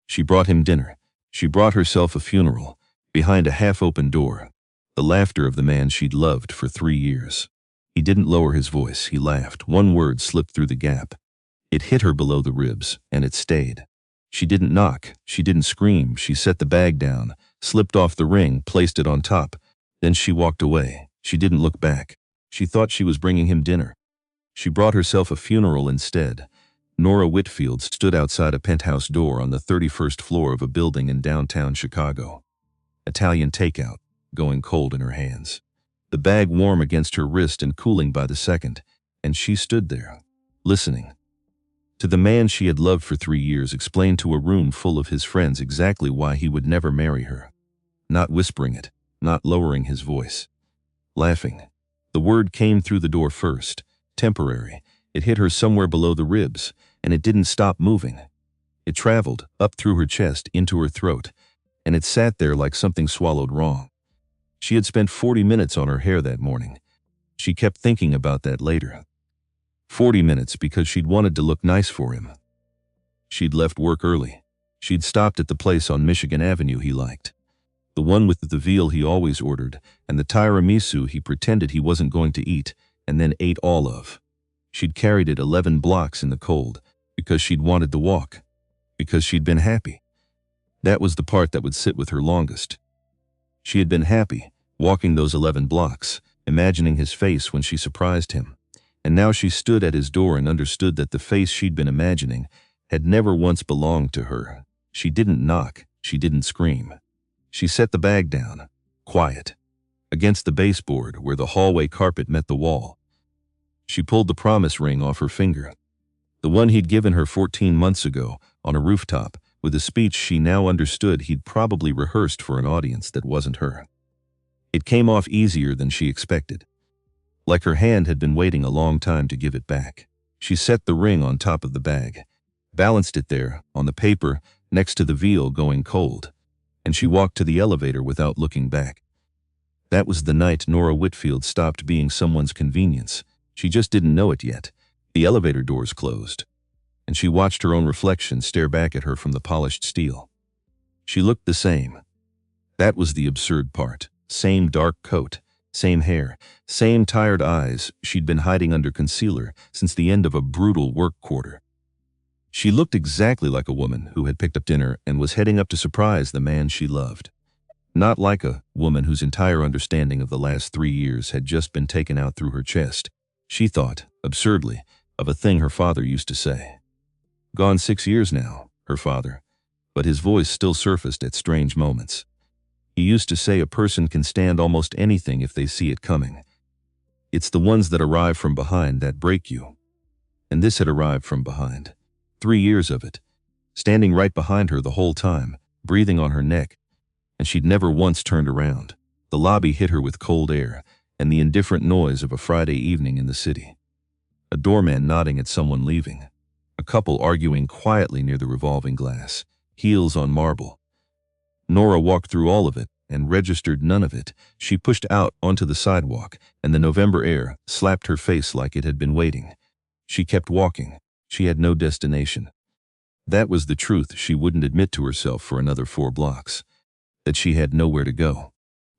She brought him dinner. She brought herself a funeral, behind a half-open door, the laughter of the man she'd loved for 3 years. He didn't lower his voice, he laughed. One word slipped through the gap. It hit her below the ribs, and it stayed. She didn't knock, she didn't scream, she set the bag down, slipped off the ring, placed it on top. Then she walked away. She didn't look back. She thought she was bringing him dinner. She brought herself a funeral instead. Nora Whitfield stood outside a penthouse door on the 31st floor of a building in downtown Chicago. Italian takeout, going cold in her hands. The bag warm against her wrist and cooling by the second, and she stood there, listening. To the man she had loved for 3 years explained to a room full of his friends exactly why he would never marry her. Not whispering it, not lowering his voice. Laughing. The word came through the door first, temporary. It hit her somewhere below the ribs, and it didn't stop moving. It traveled up through her chest, into her throat, and it sat there like something swallowed wrong. She had spent 40 minutes on her hair that morning. She kept thinking about that later. 40 minutes because she'd wanted to look nice for him. She'd left work early. She'd stopped at the place on Michigan Avenue he liked. The one with the veal he always ordered, and the tiramisu he pretended he wasn't going to eat, and then ate all of. She'd carried it 11 blocks in the cold, because she'd wanted to walk, because she'd been happy. That was the part that would sit with her longest. She had been happy, walking those 11 blocks, imagining his face when she surprised him. And now she stood at his door and understood that the face she'd been imagining had never once belonged to her. She didn't knock, she didn't scream. She set the bag down, quiet, against the baseboard where the hallway carpet met the wall. She pulled the promise ring off her finger, the one he'd given her 14 months ago on a rooftop, with a speech she now understood he'd probably rehearsed for an audience that wasn't her. It came off easier than she expected, like her hand had been waiting a long time to give it back. She set the ring on top of the bag, balanced it there, on the paper, next to the veal going cold, and she walked to the elevator without looking back. That was the night Nora Whitfield stopped being someone's convenience. She just didn't know it yet. The elevator doors closed, and she watched her own reflection stare back at her from the polished steel. She looked the same. That was the absurd part. Same dark coat, same hair, same tired eyes she'd been hiding under concealer since the end of a brutal work quarter. She looked exactly like a woman who had picked up dinner and was heading up to surprise the man she loved. Not like a woman whose entire understanding of the last 3 years had just been taken out through her chest. She thought, absurdly, of a thing her father used to say. Gone 6 years now, her father, but his voice still surfaced at strange moments. He used to say a person can stand almost anything if they see it coming. It's the ones that arrive from behind that break you. And this had arrived from behind. 3 years of it, standing right behind her the whole time, breathing on her neck, and she'd never once turned around. The lobby hit her with cold air and the indifferent noise of a Friday evening in the city. A doorman nodding at someone leaving. A couple arguing quietly near the revolving glass, heels on marble. Nora walked through all of it and registered none of it. She pushed out onto the sidewalk, and the November air slapped her face like it had been waiting. She kept walking. She had no destination. That was the truth she wouldn't admit to herself for another 4 blocks. That she had nowhere to go.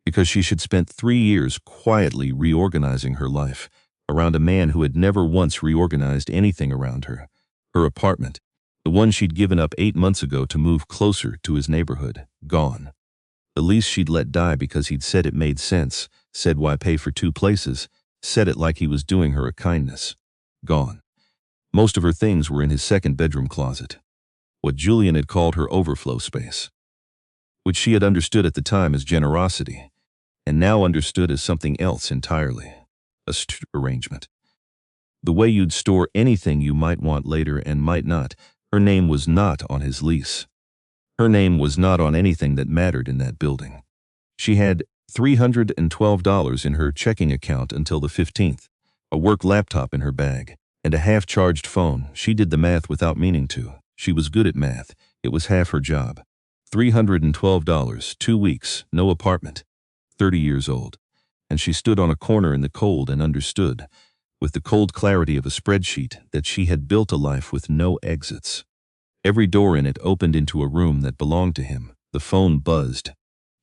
Because she had spent 3 years quietly reorganizing her life around a man who had never once reorganized anything around her. Her apartment, the one she'd given up 8 months ago to move closer to his neighborhood, gone. The lease she'd let die because he'd said it made sense, said why pay for 2 places, said it like he was doing her a kindness. Gone. Most of her things were in his 2nd bedroom closet, what Julian had called her overflow space, which she had understood at the time as generosity, and now understood as something else entirely, a arrangement. The way you'd store anything you might want later and might not. Her name was not on his lease. Her name was not on anything that mattered in that building. She had $312 in her checking account until the 15th, a work laptop in her bag, and a half-charged phone. She did the math without meaning to. She was good at math. It was half her job. $312, 2 weeks, no apartment, 30 years old. And she stood on a corner in the cold and understood, with the cold clarity of a spreadsheet, that she had built a life with no exits. Every door in it opened into a room that belonged to him. The phone buzzed.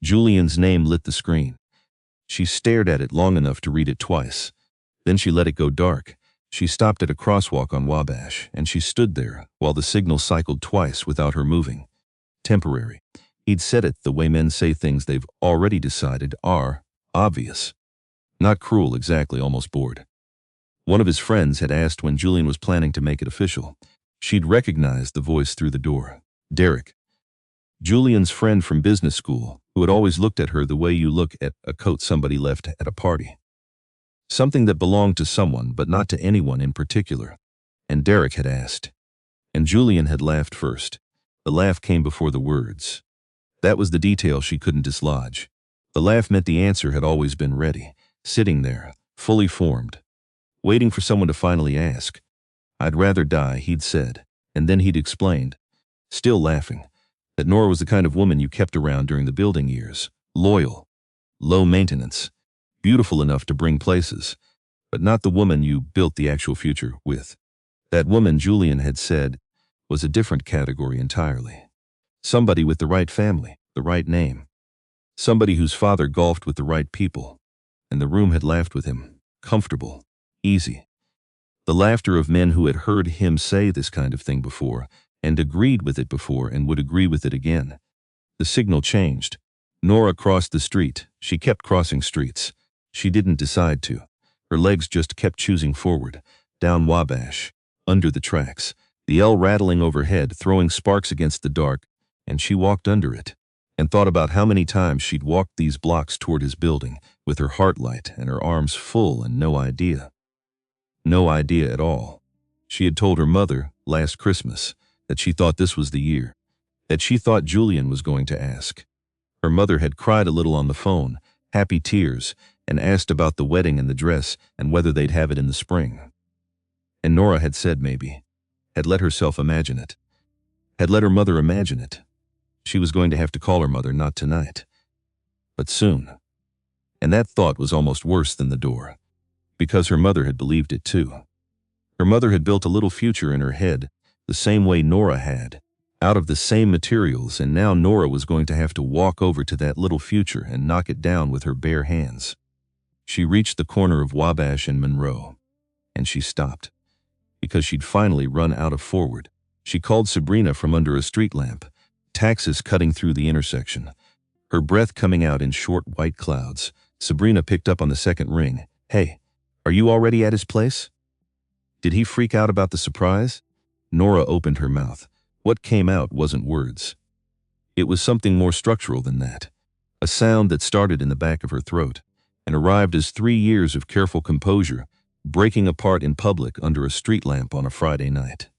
Julian's name lit the screen. She stared at it long enough to read it twice. Then she let it go dark. She stopped at a crosswalk on Wabash, and she stood there while the signal cycled twice without her moving. Temporary. He'd said it the way men say things they've already decided are obvious. Not cruel exactly, almost bored. One of his friends had asked when Julian was planning to make it official. She'd recognized the voice through the door. Derek. Julian's friend from business school, who had always looked at her the way you look at a coat somebody left at a party. Something that belonged to someone, but not to anyone in particular. And Derek had asked. And Julian had laughed first. The laugh came before the words. That was the detail she couldn't dislodge. The laugh meant the answer had always been ready, sitting there, fully formed, waiting for someone to finally ask. I'd rather die, he'd said, and then he'd explained, still laughing, that Nora was the kind of woman you kept around during the building years, loyal, low maintenance, beautiful enough to bring places, but not the woman you built the actual future with. That woman, Julian had said, was a different category entirely. Somebody with the right family, the right name. Somebody whose father golfed with the right people. And the room had laughed with him, comfortable, easy. The laughter of men who had heard him say this kind of thing before, and agreed with it before and would agree with it again. The signal changed. Nora crossed the street. She kept crossing streets. She didn't decide to. Her legs just kept choosing forward, down Wabash, under the tracks, the L rattling overhead, throwing sparks against the dark, and she walked under it, and thought about how many times she'd walked these blocks toward his building, with her heart light and her arms full and no idea. No idea at all. She had told her mother, last Christmas, that she thought this was the year, that she thought Julian was going to ask. Her mother had cried a little on the phone, happy tears, and asked about the wedding and the dress and whether they'd have it in the spring. And Nora had said maybe, had let herself imagine it, had let her mother imagine it. She was going to have to call her mother, not tonight, but soon. And that thought was almost worse than the door, because her mother had believed it too. Her mother had built a little future in her head, the same way Nora had, out of the same materials, and now Nora was going to have to walk over to that little future and knock it down with her bare hands. She reached the corner of Wabash and Monroe, and she stopped, because she'd finally run out of forward. She called Sabrina from under a street lamp, taxis cutting through the intersection, her breath coming out in short white clouds. Sabrina picked up on the second ring. Hey, are you already at his place? Did he freak out about the surprise? Nora opened her mouth. What came out wasn't words. It was something more structural than that. A sound that started in the back of her throat and arrived as 3 years of careful composure, breaking apart in public under a street lamp on a Friday night.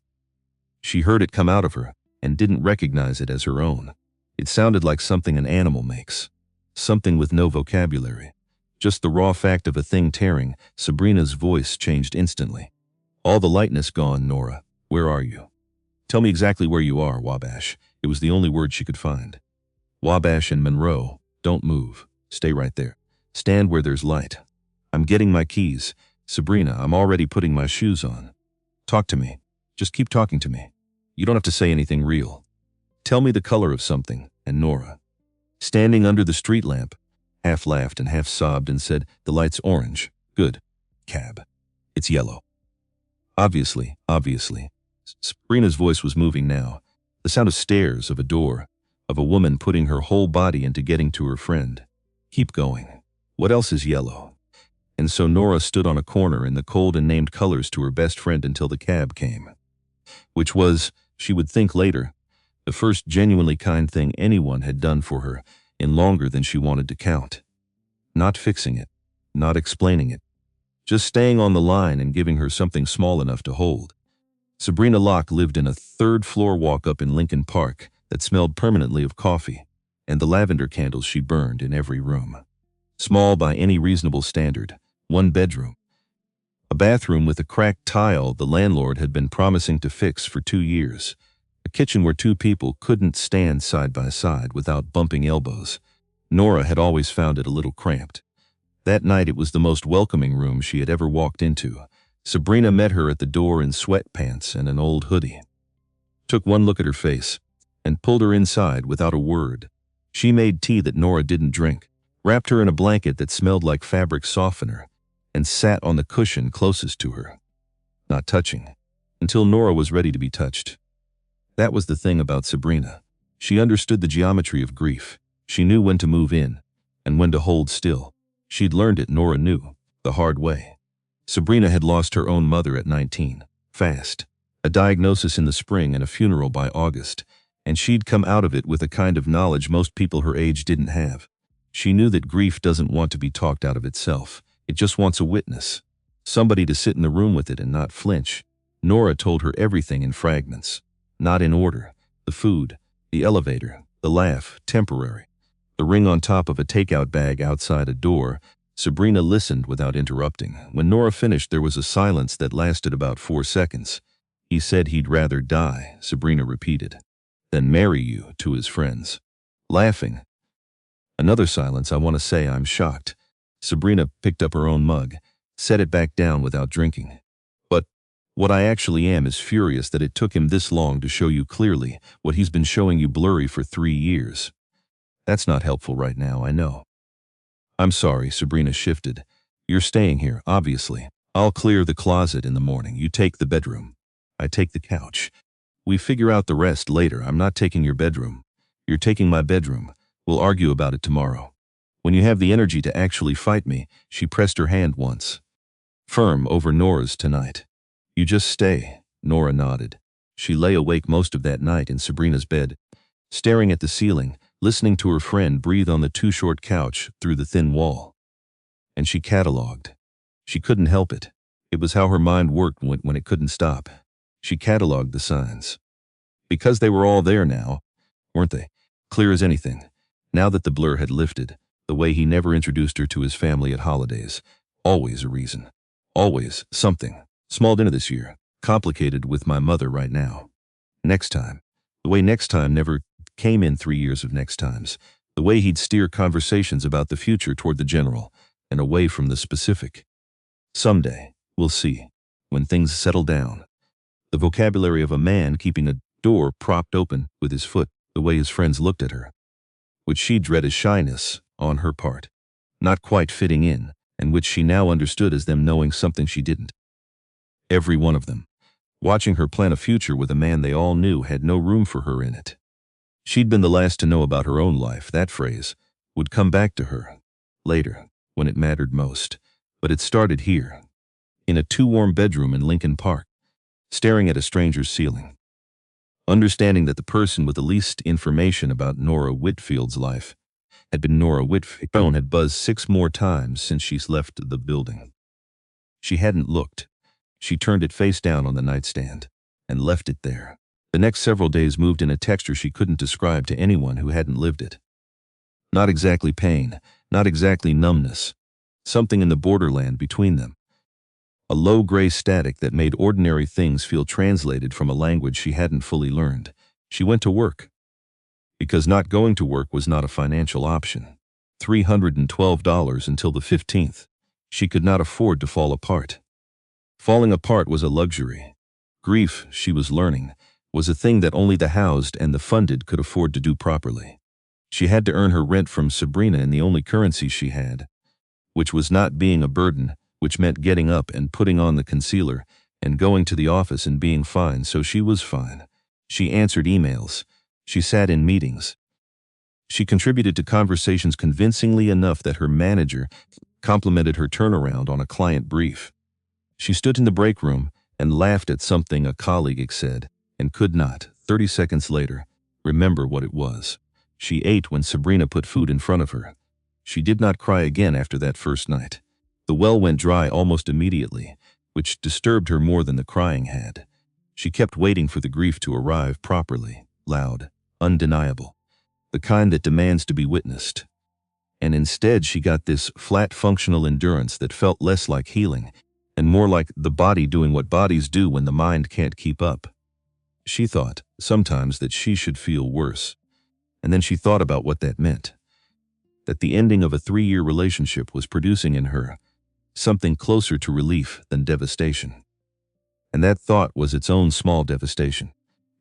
She heard it come out of her and didn't recognize it as her own. It sounded like something an animal makes, something with no vocabulary. Just the raw fact of a thing tearing. Sabrina's voice changed instantly. All the lightness gone, Nora. Where are you? Tell me exactly where you are, Wabash. It was the only word she could find. Wabash and Monroe. Don't move. Stay right there. Stand where there's light. I'm getting my keys. Sabrina, I'm already putting my shoes on. Talk to me. Just keep talking to me. You don't have to say anything real. Tell me the color of something. And Nora, standing under the street lamp, half laughed and half sobbed and said, the light's orange. Good. Cab. It's yellow. Obviously. Sabrina's voice was moving now. The sound of stairs, of a door, of a woman putting her whole body into getting to her friend. Keep going. What else is yellow? And so Nora stood on a corner in the cold and named colors to her best friend until the cab came. Which was, she would think later, the first genuinely kind thing anyone had done for her in longer than she wanted to count. Not fixing it, not explaining it, just staying on the line and giving her something small enough to hold. Sabrina Locke lived in a third-floor walk-up in Lincoln Park that smelled permanently of coffee and the lavender candles she burned in every room. Small by any reasonable standard, 1 bedroom. A bathroom with a cracked tile the landlord had been promising to fix for 2 years. A kitchen where 2 people couldn't stand side by side without bumping elbows. Nora had always found it a little cramped. That night it was the most welcoming room she had ever walked into. Sabrina met her at the door in sweatpants and an old hoodie. took one look at her face, and pulled her inside without a word. She made tea that Nora didn't drink, wrapped her in a blanket that smelled like fabric softener, and sat on the cushion closest to her, not touching, until Nora was ready to be touched. That was the thing about Sabrina. She understood the geometry of grief. She knew when to move in, and when to hold still. She'd learned it, Nora knew, the hard way. Sabrina had lost her own mother at 19, fast. A diagnosis in the spring and a funeral by August, and she'd come out of it with a kind of knowledge most people her age didn't have. She knew that grief doesn't want to be talked out of itself. It just wants a witness, somebody to sit in the room with it and not flinch. Nora told her everything in fragments, not in order. The food, the elevator, the laugh, temporary. The ring on top of a takeout bag outside a door. Sabrina listened without interrupting. When Nora finished, there was a silence that lasted about 4 seconds. "He said he'd rather die," Sabrina repeated, "than marry you," to his friends. Laughing. Another silence. "I want to say I'm shocked." Sabrina picked up her own mug, set it back down without drinking. "But what I actually am is furious that it took him this long to show you clearly what he's been showing you blurry for 3 years. That's not helpful right now, I know." "I'm sorry," Sabrina shifted. "You're staying here, obviously. I'll clear the closet in the morning. You take the bedroom. I take the couch. We figure out the rest later. I'm not taking your bedroom. You're taking my bedroom. We'll argue about it tomorrow. When you have the energy to actually fight me." She pressed her hand once, firm over Nora's tonight. "You just stay." Nora nodded. She lay awake most of that night in Sabrina's bed, staring at the ceiling, listening to her friend breathe on the too-short couch through the thin wall. And she catalogued. She couldn't help it. It was how her mind worked when it couldn't stop. She catalogued the signs. Because they were all there now, weren't they? Clear as anything. Now that the blur had lifted, the way he never introduced her to his family at holidays. Always a reason. Always something. Small dinner this year. Complicated with my mother right now. Next time. The way next time never came in 3 years of next times. The way he'd steer conversations about the future toward the general and away from the specific. Someday, we'll see. When things settle down. The vocabulary of a man keeping a door propped open with his foot, the way his friends looked at her, which she'd read as shyness on her part, not quite fitting in, and which she now understood as them knowing something she didn't. Every one of them. Watching her plan a future with a man they all knew had no room for her in it. She'd been the last to know about her own life. That phrase would come back to her later, when it mattered most. But it started here, in a too-warm bedroom in Lincoln Park, staring at a stranger's ceiling. Understanding that the person with the least information about Nora Whitfield's life had been Nora Whitfield. Phone had buzzed 6 more times since she's left the building. She hadn't looked. She turned it face down on the nightstand and left it there. The next several days moved in a texture she couldn't describe to anyone who hadn't lived it. Not exactly pain, not exactly numbness. Something in the borderland between them. A low gray static that made ordinary things feel translated from a language she hadn't fully learned. She went to work. Because not going to work was not a financial option. $312 until the 15th. She could not afford to fall apart. Falling apart was a luxury. Grief, she was learning, was a thing that only the housed and the funded could afford to do properly. She had to earn her rent from Sabrina in the only currency she had, which was not being a burden, which meant getting up and putting on the concealer and going to the office and being fine. So she was fine. She answered emails. She sat in meetings. She contributed to conversations convincingly enough that her manager complimented her turnaround on a client brief. She stood in the break room and laughed at something a colleague said and could not, 30 seconds later, remember what it was. She ate when Sabrina put food in front of her. She did not cry again after that first night. The well went dry almost immediately, which disturbed her more than the crying had. She kept waiting for the grief to arrive properly, loud, undeniable, the kind that demands to be witnessed. And instead she got this flat functional endurance that felt less like healing and more like the body doing what bodies do when the mind can't keep up. She thought, sometimes, that she should feel worse. And then she thought about what that meant. That the ending of a 3-year relationship was producing in her something closer to relief than devastation. And that thought was its own small devastation,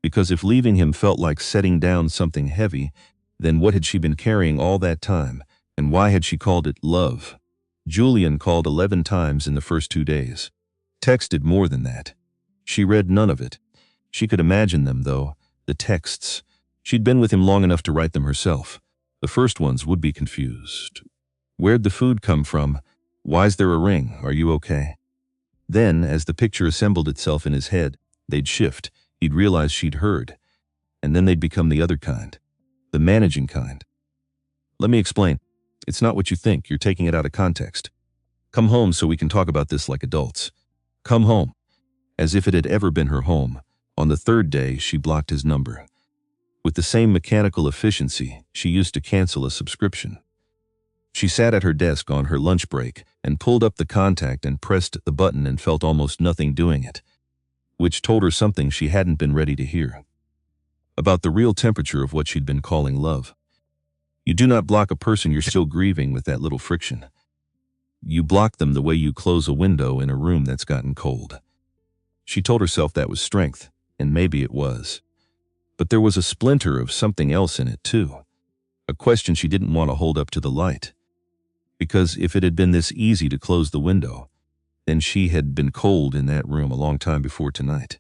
Because if leaving him felt like setting down something heavy, then what had she been carrying all that time, and why had she called it love? Julian called 11 times in the first 2 days. Texted more than that. She read none of it. She could imagine them, though, the texts. She'd been with him long enough to write them herself. The first ones would be confused. Where'd the food come from? Why's there a ring? Are you okay? Then, as the picture assembled itself in his head, they'd shift. He'd realize she'd heard. And then they'd become the other kind. The managing kind. Let me explain. It's not what you think. You're taking it out of context. Come home so we can talk about this like adults. Come home. As if it had ever been her home. On the 3rd day, she blocked his number. With the same mechanical efficiency, she used to cancel a subscription. She sat at her desk on her lunch break and pulled up the contact and pressed the button and felt almost nothing doing it, which told her something she hadn't been ready to hear. About the real temperature of what she'd been calling love. You do not block a person you're still grieving with that little friction. You block them the way you close a window in a room that's gotten cold. She told herself that was strength, and maybe it was. But there was a splinter of something else in it, too. A question she didn't want to hold up to the light. Because if it had been this easy to close the window, then she had been cold in that room a long time before tonight.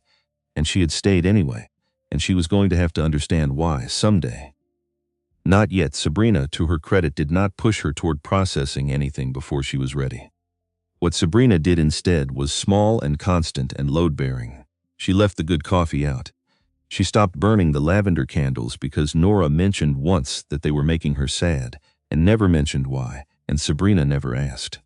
And she had stayed anyway, and she was going to have to understand why someday. Not yet. Sabrina, to her credit, did not push her toward processing anything before she was ready. What Sabrina did instead was small and constant and load-bearing. She left the good coffee out. She stopped burning the lavender candles because Nora mentioned once that they were making her sad, and never mentioned why, and Sabrina never asked.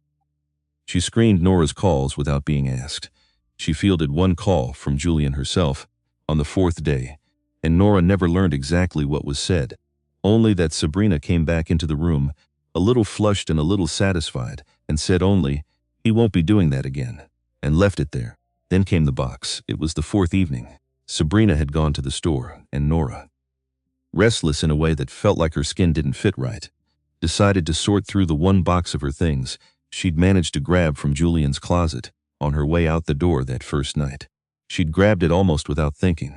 She screened Nora's calls without being asked. She fielded one call from Julian herself on the 4th day, and Nora never learned exactly what was said, only that Sabrina came back into the room, a little flushed and a little satisfied, and said only, "He won't be doing that again," and left it there. Then came the box. It was the 4th evening. Sabrina had gone to the store, and Nora, restless in a way that felt like her skin didn't fit right, decided to sort through the one box of her things she'd managed to grab from Julian's closet on her way out the door that first night. She'd grabbed it almost without thinking.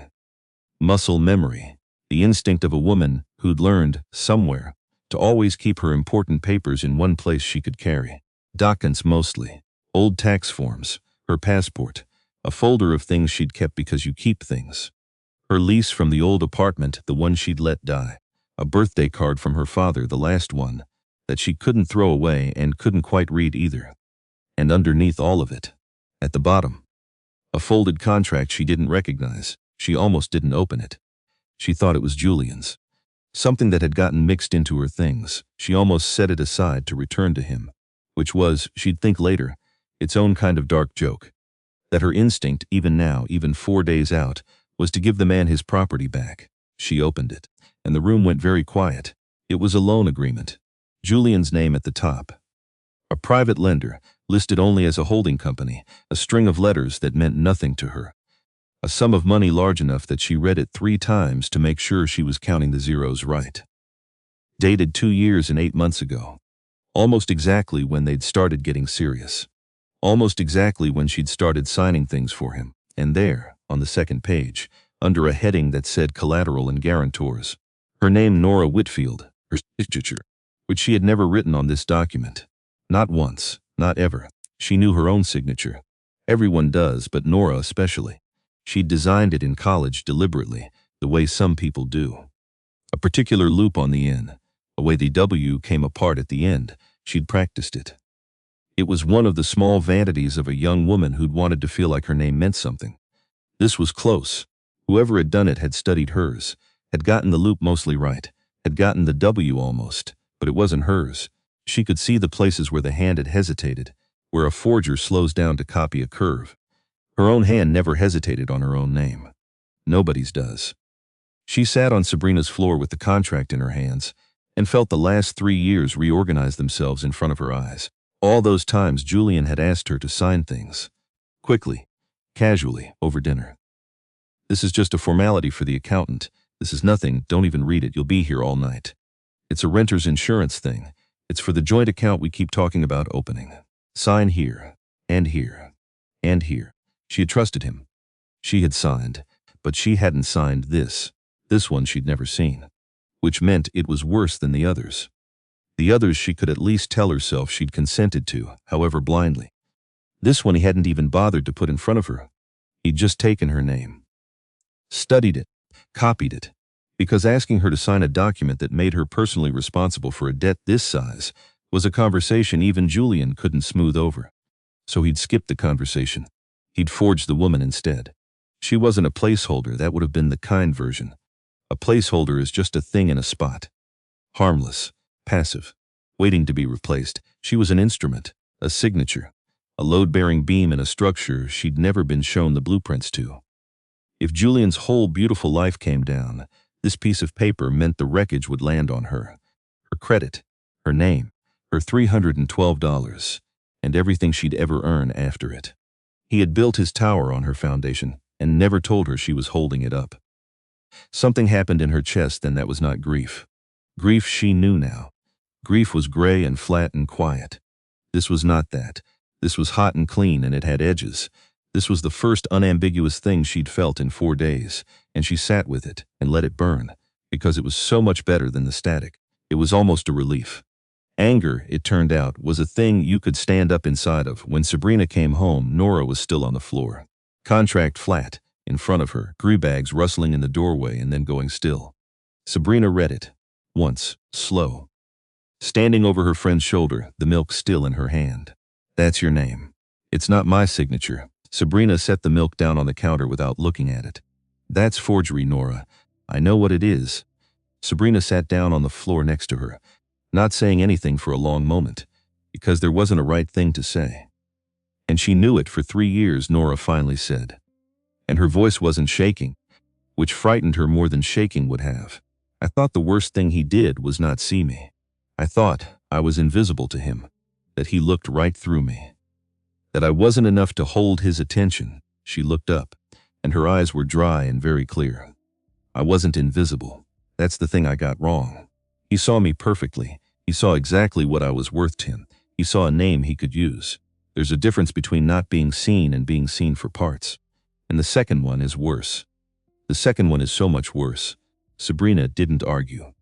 Muscle memory, the instinct of a woman who'd learned, somewhere, to always keep her important papers in one place she could carry. Documents mostly, old tax forms, her passport, a folder of things she'd kept because you keep things. Her lease from the old apartment, the one she'd let die. A birthday card from her father, the last one, that she couldn't throw away and couldn't quite read either. And underneath all of it, at the bottom, a folded contract she didn't recognize. She almost didn't open it. She thought it was Julian's. Something that had gotten mixed into her things. She almost set it aside to return to him, which was, she'd think later, its own kind of dark joke. That her instinct, even now, even 4 days out, was to give the man his property back. She opened it, and the room went very quiet. It was a loan agreement. Julian's name at the top. A private lender, listed only as a holding company, a string of letters that meant nothing to her. A sum of money large enough that she read it 3 times to make sure she was counting the zeros right. Dated 2 years and 8 months ago. Almost exactly when they'd started getting serious. Almost exactly when she'd started signing things for him. And there, on the 2nd page, under a heading that said collateral and guarantors, her name Nora Whitfield, her signature, which she had never written on this document. Not once, not ever. She knew her own signature. Everyone does, but Nora especially. She'd designed it in college deliberately, the way some people do. A particular loop on the N, a way the W came apart at the end. She'd practiced it. It was one of the small vanities of a young woman who'd wanted to feel like her name meant something. This was close. Whoever had done it had studied hers, had gotten the loop mostly right, had gotten the W almost, but it wasn't hers. She could see the places where the hand had hesitated, where a forger slows down to copy a curve. Her own hand never hesitated on her own name. Nobody's does. She sat on Sabrina's floor with the contract in her hands and felt the last 3 years reorganize themselves in front of her eyes. All those times Julian had asked her to sign things. Quickly, casually, over dinner. This is just a formality for the accountant. This is nothing, don't even read it, you'll be here all night. It's a renter's insurance thing. It's for the joint account we keep talking about opening. Sign here, and here, and here. She had trusted him. She had signed, but she hadn't signed this. This one she'd never seen. Which meant it was worse than the others. The others she could at least tell herself she'd consented to, however blindly. This one he hadn't even bothered to put in front of her. He'd just taken her name. Studied it. Copied it. Because asking her to sign a document that made her personally responsible for a debt this size was a conversation even Julian couldn't smooth over. So he'd skipped the conversation. He'd forged the woman instead. She wasn't a placeholder, that would have been the kind version. A placeholder is just a thing in a spot. Harmless, passive, waiting to be replaced. She was an instrument, a signature, a load-bearing beam in a structure she'd never been shown the blueprints to. If Julian's whole beautiful life came down, this piece of paper meant the wreckage would land on her. Her credit, her name, her $312, and everything she'd ever earn after it. He had built his tower on her foundation and never told her she was holding it up. Something happened in her chest then that was not grief. Grief she knew now. Grief was gray and flat and quiet. This was not that. This was hot and clean and it had edges. This was the first unambiguous thing she'd felt in 4 days, and she sat with it and let it burn, because it was so much better than the static. It was almost a relief. Anger, it turned out, was a thing you could stand up inside of. When Sabrina came home, Nora was still on the floor. Contract flat, in front of her, bags rustling in the doorway and then going still. Sabrina read it. Once, slow. Standing over her friend's shoulder, the milk still in her hand. That's your name. It's not my signature. Sabrina set the milk down on the counter without looking at it. That's forgery, Nora. I know what it is. Sabrina sat down on the floor next to her, not saying anything for a long moment, because there wasn't a right thing to say. And she knew it for 3 years, Nora finally said. And her voice wasn't shaking, which frightened her more than shaking would have. I thought the worst thing he did was not see me. I thought I was invisible to him, that he looked right through me. That I wasn't enough to hold his attention. She looked up, and her eyes were dry and very clear. I wasn't invisible. That's the thing I got wrong. He saw me perfectly. He saw exactly what I was worth to him. He saw a name he could use. There's a difference between not being seen and being seen for parts. And the second one is worse. The second one is so much worse. Sabrina didn't argue.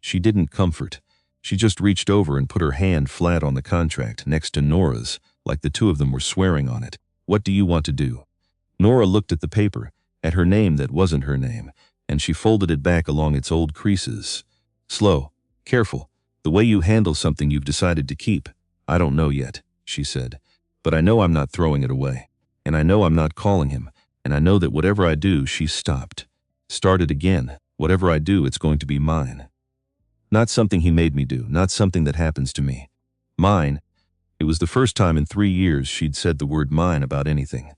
She didn't comfort. She just reached over and put her hand flat on the contract next to Nora's, like the two of them were swearing on it. What do you want to do? Nora looked at the paper, at her name that wasn't her name, and she folded it back along its old creases. Slow, careful, the way you handle something you've decided to keep. I don't know yet, she said, but I know I'm not throwing it away, and I know I'm not calling him, and I know that whatever I do, she stopped. Started again. Whatever I do, it's going to be mine. Not something he made me do, not something that happens to me. Mine. It was the first time in 3 years she'd said the word mine about anything.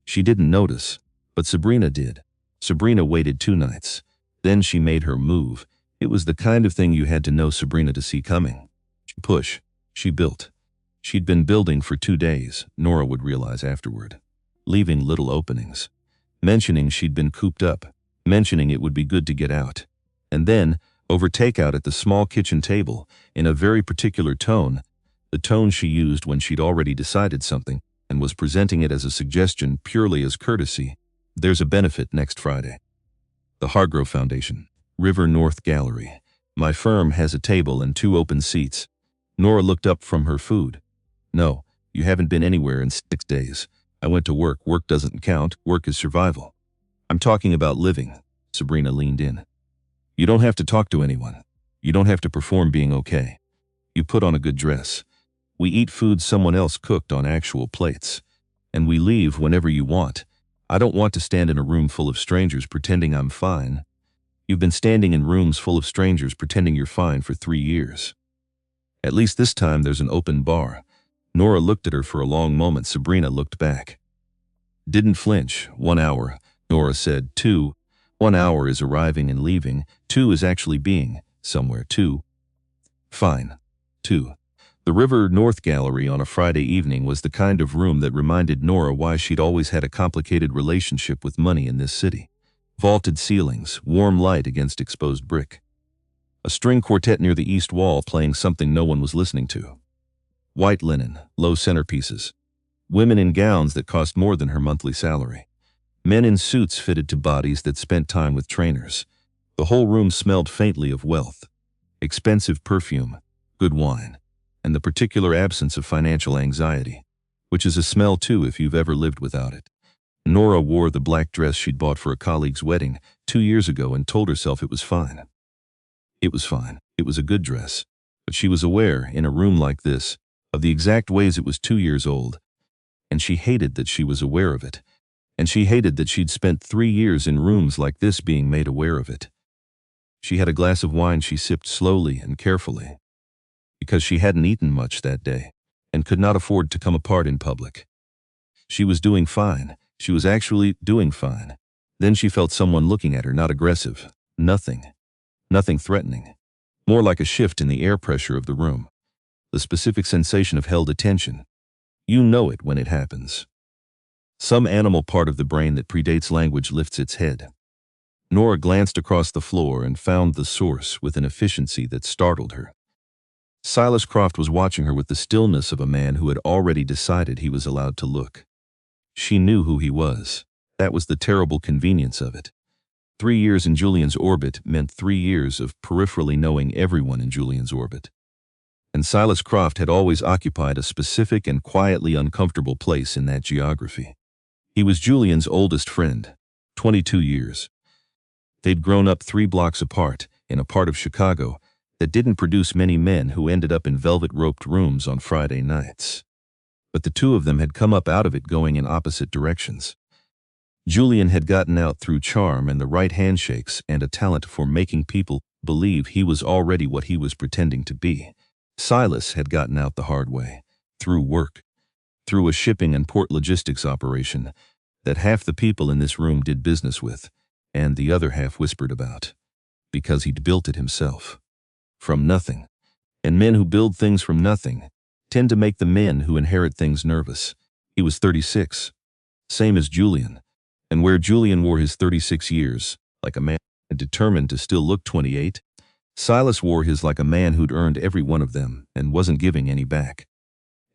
She didn't notice, but Sabrina did. Sabrina waited 2 nights. Then she made her move. It was the kind of thing you had to know Sabrina to see coming. She pushed. She built. She'd been building for 2 days, Nora would realize afterward. Leaving little openings. Mentioning she'd been cooped up. Mentioning it would be good to get out. And then, over takeout at the small kitchen table, in a very particular tone, the tone she used when she'd already decided something and was presenting it as a suggestion purely as courtesy. There's a benefit next Friday. The Hargrove Foundation, River North Gallery. My firm has a table and 2 open seats. Nora looked up from her food. No, you haven't been anywhere in 6 days. I went to work. Work doesn't count. Work is survival. I'm talking about living. Sabrina leaned in. You don't have to talk to anyone. You don't have to perform being okay. You put on a good dress. We eat food someone else cooked on actual plates. And we leave whenever you want. I don't want to stand in a room full of strangers pretending I'm fine. You've been standing in rooms full of strangers pretending you're fine for 3 years. At least this time there's an open bar. Nora looked at her for a long moment. Sabrina looked back. Didn't flinch. 1 hour. Nora said. 2. 1 hour is arriving and leaving. 2 is actually being somewhere. 2. Fine. 2. The River North Gallery on a Friday evening was the kind of room that reminded Nora why she'd always had a complicated relationship with money in this city. Vaulted ceilings, warm light against exposed brick. A string quartet near the east wall playing something no one was listening to. White linen, low centerpieces. Women in gowns that cost more than her monthly salary. Men in suits fitted to bodies that spent time with trainers. The whole room smelled faintly of wealth, expensive perfume, good wine, and the particular absence of financial anxiety, which is a smell too if you've ever lived without it. Nora wore the black dress she'd bought for a colleague's wedding 2 years ago and told herself it was fine. It was fine. It was a good dress. But she was aware, in a room like this, of the exact ways it was 2 years old, and she hated that she was aware of it, and she hated that she'd spent 3 years in rooms like this being made aware of it. She had a glass of wine she sipped slowly and carefully, because she hadn't eaten much that day, and could not afford to come apart in public. She was doing fine. She was actually doing fine. Then she felt someone looking at her, not aggressive, nothing threatening, more like a shift in the air pressure of the room, the specific sensation of held attention. You know it when it happens. Some animal part of the brain that predates language lifts its head. Nora glanced across the floor and found the source with an efficiency that startled her. Silas Croft was watching her with the stillness of a man who had already decided he was allowed to look. She knew who he was. That was the terrible convenience of it. 3 years in Julian's orbit meant 3 years of peripherally knowing everyone in Julian's orbit. And Silas Croft had always occupied a specific and quietly uncomfortable place in that geography. He was Julian's oldest friend, 22 years. They'd grown up 3 blocks apart in a part of Chicago that didn't produce many men who ended up in velvet-roped rooms on Friday nights. But the two of them had come up out of it going in opposite directions. Julian had gotten out through charm and the right handshakes and a talent for making people believe he was already what he was pretending to be. Silas had gotten out the hard way, through work, through a shipping and port logistics operation that half the people in this room did business with, and the other half whispered about, because he'd built it himself. From nothing. And men who build things from nothing tend to make the men who inherit things nervous. He was 36, same as Julian, and where Julian wore his 36 years, like a man determined to still look 28, Silas wore his like a man who'd earned every one of them and wasn't giving any back.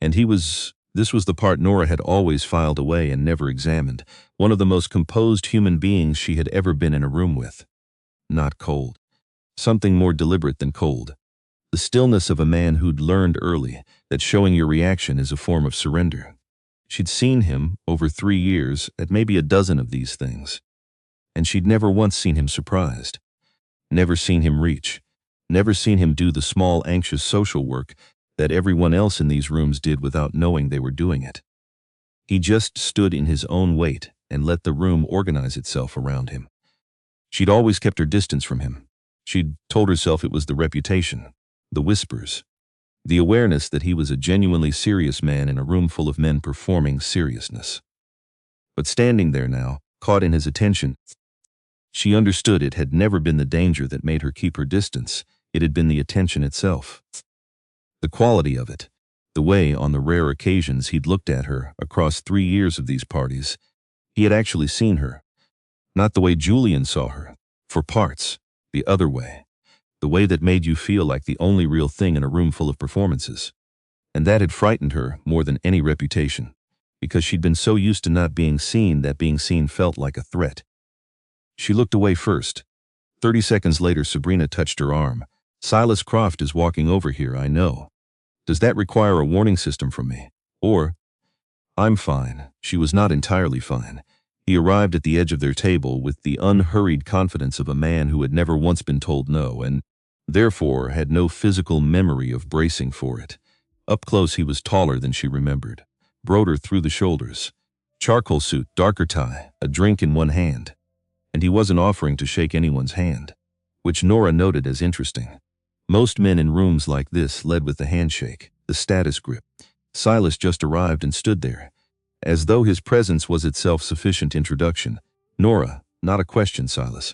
And this was the part Nora had always filed away and never examined, one of the most composed human beings she had ever been in a room with. Not cold. Something more deliberate than cold. The stillness of a man who'd learned early that showing your reaction is a form of surrender. She'd seen him, over 3 years, at maybe a dozen of these things. And she'd never once seen him surprised. Never seen him reach. Never seen him do the small, anxious social work that everyone else in these rooms did without knowing they were doing it. He just stood in his own weight and let the room organize itself around him. She'd always kept her distance from him. She'd told herself it was the reputation, the whispers, the awareness that he was a genuinely serious man in a room full of men performing seriousness. But standing there now, caught in his attention, she understood it had never been the danger that made her keep her distance. It had been the attention itself. The quality of it, the way on the rare occasions he'd looked at her across 3 years of these parties, he had actually seen her. Not the way Julian saw her, for parts, the other way. The way that made you feel like the only real thing in a room full of performances. And that had frightened her more than any reputation, because she'd been so used to not being seen that being seen felt like a threat. She looked away first. 30 seconds later, Sabrina touched her arm. "Silas Croft is walking over here, I know. Does that require a warning system from me? Or—" "I'm fine." She was not entirely fine. He arrived at the edge of their table with the unhurried confidence of a man who had never once been told no and, therefore, had no physical memory of bracing for it. Up close he was taller than she remembered, broader through the shoulders, charcoal suit, darker tie, a drink in one hand. And he wasn't offering to shake anyone's hand, which Nora noted as interesting. Most men in rooms like this led with the handshake, the status grip. Silas just arrived and stood there, as though his presence was itself sufficient introduction. "Nora, not a question, Silas.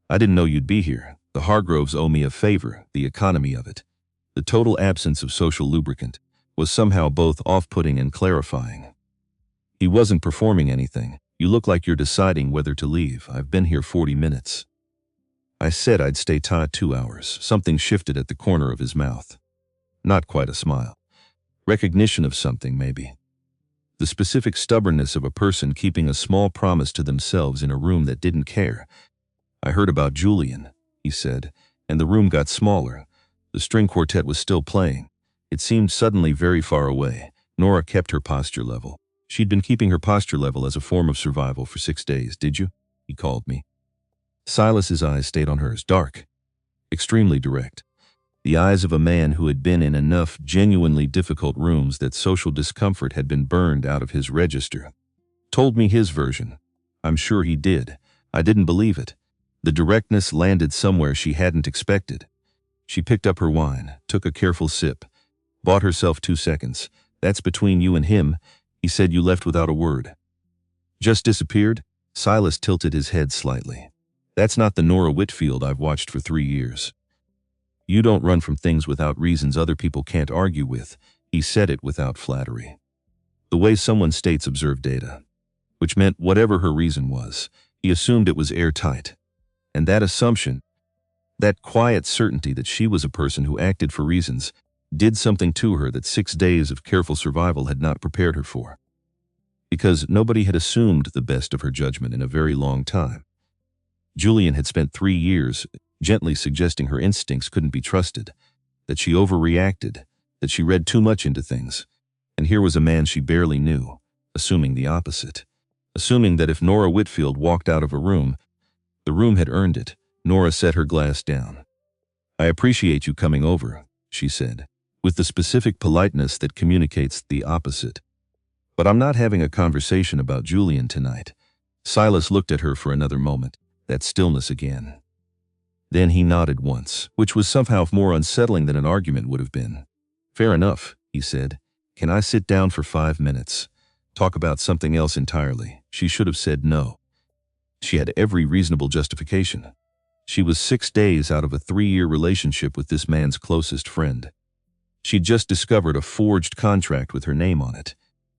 I didn't know you'd be here. The Hargroves owe me a favor, the economy of it. The total absence of social lubricant was somehow both off-putting and clarifying. He wasn't performing anything. You look like you're deciding whether to leave. I've been here 40 minutes. I said I'd stay tied 2 hours. Something shifted at the corner of his mouth. Not quite a smile. Recognition of something, maybe. The specific stubbornness of a person keeping a small promise to themselves in a room that didn't care. I heard about Julian, he said, and the room got smaller. The string quartet was still playing. It seemed suddenly very far away. Nora kept her posture level. She'd been keeping her posture level as a form of survival for 6 days. Did you? He called me. Silas's eyes stayed on hers, dark, extremely direct. The eyes of a man who had been in enough genuinely difficult rooms that social discomfort had been burned out of his register. Told me his version. I'm sure he did. I didn't believe it. The directness landed somewhere she hadn't expected. She picked up her wine, took a careful sip, bought herself 2 seconds. That's between you and him. He said you left without a word. Just disappeared? Silas tilted his head slightly. That's not the Nora Whitfield I've watched for 3 years. You don't run from things without reasons other people can't argue with. He said it without flattery. The way someone states observed data, which meant whatever her reason was, he assumed it was airtight. And that assumption, that quiet certainty that she was a person who acted for reasons, did something to her that 6 days of careful survival had not prepared her for. Because nobody had assumed the best of her judgment in a very long time. Julian had spent 3 years gently suggesting her instincts couldn't be trusted, that she overreacted, that she read too much into things. And here was a man she barely knew, assuming the opposite. Assuming that if Nora Whitfield walked out of a room, the room had earned it. Nora set her glass down. I appreciate you coming over, she said, with the specific politeness that communicates the opposite. But I'm not having a conversation about Julian tonight. Silas looked at her for another moment, that stillness again. Then he nodded once, which was somehow more unsettling than an argument would have been. Fair enough, he said. Can I sit down for 5 minutes? Talk about something else entirely. She should have said no. She had every reasonable justification. She was 6 days out of a 3-year relationship with this man's closest friend. She'd just discovered a forged contract with her name on it,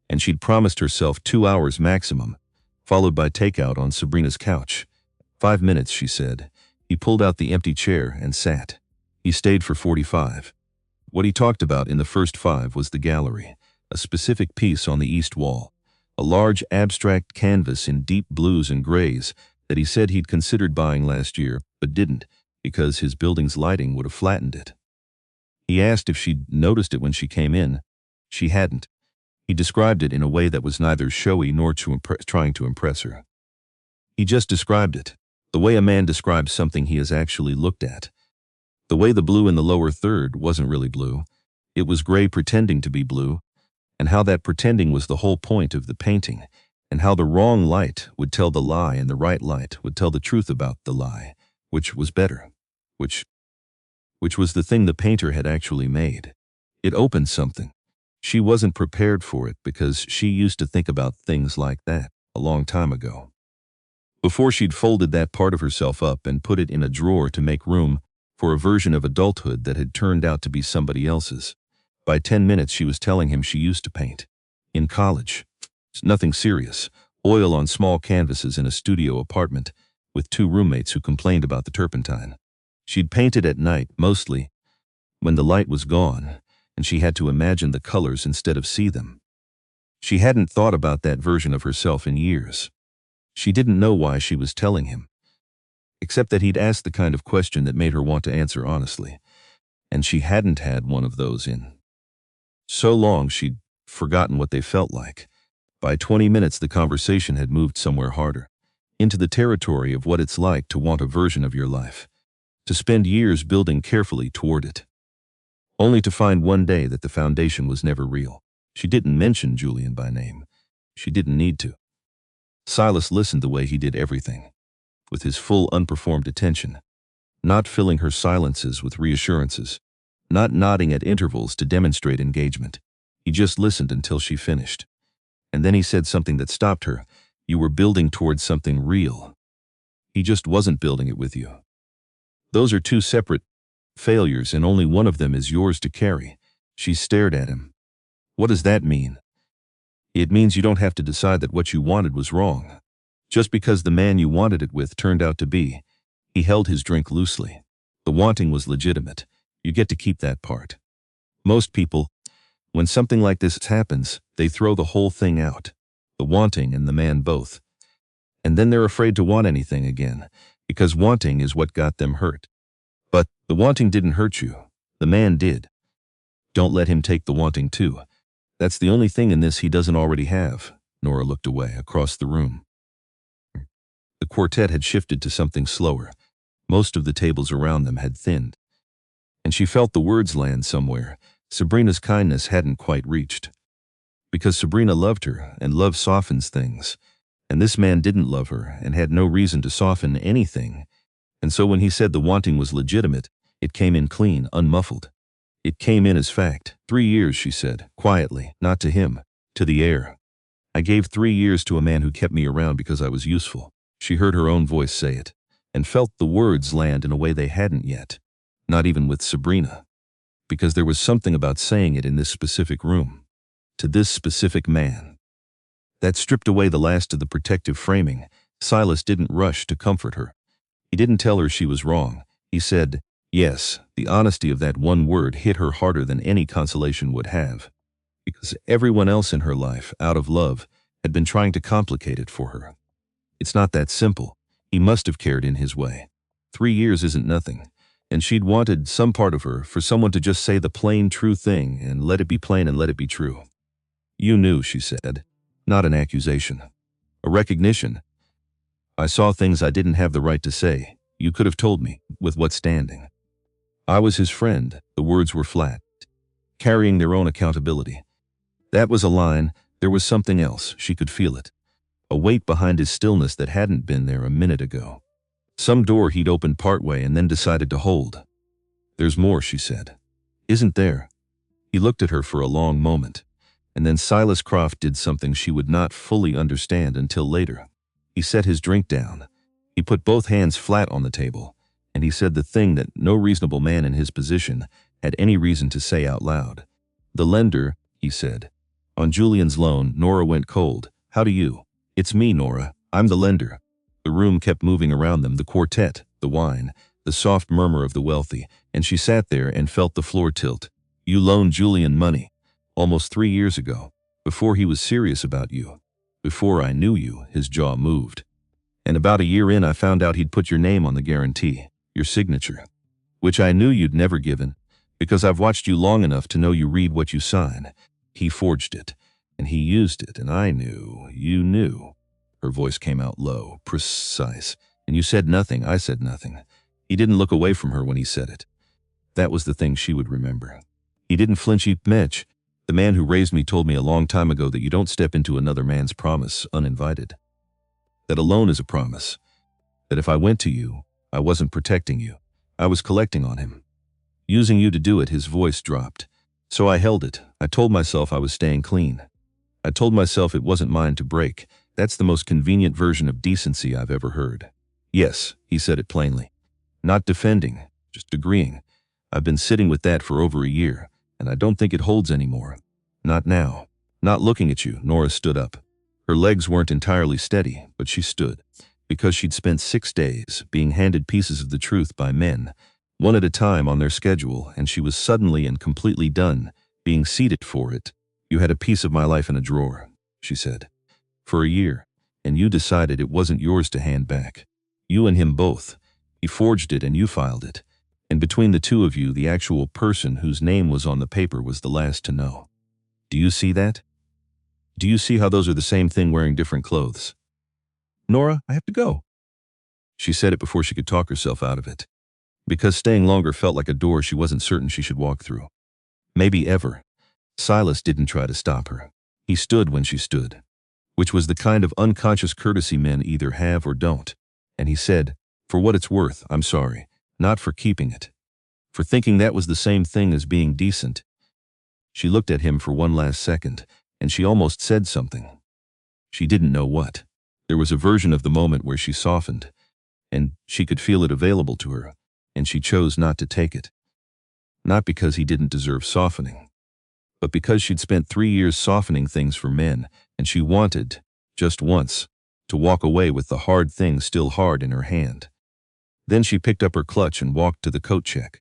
and she'd promised herself 2 hours maximum, followed by takeout on Sabrina's couch. 5 minutes, she said. He pulled out the empty chair and sat. He stayed for 45. What he talked about in the first 5 was the gallery, a specific piece on the east wall, a large abstract canvas in deep blues and grays that he said he'd considered buying last year, but didn't, because his building's lighting would have flattened it. He asked if she'd noticed it when she came in. She hadn't. He described it in a way that was neither showy nor trying to impress her. He just described it, the way a man describes something he has actually looked at. The way the blue in the lower third wasn't really blue. It was gray pretending to be blue, and how that pretending was the whole point of the painting, and how the wrong light would tell the lie and the right light would tell the truth about the lie, which was better, which was the thing the painter had actually made. It opened something. She wasn't prepared for it because she used to think about things like that a long time ago. Before she'd folded that part of herself up and put it in a drawer to make room for a version of adulthood that had turned out to be somebody else's. By 10 minutes she was telling him she used to paint. In college. It's nothing serious. Oil on small canvases in a studio apartment with 2 roommates who complained about the turpentine. She'd painted at night, mostly, when the light was gone, and she had to imagine the colors instead of see them. She hadn't thought about that version of herself in years. She didn't know why she was telling him, except that he'd asked the kind of question that made her want to answer honestly, and she hadn't had one of those in so long she'd forgotten what they felt like. By 20 minutes the conversation had moved somewhere harder, into the territory of what it's like to want a version of your life, to spend years building carefully toward it, only to find one day that the foundation was never real. She didn't mention Julian by name. She didn't need to. Silas listened the way he did everything, with his full unperformed attention, not filling her silences with reassurances, not nodding at intervals to demonstrate engagement. He just listened until she finished. And then he said something that stopped her. You were building towards something real. He just wasn't building it with you. Those are 2 separate failures, and only one of them is yours to carry. She stared at him. What does that mean? It means you don't have to decide that what you wanted was wrong, just because the man you wanted it with turned out to be. He held his drink loosely. The wanting was legitimate. You get to keep that part. Most people When something like this happens, they throw the whole thing out. The wanting and the man both. And then they're afraid to want anything again, because wanting is what got them hurt. But the wanting didn't hurt you. The man did. Don't let him take the wanting too. That's the only thing in this he doesn't already have. Nora looked away, across the room. The quartet had shifted to something slower. Most of the tables around them had thinned. And she felt the words land somewhere. Sabrina's kindness hadn't quite reached. Because Sabrina loved her, and love softens things. And this man didn't love her, and had no reason to soften anything. And so when he said the wanting was legitimate, it came in clean, unmuffled. It came in as fact. 3 years, she said, quietly, not to him, to the air. I gave 3 years to a man who kept me around because I was useful. She heard her own voice say it, and felt the words land in a way they hadn't yet. Not even with Sabrina. Because there was something about saying it in this specific room. To this specific man. That stripped away the last of the protective framing. Silas didn't rush to comfort her. He didn't tell her she was wrong. He said, yes. The honesty of that one word hit her harder than any consolation would have. Because everyone else in her life, out of love, had been trying to complicate it for her. It's not that simple. He must have cared in his way. 3 years isn't nothing. And she'd wanted some part of her for someone to just say the plain, true thing and let it be plain and let it be true. You knew, she said. Not an accusation. A recognition. I saw things I didn't have the right to say. You could have told me, with what standing. I was his friend. The words were flat. Carrying their own accountability. That was a line. There was something else. She could feel it. A weight behind his stillness that hadn't been there a minute ago. Some door he'd opened partway and then decided to hold. There's more, she said. Isn't there? He looked at her for a long moment. And then Silas Croft did something she would not fully understand until later. He set his drink down. He put both hands flat on the table, and he said the thing that no reasonable man in his position had any reason to say out loud. The lender, he said. On Julian's loan, Nora went cold. How do you? It's me, Nora. I'm the lender. The room kept moving around them, the quartet, the wine, the soft murmur of the wealthy, and she sat there and felt the floor tilt. You loaned Julian money. Almost 3 years ago, before he was serious about you. Before I knew you, his jaw moved. And about a year in, I found out he'd put your name on the guarantee, your signature, which I knew you'd never given, because I've watched you long enough to know you read what you sign. He forged it, and he used it, and I knew, you knew. Her voice came out low, precise, and you said nothing, I said nothing. He didn't look away from her when he said it. That was the thing she would remember. He didn't flinch. Mitch. The man who raised me told me a long time ago that you don't step into another man's promise uninvited. That a loan is a promise. That if I went to you, I wasn't protecting you. I was collecting on him. Using you to do it, his voice dropped. So I held it. I told myself I was staying clean. I told myself it wasn't mine to break. That's the most convenient version of decency I've ever heard. Yes, he said it plainly. Not defending, just agreeing. I've been sitting with that for over a year. And I don't think it holds anymore. Not now. Not looking at you. Nora stood up. Her legs weren't entirely steady, but she stood. Because she'd spent 6 days being handed pieces of the truth by men, one at a time on their schedule, and she was suddenly and completely done, being seated for it. You had a piece of my life in a drawer, she said. For a year, and you decided it wasn't yours to hand back. You and him both. He forged it and you filed it. And between the two of you, the actual person whose name was on the paper was the last to know. Do you see that? Do you see how those are the same thing wearing different clothes? Nora, I have to go. She said it before she could talk herself out of it. Because staying longer felt like a door she wasn't certain she should walk through. Maybe ever. Silas didn't try to stop her. He stood when she stood. Which was the kind of unconscious courtesy men either have or don't. And he said, for what it's worth, I'm sorry. Not for keeping it. For thinking that was the same thing as being decent. She looked at him for one last second, and she almost said something. She didn't know what. There was a version of the moment where she softened, and she could feel it available to her, and she chose not to take it. Not because he didn't deserve softening, but because she'd spent 3 years softening things for men, and she wanted, just once, to walk away with the hard thing still hard in her hand. Then she picked up her clutch and walked to the coat check,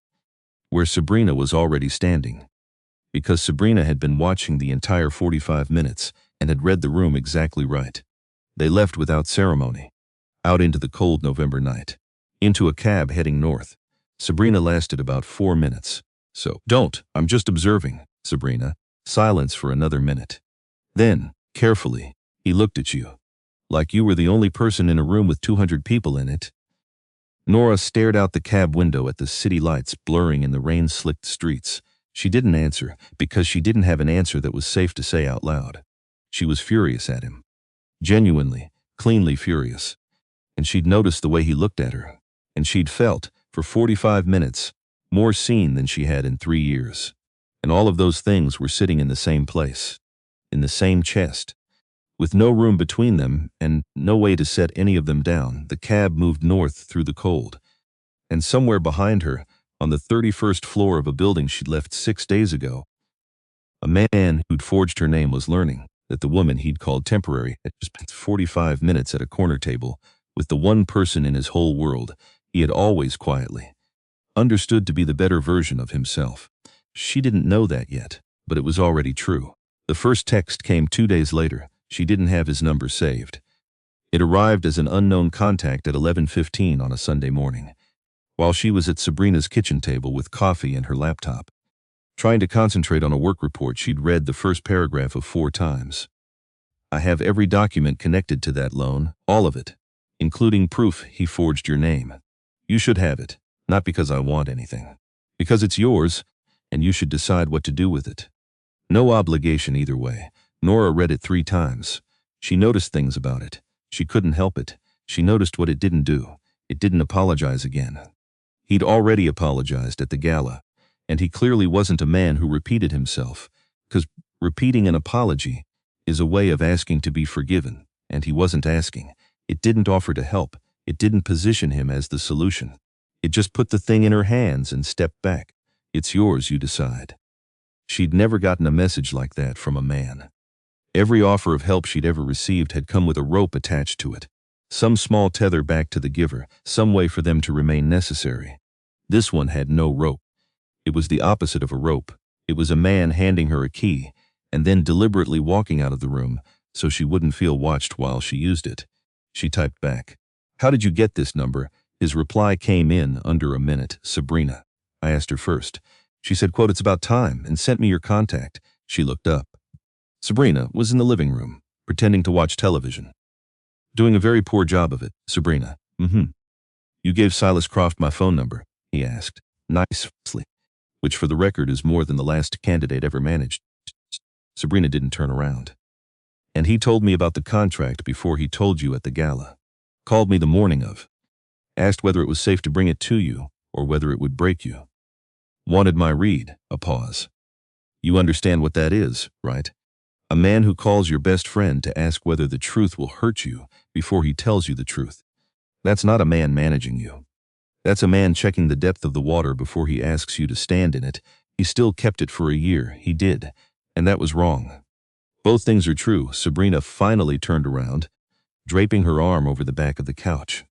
where Sabrina was already standing. Because Sabrina had been watching the entire 45 minutes and had read the room exactly right. They left without ceremony, out into the cold November night, into a cab heading north. Sabrina lasted about 4 minutes. So, don't, I'm just observing, Sabrina. Silence for another minute. Then, carefully, he looked at you. Like you were the only person in a room with 200 people in it. Nora stared out the cab window at the city lights blurring in the rain-slicked streets. She didn't answer because she didn't have an answer that was safe to say out loud. She was furious at him. Genuinely, cleanly furious. And she'd noticed the way he looked at her. And she'd felt, for 45 minutes, more seen than she had in 3 years. And all of those things were sitting in the same place. In the same chest. With no room between them and no way to set any of them down, the cab moved north through the cold. And somewhere behind her, on the 31st floor of a building she'd left 6 days ago, a man who'd forged her name was learning that the woman he'd called temporary had just spent 45 minutes at a corner table with the one person in his whole world he had always quietly understood to be the better version of himself. She didn't know that yet, but it was already true. The first text came 2 days later. She didn't have his number saved. It arrived as an unknown contact at 11:15 on a Sunday morning, while she was at Sabrina's kitchen table with coffee and her laptop, trying to concentrate on a work report she'd read the first paragraph of 4 times. I have every document connected to that loan, all of it, including proof he forged your name. You should have it, not because I want anything. Because it's yours, and you should decide what to do with it. No obligation either way. Nora read it 3 times. She noticed things about it. She couldn't help it. She noticed what it didn't do. It didn't apologize again. He'd already apologized at the gala, and he clearly wasn't a man who repeated himself, because repeating an apology is a way of asking to be forgiven, and he wasn't asking. It didn't offer to help. It didn't position him as the solution. It just put the thing in her hands and stepped back. It's yours, you decide. She'd never gotten a message like that from a man. Every offer of help she'd ever received had come with a rope attached to it. Some small tether back to the giver, some way for them to remain necessary. This one had no rope. It was the opposite of a rope. It was a man handing her a key, and then deliberately walking out of the room so she wouldn't feel watched while she used it. She typed back, "How did you get this number?" His reply came in under a minute. "Sabrina." I asked her first. She said, quote, "It's about time," and sent me your contact. She looked up. Sabrina was in the living room, pretending to watch television. "Doing a very poor job of it, Sabrina." "You gave Silas Croft my phone number," he asked, nicely, which for the record is more than the last candidate ever managed. Sabrina didn't turn around. "And he told me about the contract before he told you at the gala. Called me the morning of. Asked whether it was safe to bring it to you or whether it would break you. Wanted my read." A pause. "You understand what that is, right? A man who calls your best friend to ask whether the truth will hurt you before he tells you the truth. That's not a man managing you. That's a man checking the depth of the water before he asks you to stand in it. He still kept it for a year. He did. And that was wrong." Both things are true. Sabrina finally turned around, draping her arm over the back of the couch.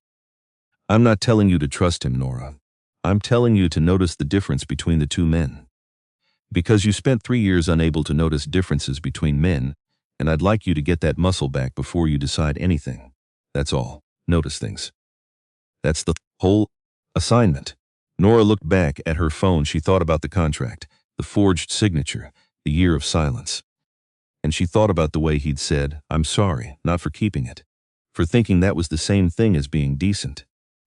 "I'm not telling you to trust him, Nora. I'm telling you to notice the difference between the 2 men. Because you spent 3 years unable to notice differences between men, and I'd like you to get that muscle back before you decide anything. That's all. Notice things. That's the whole assignment." Nora looked back at her phone. She thought about the contract, the forged signature, the year of silence. And she thought about the way he'd said, "I'm sorry," not for keeping it, for thinking that was the same thing as being decent,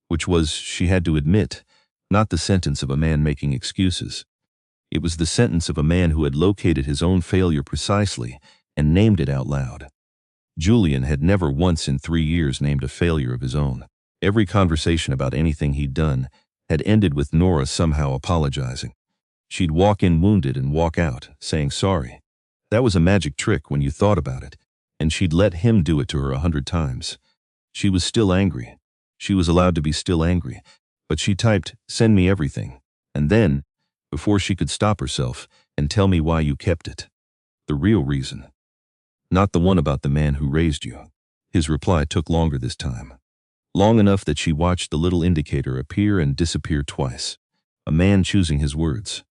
which was, she had to admit, not the sentence of a man making excuses. It was the sentence of a man who had located his own failure precisely and named it out loud. Julian had never once in 3 years named a failure of his own. Every conversation about anything he'd done had ended with Nora somehow apologizing. She'd walk in wounded and walk out, saying sorry. That was a magic trick when you thought about it, and she'd let him do it to her 100 times. She was still angry. She was allowed to be still angry, but she typed, "Send me everything," and then, before she could stop herself, "And tell me why you kept it. The real reason. Not the one about the man who raised you." His reply took longer this time. Long enough that she watched the little indicator appear and disappear twice. A man choosing his words.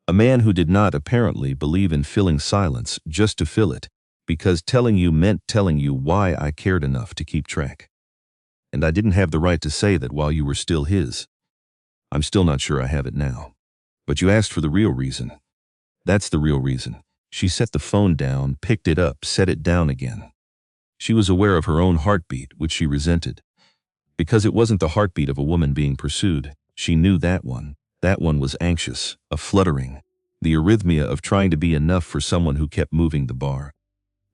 A man who did not apparently believe in filling silence just to fill it, because telling you meant telling you why I cared enough to keep track. And I didn't have the right to say that while you were still his. I'm still not sure I have it now. But you asked for the real reason. That's the real reason. She set the phone down, picked it up, set it down again. She was aware of her own heartbeat, which she resented. Because it wasn't the heartbeat of a woman being pursued. She knew that one. That one was anxious, a fluttering, the arrhythmia of trying to be enough for someone who kept moving the bar.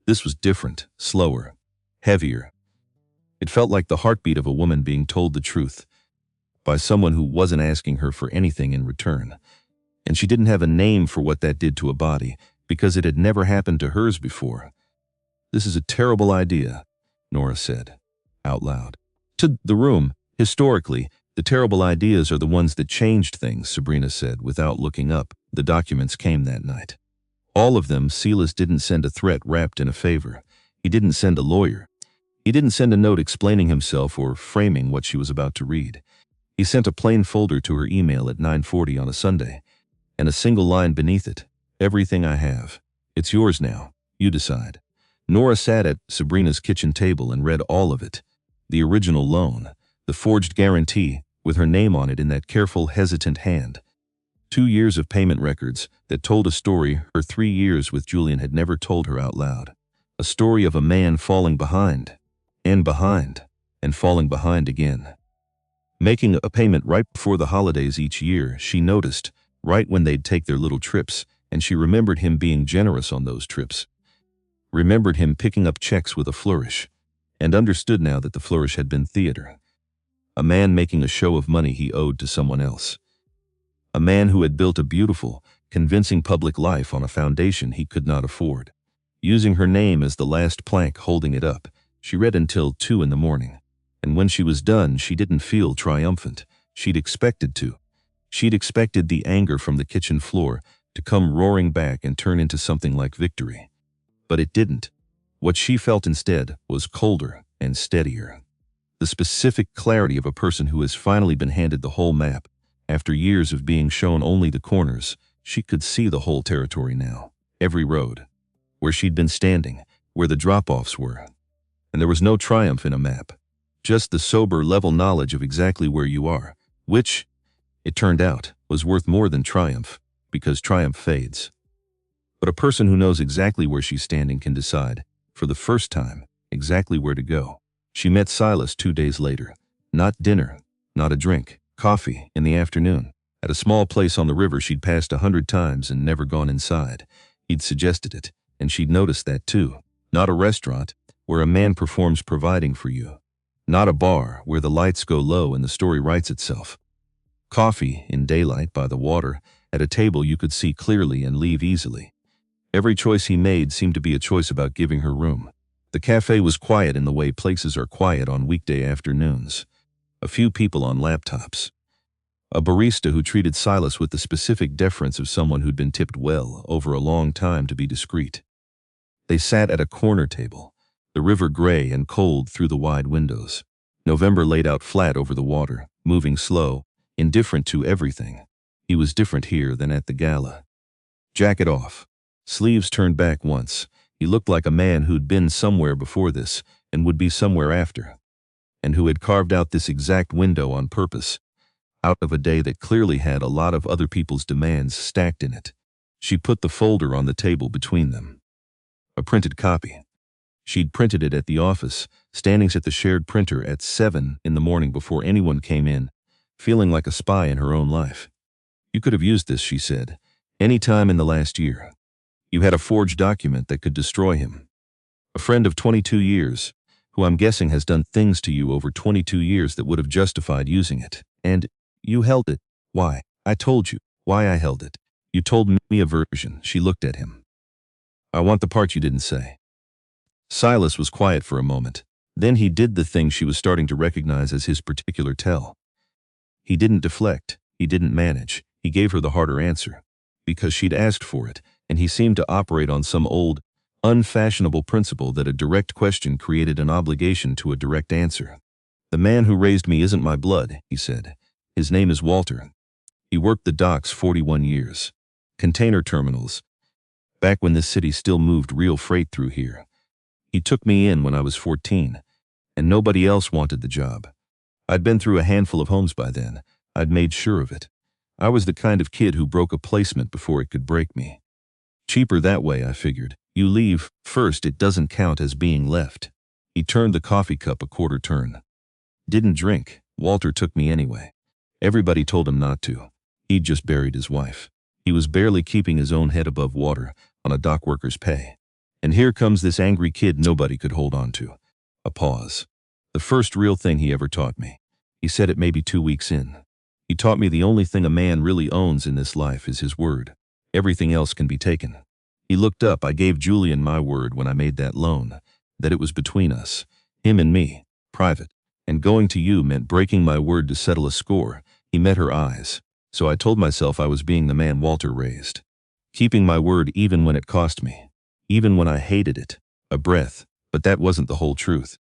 This was different, slower, heavier. It felt like the heartbeat of a woman being told the truth by someone who wasn't asking her for anything in return. And she didn't have a name for what that did to a body, because it had never happened to hers before. This is a terrible idea, Nora said, out loud. To the room, historically, the terrible ideas are the ones that changed things, Sabrina said without looking up. The documents came that night. All of them. Silas didn't send a threat wrapped in a favor. He didn't send a lawyer. He didn't send a note explaining himself or framing what she was about to read. He sent a plain folder to her email at 9:40 on a Sunday, and a single line beneath it. Everything I have. It's yours now. You decide. Nora sat at Sabrina's kitchen table and read all of it. The original loan, the forged guarantee, with her name on it in that careful, hesitant hand. 2 years of payment records that told a story her 3 years with Julian had never told her out loud. A story of a man falling behind, and falling behind again. Making a payment right before the holidays each year, she noticed, right when they'd take their little trips, and she remembered him being generous on those trips. Remembered him picking up checks with a flourish, and understood now that the flourish had been theater. A man making a show of money he owed to someone else. A man who had built a beautiful, convincing public life on a foundation he could not afford. Using her name as the last plank holding it up, she read until 2 in the morning. And when she was done, she didn't feel triumphant. She'd expected to. She'd expected the anger from the kitchen floor to come roaring back and turn into something like victory. But it didn't. What she felt instead was colder and steadier. The specific clarity of a person who has finally been handed the whole map. After years of being shown only the corners, she could see the whole territory now. Every road. Where she'd been standing, where the drop-offs were. And there was no triumph in a map. Just the sober level knowledge of exactly where you are, which, it turned out, was worth more than triumph, because triumph fades. But a person who knows exactly where she's standing can decide, for the first time, exactly where to go. She met Silas 2 days later. Not dinner, not a drink, coffee in the afternoon, at a small place on the river she'd passed 100 times and never gone inside. He'd suggested it, and she'd noticed that too. Not a restaurant, where a man performs providing for you. Not a bar, where the lights go low and the story writes itself. Coffee, in daylight, by the water, at a table you could see clearly and leave easily. Every choice he made seemed to be a choice about giving her room. The cafe was quiet in the way places are quiet on weekday afternoons. A few people on laptops. A barista who treated Silas with the specific deference of someone who'd been tipped well over a long time to be discreet. They sat at a corner table, the river gray and cold through the wide windows. November laid out flat over the water, moving slow, indifferent to everything. He was different here than at the gala. Jacket off, sleeves turned back once. He looked like a man who'd been somewhere before this and would be somewhere after, and who had carved out this exact window on purpose, out of a day that clearly had a lot of other people's demands stacked in it. She put the folder on the table between them. A printed copy. She'd printed it at the office, standing at the shared printer at 7 in the morning before anyone came in, feeling like a spy in her own life. You could have used this, she said, any time in the last year. You had a forged document that could destroy him. A friend of 22 years, who I'm guessing has done things to you over 22 years that would have justified using it. And you held it. Why? I told you why I held it. You told me a version. She looked at him. I want the part you didn't say. Silas was quiet for a moment. Then he did the thing she was starting to recognize as his particular tell. He didn't deflect. He didn't manage. He gave her the harder answer, because she'd asked for it, and he seemed to operate on some old, unfashionable principle that a direct question created an obligation to a direct answer. The man who raised me isn't my blood, he said. His name is Walter. He worked the docks 41 years. container terminals, back when this city still moved real freight through here. He took me in when I was 14, and nobody else wanted the job. I'd been through a handful of homes by then. I'd made sure of it. I was the kind of kid who broke a placement before it could break me. Cheaper that way, I figured. You leave first, it doesn't count as being left. He turned the coffee cup a quarter turn. Didn't drink. Walter took me anyway. Everybody told him not to. He'd just buried his wife. He was barely keeping his own head above water on a dock worker's pay. And here comes this angry kid nobody could hold on to. A pause. The first real thing he ever taught me. He said it maybe 2 weeks in. He taught me the only thing a man really owns in this life is his word. Everything else can be taken. He looked up. I gave Julian my word when I made that loan, that it was between us, him and me, private. And going to you meant breaking my word to settle a score. He met her eyes. So I told myself I was being the man Walter raised. Keeping my word even when it cost me. Even when I hated it. A breath. But that wasn't the whole truth.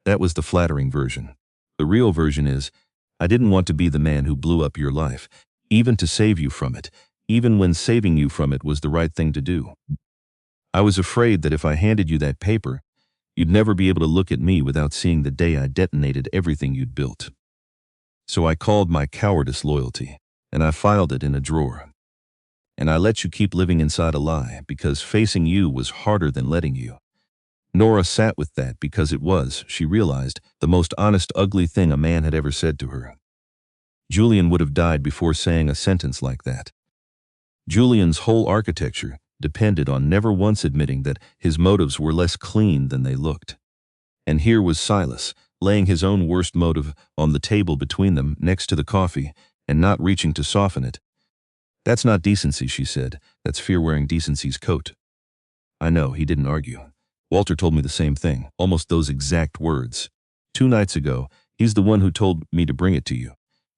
That was the flattering version. The real version is, I didn't want to be the man who blew up your life, even to save you from it, even when saving you from it was the right thing to do. I was afraid that if I handed you that paper, you'd never be able to look at me without seeing the day I detonated everything you'd built. So I called my cowardice loyalty, and I filed it in a drawer. And I let you keep living inside a lie, because facing you was harder than letting you. Nora sat with that because it was, she realized, the most honest, ugly thing a man had ever said to her. Julian would have died before saying a sentence like that. Julian's whole architecture depended on never once admitting that his motives were less clean than they looked. And here was Silas, laying his own worst motive on the table between them next to the coffee and not reaching to soften it. That's not decency, she said. That's fear wearing decency's coat. I know, he didn't argue. Walter told me the same thing, almost those exact words. 2 nights ago, he's the one who told me to bring it to you.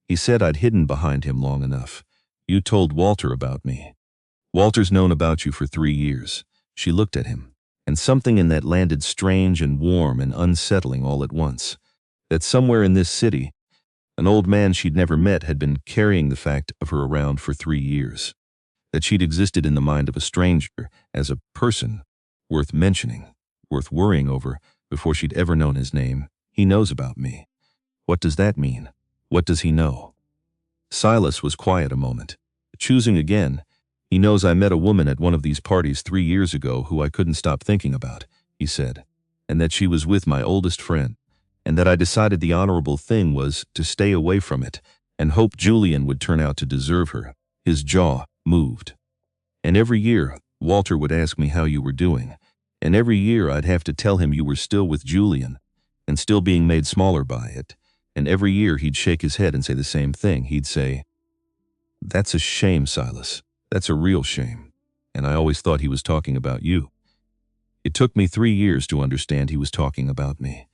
He said I'd hidden behind him long enough. You told Walter about me. Walter's known about you for 3 years. She looked at him, and something in that landed strange and warm and unsettling all at once. That somewhere in this city, an old man she'd never met had been carrying the fact of her around for 3 years. That she'd existed in the mind of a stranger as a person worth mentioning. Worth worrying over before she'd ever known his name. He knows about me. What does that mean? What does he know? Silas was quiet a moment. Choosing again, he knows I met a woman at one of these parties 3 years ago who I couldn't stop thinking about, he said, and that she was with my oldest friend, and that I decided the honorable thing was to stay away from it and hope Julian would turn out to deserve her. His jaw moved. And every year, Walter would ask me how you were doing. And every year I'd have to tell him you were still with Julian and still being made smaller by it. And every year he'd shake his head and say the same thing. He'd say, "That's a shame, Silas. That's a real shame." And I always thought he was talking about you. It took me 3 years to understand he was talking about me.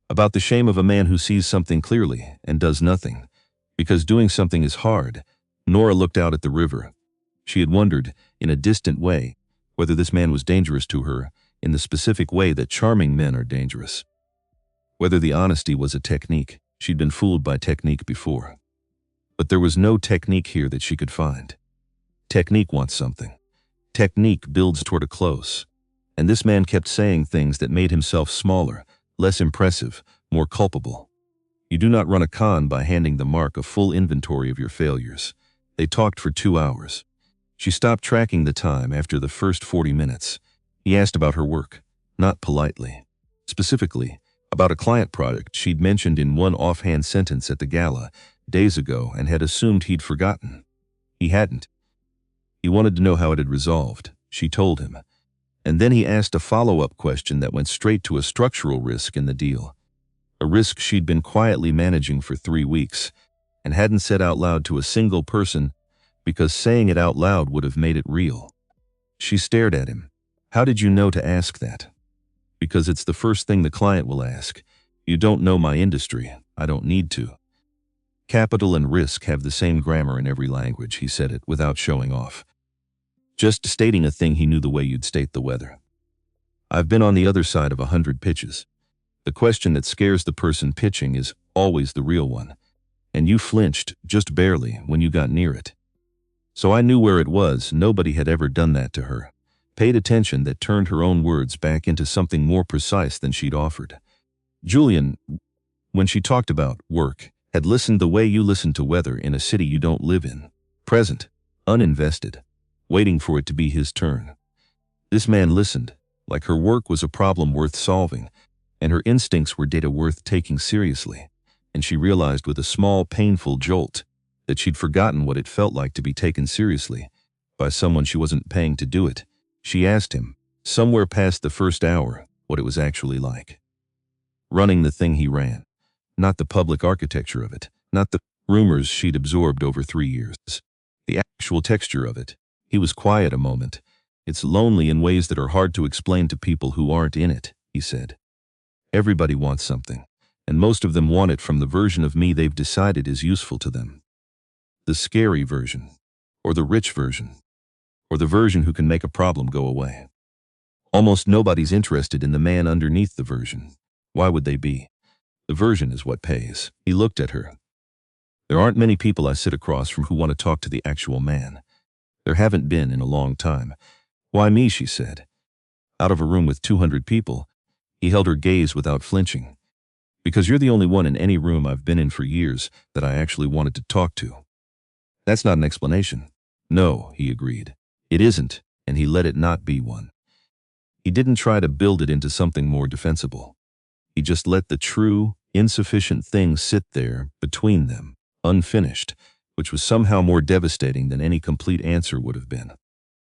About the shame of a man who sees something clearly and does nothing. Because doing something is hard. Nora looked out at the river. She had wondered, in a distant way, whether this man was dangerous to her in the specific way that charming men are dangerous. Whether the honesty was a technique. She'd been fooled by technique before. But there was no technique here that she could find. Technique wants something. Technique builds toward a close. And this man kept saying things that made himself smaller, less impressive, more culpable. You do not run a con by handing the mark a full inventory of your failures. They talked for 2 hours. She stopped tracking the time after the first 40 minutes. He asked about her work, not politely. Specifically, about a client project she'd mentioned in one offhand sentence at the gala days ago and had assumed he'd forgotten. He hadn't. He wanted to know how it had resolved. She told him. And then he asked a follow-up question that went straight to a structural risk in the deal. A risk she'd been quietly managing for 3 weeks and hadn't said out loud to a single person because saying it out loud would have made it real. She stared at him. How did you know to ask that? Because it's the first thing the client will ask. You don't know my industry. I don't need to. Capital and risk have the same grammar in every language, he said it without showing off. Just stating a thing he knew the way you'd state the weather. I've been on the other side of 100 pitches. The question that scares the person pitching is always the real one. And you flinched, just barely, when you got near it. So I knew where it was. Nobody had ever done that to her. Paid attention that turned her own words back into something more precise than she'd offered. Julian, when she talked about work, had listened the way you listen to weather in a city you don't live in. Present, uninvested, waiting for it to be his turn. This man listened, like her work was a problem worth solving, and her instincts were data worth taking seriously. And she realized with a small, painful jolt that she'd forgotten what it felt like to be taken seriously by someone she wasn't paying to do it. She asked him, somewhere past the first hour, what it was actually like. Running the thing he ran. Not the public architecture of it, not the rumors she'd absorbed over 3 years. The actual texture of it. He was quiet a moment. It's lonely in ways that are hard to explain to people who aren't in it, he said. Everybody wants something, and most of them want it from the version of me they've decided is useful to them. The scary version, or the rich version, or the version who can make a problem go away. Almost nobody's interested in the man underneath the version. Why would they be? The version is what pays. He looked at her. There aren't many people I sit across from who want to talk to the actual man. There haven't been in a long time. Why me, she said. Out of a room with 200 people, he held her gaze without flinching. Because you're the only one in any room I've been in for years that I actually wanted to talk to. That's not an explanation. No, he agreed. It isn't, and he let it not be one. He didn't try to build it into something more defensible. He just let the true, insufficient thing sit there between them, unfinished, which was somehow more devastating than any complete answer would have been.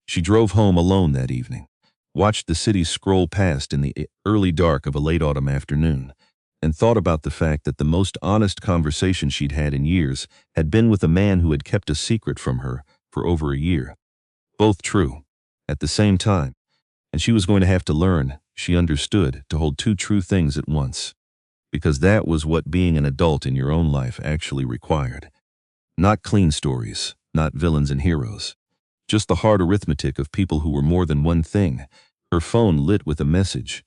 She drove home alone that evening, watched the city scroll past in the early dark of a late autumn afternoon, and thought about the fact that the most honest conversation she'd had in years had been with a man who had kept a secret from her for over a year. Both true, at the same time, and she was going to have to learn, she understood, to hold two true things at once. Because that was what being an adult in your own life actually required. Not clean stories, not villains and heroes. Just the hard arithmetic of people who were more than one thing. Her phone lit with a message.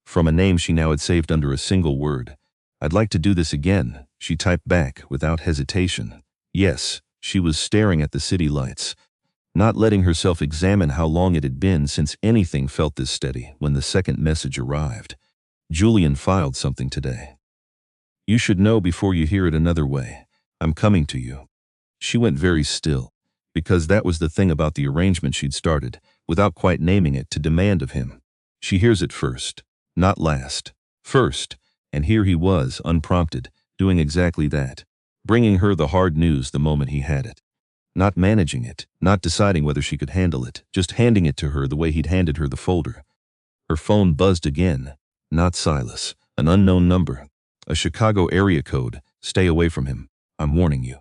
From a name she now had saved under a single word. I'd like to do this again, she typed back without hesitation. Yes, she was staring at the city lights, not letting herself examine how long it had been since anything felt this steady when the second message arrived. Julian filed something today. You should know before you hear it another way. I'm coming to you. She went very still, because that was the thing about the arrangement she'd started, without quite naming it, to demand of him. She hears it first, not last. First, and here he was, unprompted, doing exactly that, bringing her the hard news the moment he had it. Not managing it, not deciding whether she could handle it, just handing it to her the way he'd handed her the folder. Her phone buzzed again. Not Silas, an unknown number. A Chicago area code. Stay away from him. I'm warning you.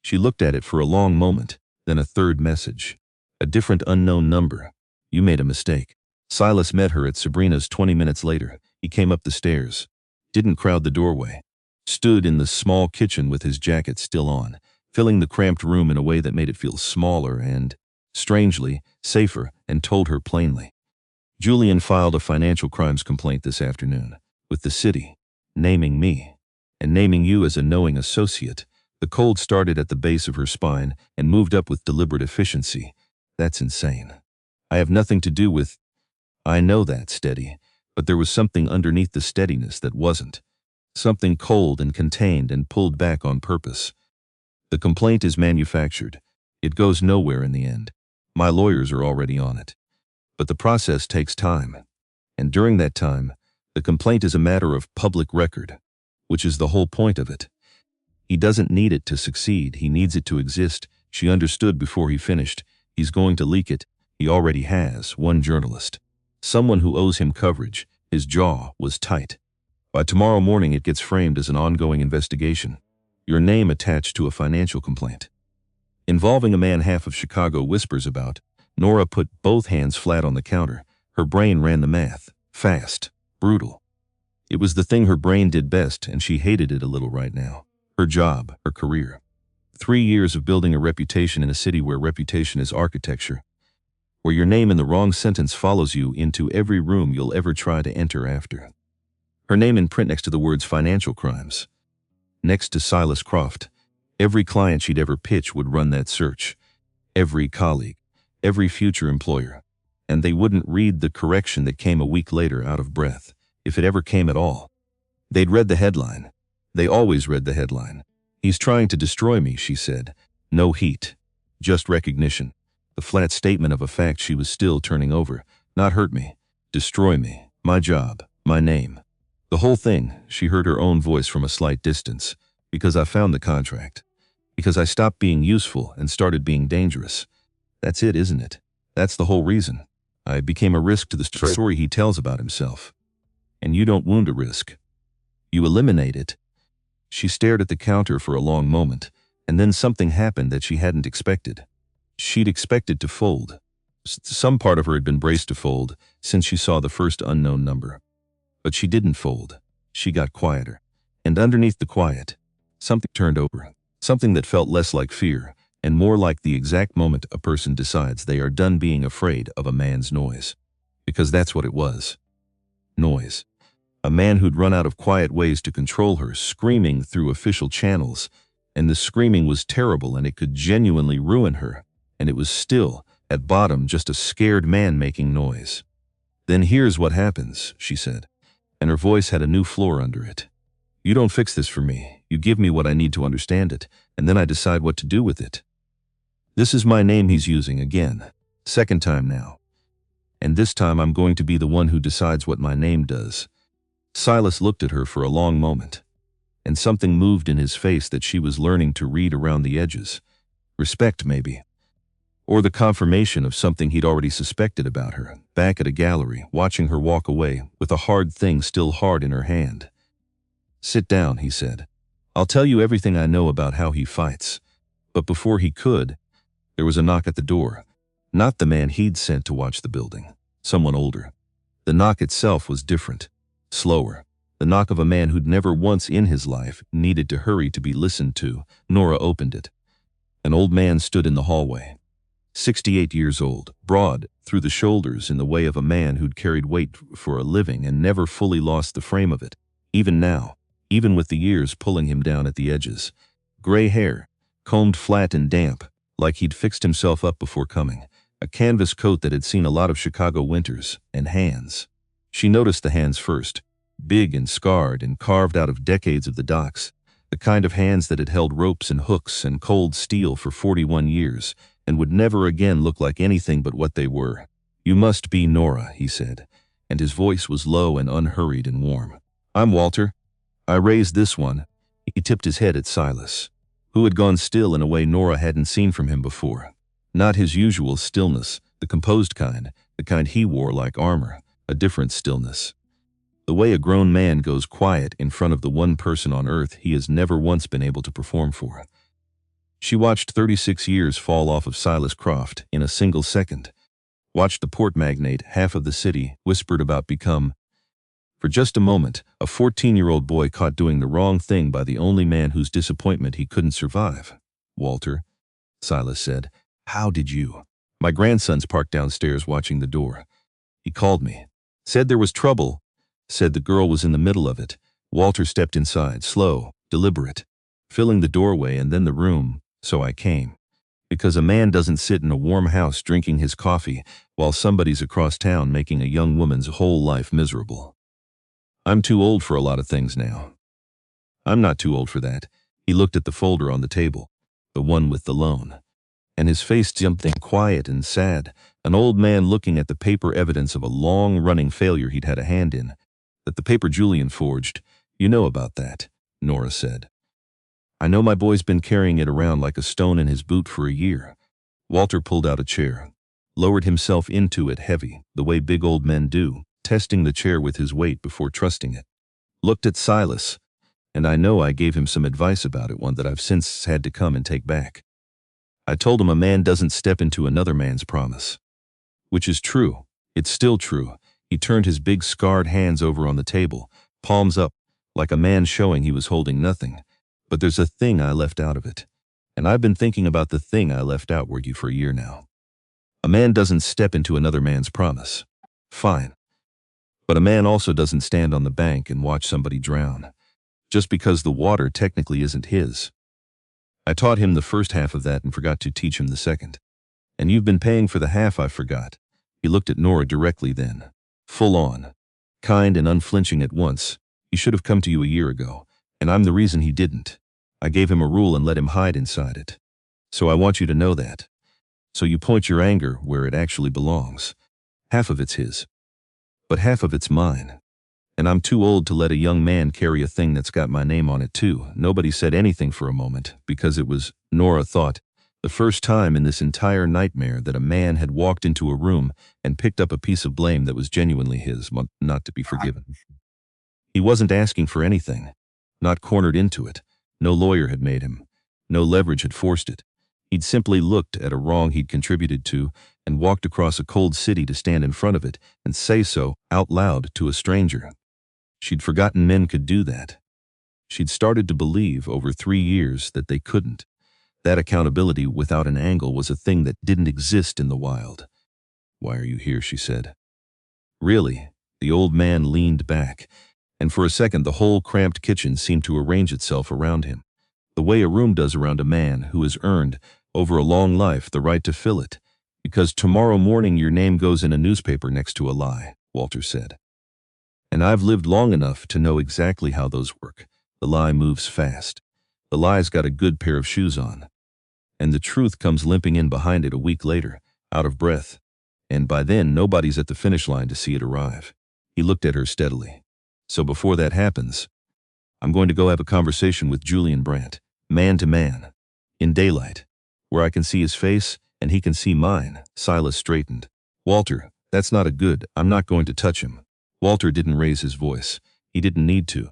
She looked at it for a long moment, then a third message. A different unknown number. You made a mistake. Silas met her at Sabrina's 20 minutes later. He came up the stairs. Didn't crowd the doorway. Stood in the small kitchen with his jacket still on, filling the cramped room in a way that made it feel smaller and, strangely, safer, and told her plainly. Julian filed a financial crimes complaint this afternoon, with the city, naming me, and naming you as a knowing associate. The cold started at the base of her spine and moved up with deliberate efficiency. That's insane. I have nothing to do with... I know that, steady, but there was something underneath the steadiness that wasn't. Something cold and contained and pulled back on purpose. The complaint is manufactured. It goes nowhere in the end. My lawyers are already on it. But the process takes time. And during that time, the complaint is a matter of public record, which is the whole point of it. He doesn't need it to succeed. He needs it to exist. She understood before he finished. He's going to leak it. He already has. One journalist. Someone who owes him coverage. His jaw was tight. By tomorrow morning, it gets framed as an ongoing investigation. Your name attached to a financial complaint. Involving a man half of Chicago whispers about. Nora put both hands flat on the counter. Her brain ran the math. Fast. Brutal. It was the thing her brain did best, and she hated it a little right now. Her job, her career. 3 years of building a reputation in a city where reputation is architecture. Where your name in the wrong sentence follows you into every room you'll ever try to enter after. Her name in print next to the words financial crimes. Next to Silas Croft. Every client she'd ever pitch would run that search. every colleague, every future employer. And they wouldn't read the correction that came a week later out of breath, if it ever came at all. They'd read the headline. They always read the headline. "He's trying to destroy me," she said. No heat, just recognition. The flat statement of a fact she was still turning over. Not hurt me, destroy me, my job, my name. The whole thing, she heard her own voice from a slight distance. Because I found the contract. Because I stopped being useful and started being dangerous. That's it, isn't it? That's the whole reason. I became a risk to the story he tells about himself. And you don't wound a risk. You eliminate it. She stared at the counter for a long moment, and then something happened that she hadn't expected. She'd expected to fold. Some part of her had been braced to fold since she saw the first unknown number. But she didn't fold. She got quieter. And underneath the quiet, something turned over. Something that felt less like fear and more like the exact moment a person decides they are done being afraid of a man's noise. Because that's what it was. Noise. A man who'd run out of quiet ways to control her, screaming through official channels. And the screaming was terrible and it could genuinely ruin her. And it was still, at bottom, just a scared man making noise. "Then here's what happens," she said. And her voice had a new floor under it. "You don't fix this for me. You give me what I need to understand it, and then I decide what to do with it. This is my name he's using again. Second time now. And this time I'm going to be the one who decides what my name does." Silas looked at her for a long moment, and something moved in his face that she was learning to read around the edges. Respect, maybe. Or the confirmation of something he'd already suspected about her, back at a gallery, watching her walk away, with a hard thing still hard in her hand. "Sit down," he said. "I'll tell you everything I know about how he fights." But before he could, there was a knock at the door. Not the man he'd sent to watch the building. Someone older. The knock itself was different. Slower. The knock of a man who'd never once in his life needed to hurry to be listened to. Nora opened it. An old man stood in the hallway. 68 years old, broad, through the shoulders in the way of a man who'd carried weight for a living and never fully lost the frame of it. Even now, even with the years pulling him down at the edges. Gray hair, combed flat and damp, like he'd fixed himself up before coming. A canvas coat that had seen a lot of Chicago winters, and hands. She noticed the hands first, big and scarred and carved out of decades of the docks, the kind of hands that had held ropes and hooks and cold steel for 41 years, and would never again look like anything but what they were. "You must be Nora," he said, and his voice was low and unhurried and warm. "I'm Walter. I raised this one." He tipped his head at Silas, who had gone still in a way Nora hadn't seen from him before. Not his usual stillness, the composed kind, the kind he wore like armor, a different stillness. The way a grown man goes quiet in front of the one person on earth he has never once been able to perform for. She watched 36 years fall off of Silas Croft in a single second. Watched the port magnate, half of the city, whispered about become. For just a moment, a 14-year-old boy caught doing the wrong thing by the only man whose disappointment he couldn't survive. "Walter," Silas said. "How did you?" "My grandson's parked downstairs watching the door. He called me. Said there was trouble. Said the girl was in the middle of it." Walter stepped inside, slow, deliberate, filling the doorway and then the room. "So I came. Because a man doesn't sit in a warm house drinking his coffee while somebody's across town making a young woman's whole life miserable. I'm too old for a lot of things now." "I'm not too old for that." He looked at the folder on the table, the one with the loan. And his face jumped in quiet and sad, an old man looking at the paper evidence of a long-running failure he'd had a hand in. "That the paper Julian forged. You know about that," Nora said. "I know. My boy's been carrying it around like a stone in his boot for a year." Walter pulled out a chair, lowered himself into it heavy, the way big old men do, testing the chair with his weight before trusting it. Looked at Silas, and I know I gave him some advice about it, one that I've since had to come and take back. I told him a man doesn't step into another man's promise. Which is true. It's still true. He turned his big scarred hands over on the table, palms up, like a man showing he was holding nothing. But there's a thing I left out of it. And I've been thinking about the thing I left out with you for a year now. A man doesn't step into another man's promise. Fine. But a man also doesn't stand on the bank and watch somebody drown, just because the water technically isn't his. I taught him the first half of that and forgot to teach him the second. And you've been paying for the half I forgot. He looked at Nora directly then. Full on. Kind and unflinching at once. He should have come to you a year ago, and I'm the reason he didn't. I gave him a rule and let him hide inside it. So I want you to know that. So you point your anger where it actually belongs. Half of it's his. But half of it's mine. And I'm too old to let a young man carry a thing that's got my name on it too. Nobody said anything for a moment, because it was, Nora thought, the first time in this entire nightmare that a man had walked into a room and picked up a piece of blame that was genuinely his, not to be forgiven. He wasn't asking for anything, not cornered into it. No lawyer had made him. No leverage had forced it. He'd simply looked at a wrong he'd contributed to and walked across a cold city to stand in front of it and say so out loud to a stranger. She'd forgotten men could do that. She'd started to believe over 3 years that they couldn't. That accountability without an angle was a thing that didn't exist in the wild. "Why are you here?" she said. Really, the old man leaned back, and for a second the whole cramped kitchen seemed to arrange itself around him, the way a room does around a man who has earned, over a long life, the right to fill it. "Because tomorrow morning your name goes in a newspaper next to a lie," Walter said. "And I've lived long enough to know exactly how those work. The lie moves fast. The lie's got a good pair of shoes on. And the truth comes limping in behind it a week later, out of breath. And by then, nobody's at the finish line to see it arrive." He looked at her steadily. "So before that happens, I'm going to go have a conversation with Julian Brandt, man to man, in daylight, where I can see his face and he can see mine." Silas straightened. "Walter, that's not a good, I'm not going to touch him." Walter didn't raise his voice. He didn't need to.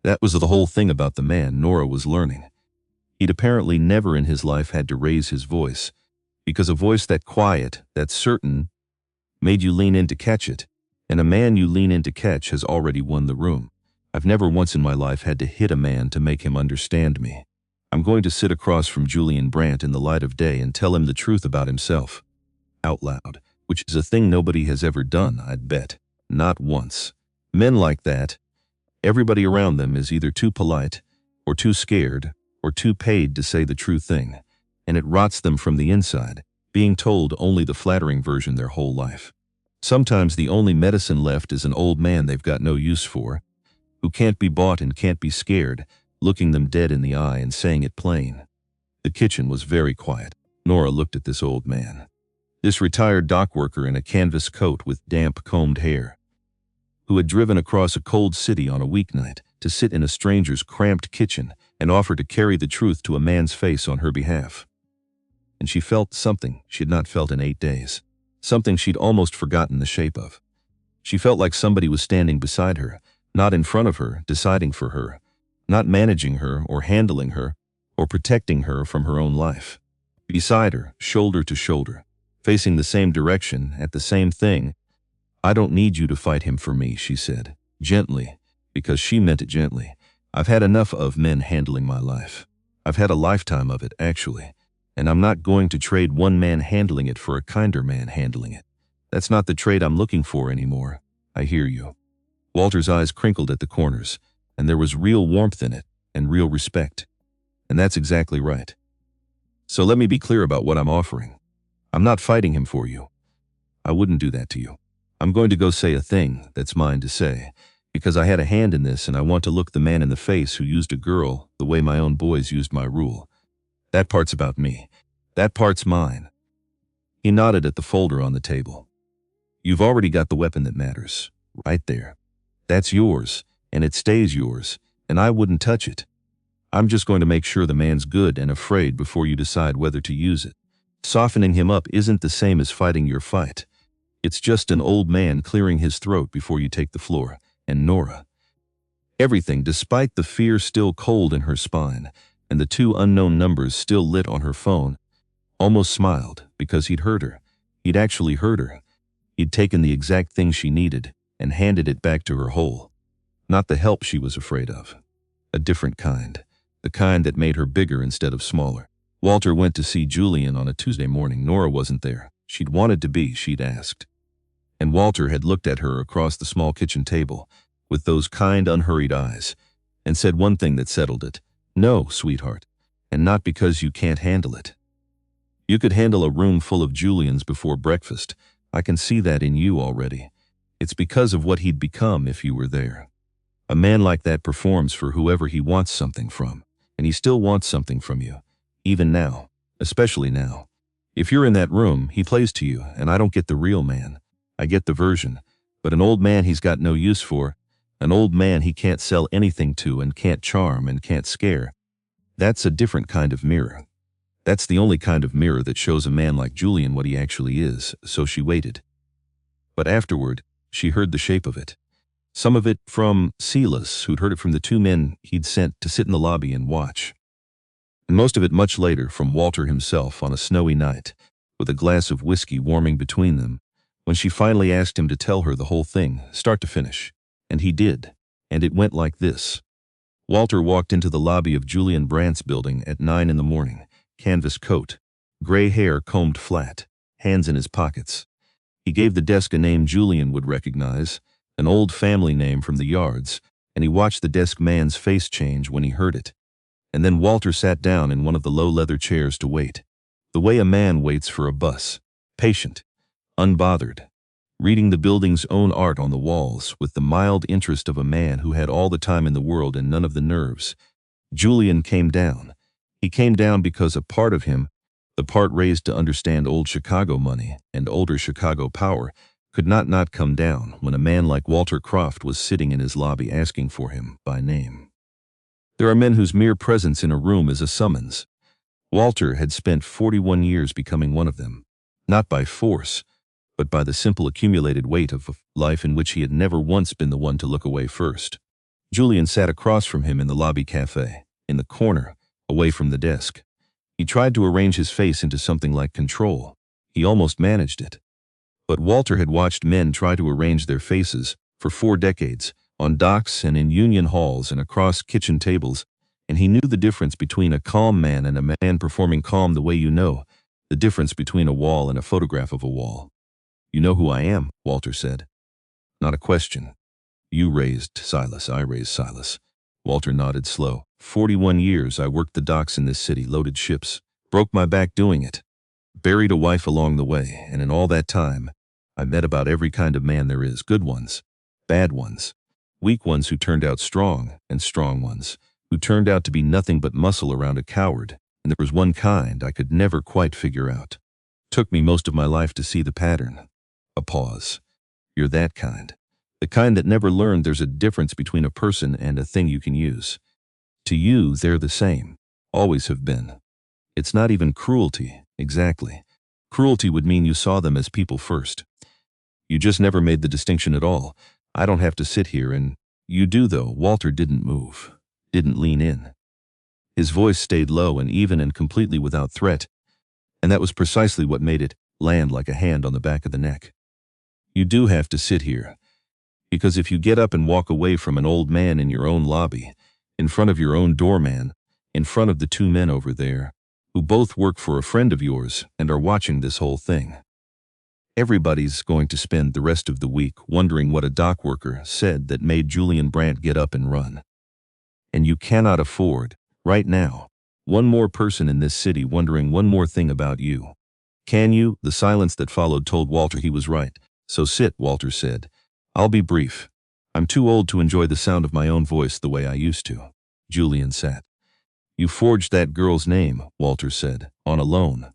That was the whole thing about the man Nora was learning. He'd apparently never in his life had to raise his voice, because a voice that quiet, that certain, made you lean in to catch it, and a man you lean in to catch has already won the room. I've never once in my life had to hit a man to make him understand me. I'm going to sit across from Julian Brandt in the light of day and tell him the truth about himself. Out loud, which is a thing nobody has ever done, I'd bet. Not once. Men like that, everybody around them is either too polite, or too scared, or too paid to say the true thing, and it rots them from the inside, being told only the flattering version their whole life. Sometimes the only medicine left is an old man they've got no use for, who can't be bought and can't be scared, looking them dead in the eye and saying it plain. The kitchen was very quiet. Nora looked at this old man. This retired dock worker in a canvas coat with damp combed hair, who had driven across a cold city on a weeknight to sit in a stranger's cramped kitchen and offer to carry the truth to a man's face on her behalf. And she felt something she had not felt in 8 days, something she'd almost forgotten the shape of. She felt like somebody was standing beside her, not in front of her, deciding for her, not managing her or handling her or protecting her from her own life. Beside her, shoulder to shoulder, facing the same direction, at the same thing. "I don't need you to fight him for me," she said, gently, because she meant it gently. "I've had enough of men handling my life. I've had a lifetime of it, actually, and I'm not going to trade one man handling it for a kinder man handling it. That's not the trade I'm looking for anymore. I hear you." Walter's eyes crinkled at the corners, and there was real warmth in it, and real respect. "And that's exactly right. So let me be clear about what I'm offering. I'm not fighting him for you. I wouldn't do that to you. I'm going to go say a thing that's mine to say, because I had a hand in this and I want to look the man in the face who used a girl the way my own boys used my rule. That part's about me. That part's mine." He nodded at the folder on the table. "You've already got the weapon that matters, right there. That's yours, and it stays yours, and I wouldn't touch it. I'm just going to make sure the man's good and afraid before you decide whether to use it. Softening him up isn't the same as fighting your fight. It's just an old man clearing his throat before you take the floor." And Nora, everything, despite the fear still cold in her spine and the 2 unknown numbers still lit on her phone, almost smiled, because he'd heard her. He'd actually heard her. He'd taken the exact thing she needed and handed it back to her whole. Not the help she was afraid of. A different kind. The kind that made her bigger instead of smaller. Walter went to see Julian on a Tuesday morning. Nora wasn't there. She'd wanted to be, she'd asked. And Walter had looked at her across the small kitchen table with those kind, unhurried eyes, and said one thing that settled it. "No, sweetheart, and not because you can't handle it. You could handle a room full of Julians before breakfast. I can see that in you already. It's because of what he'd become if you were there. A man like that performs for whoever he wants something from, and he still wants something from you, even now, especially now. If you're in that room, he plays to you, and I don't get the real man. I get the version, but an old man he's got no use for, an old man he can't sell anything to and can't charm and can't scare. That's a different kind of mirror. That's the only kind of mirror that shows a man like Julian what he actually is, so she waited. But afterward, she heard the shape of it. Some of it from Silas, who'd heard it from the two men he'd sent to sit in the lobby and watch. And most of it much later from Walter himself on a snowy night, with a glass of whiskey warming between them, when she finally asked him to tell her the whole thing, start to finish. And he did. And it went like this. Walter walked into the lobby of Julian Brandt's building at 9 in the morning, canvas coat, gray hair combed flat, hands in his pockets. He gave the desk a name Julian would recognize, an old family name from the yards, and he watched the desk man's face change when he heard it. And then Walter sat down in one of the low leather chairs to wait, the way a man waits for a bus, patient, unbothered, reading the building's own art on the walls with the mild interest of a man who had all the time in the world and none of the nerves. Julian came down. He came down because a part of him, the part raised to understand old Chicago money and older Chicago power, could not come down when a man like Walter Croft was sitting in his lobby asking for him by name. There are men whose mere presence in a room is a summons. Walter had spent 41 years becoming one of them, not by force, but by the simple accumulated weight of a life in which he had never once been the one to look away first. Julian sat across from him in the lobby cafe, in the corner, away from the desk. He tried to arrange his face into something like control. He almost managed it. But Walter had watched men try to arrange their faces for 4 decades, on docks and in union halls and across kitchen tables, and he knew the difference between a calm man and a man performing calm the way you know, the difference between a wall and a photograph of a wall. You know who I am, Walter said. Not a question. You raised Silas, I raised Silas. Walter nodded slow. 41 years I worked the docks in this city, loaded ships, broke my back doing it, buried a wife along the way, and in all that time, I met about every kind of man there is, good ones, bad ones, weak ones who turned out strong, and strong ones, who turned out to be nothing but muscle around a coward, and there was one kind I could never quite figure out. Took me most of my life to see the pattern. A pause. You're that kind. The kind that never learned there's a difference between a person and a thing you can use. To you, they're the same. Always have been. It's not even cruelty, exactly. Cruelty would mean you saw them as people first. You just never made the distinction at all. I don't have to sit here and... You do, though. Walter didn't move. Didn't lean in. His voice stayed low and even and completely without threat, and that was precisely what made it land like a hand on the back of the neck. You do have to sit here, because if you get up and walk away from an old man in your own lobby, in front of your own doorman, in front of the 2 men over there, who both work for a friend of yours and are watching this whole thing, everybody's going to spend the rest of the week wondering what a dock worker said that made Julian Brandt get up and run. And you cannot afford, right now, one more person in this city wondering one more thing about you. Can you? The silence that followed told Walter he was right. So sit, Walter said. I'll be brief. I'm too old to enjoy the sound of my own voice the way I used to. Julian sat. You forged that girl's name, Walter said, on a loan.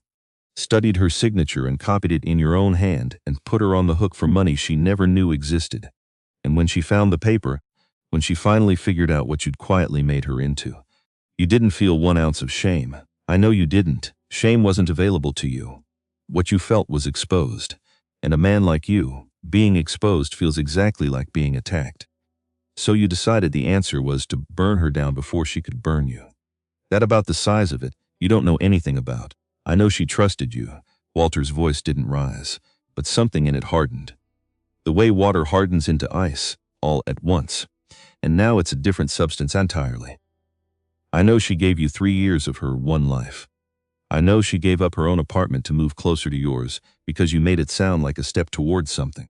Studied her signature and copied it in your own hand and put her on the hook for money she never knew existed. And when she found the paper, when she finally figured out what you'd quietly made her into, you didn't feel 1 ounce of shame. I know you didn't. Shame wasn't available to you. What you felt was exposed. And a man like you, being exposed feels exactly like being attacked. So you decided the answer was to burn her down before she could burn you. That about the size of it, you don't know anything about. I know she trusted you. Walter's voice didn't rise, but something in it hardened. The way water hardens into ice, all at once. And now it's a different substance entirely. I know she gave you 3 years of her one life. I know she gave up her own apartment to move closer to yours because you made it sound like a step towards something.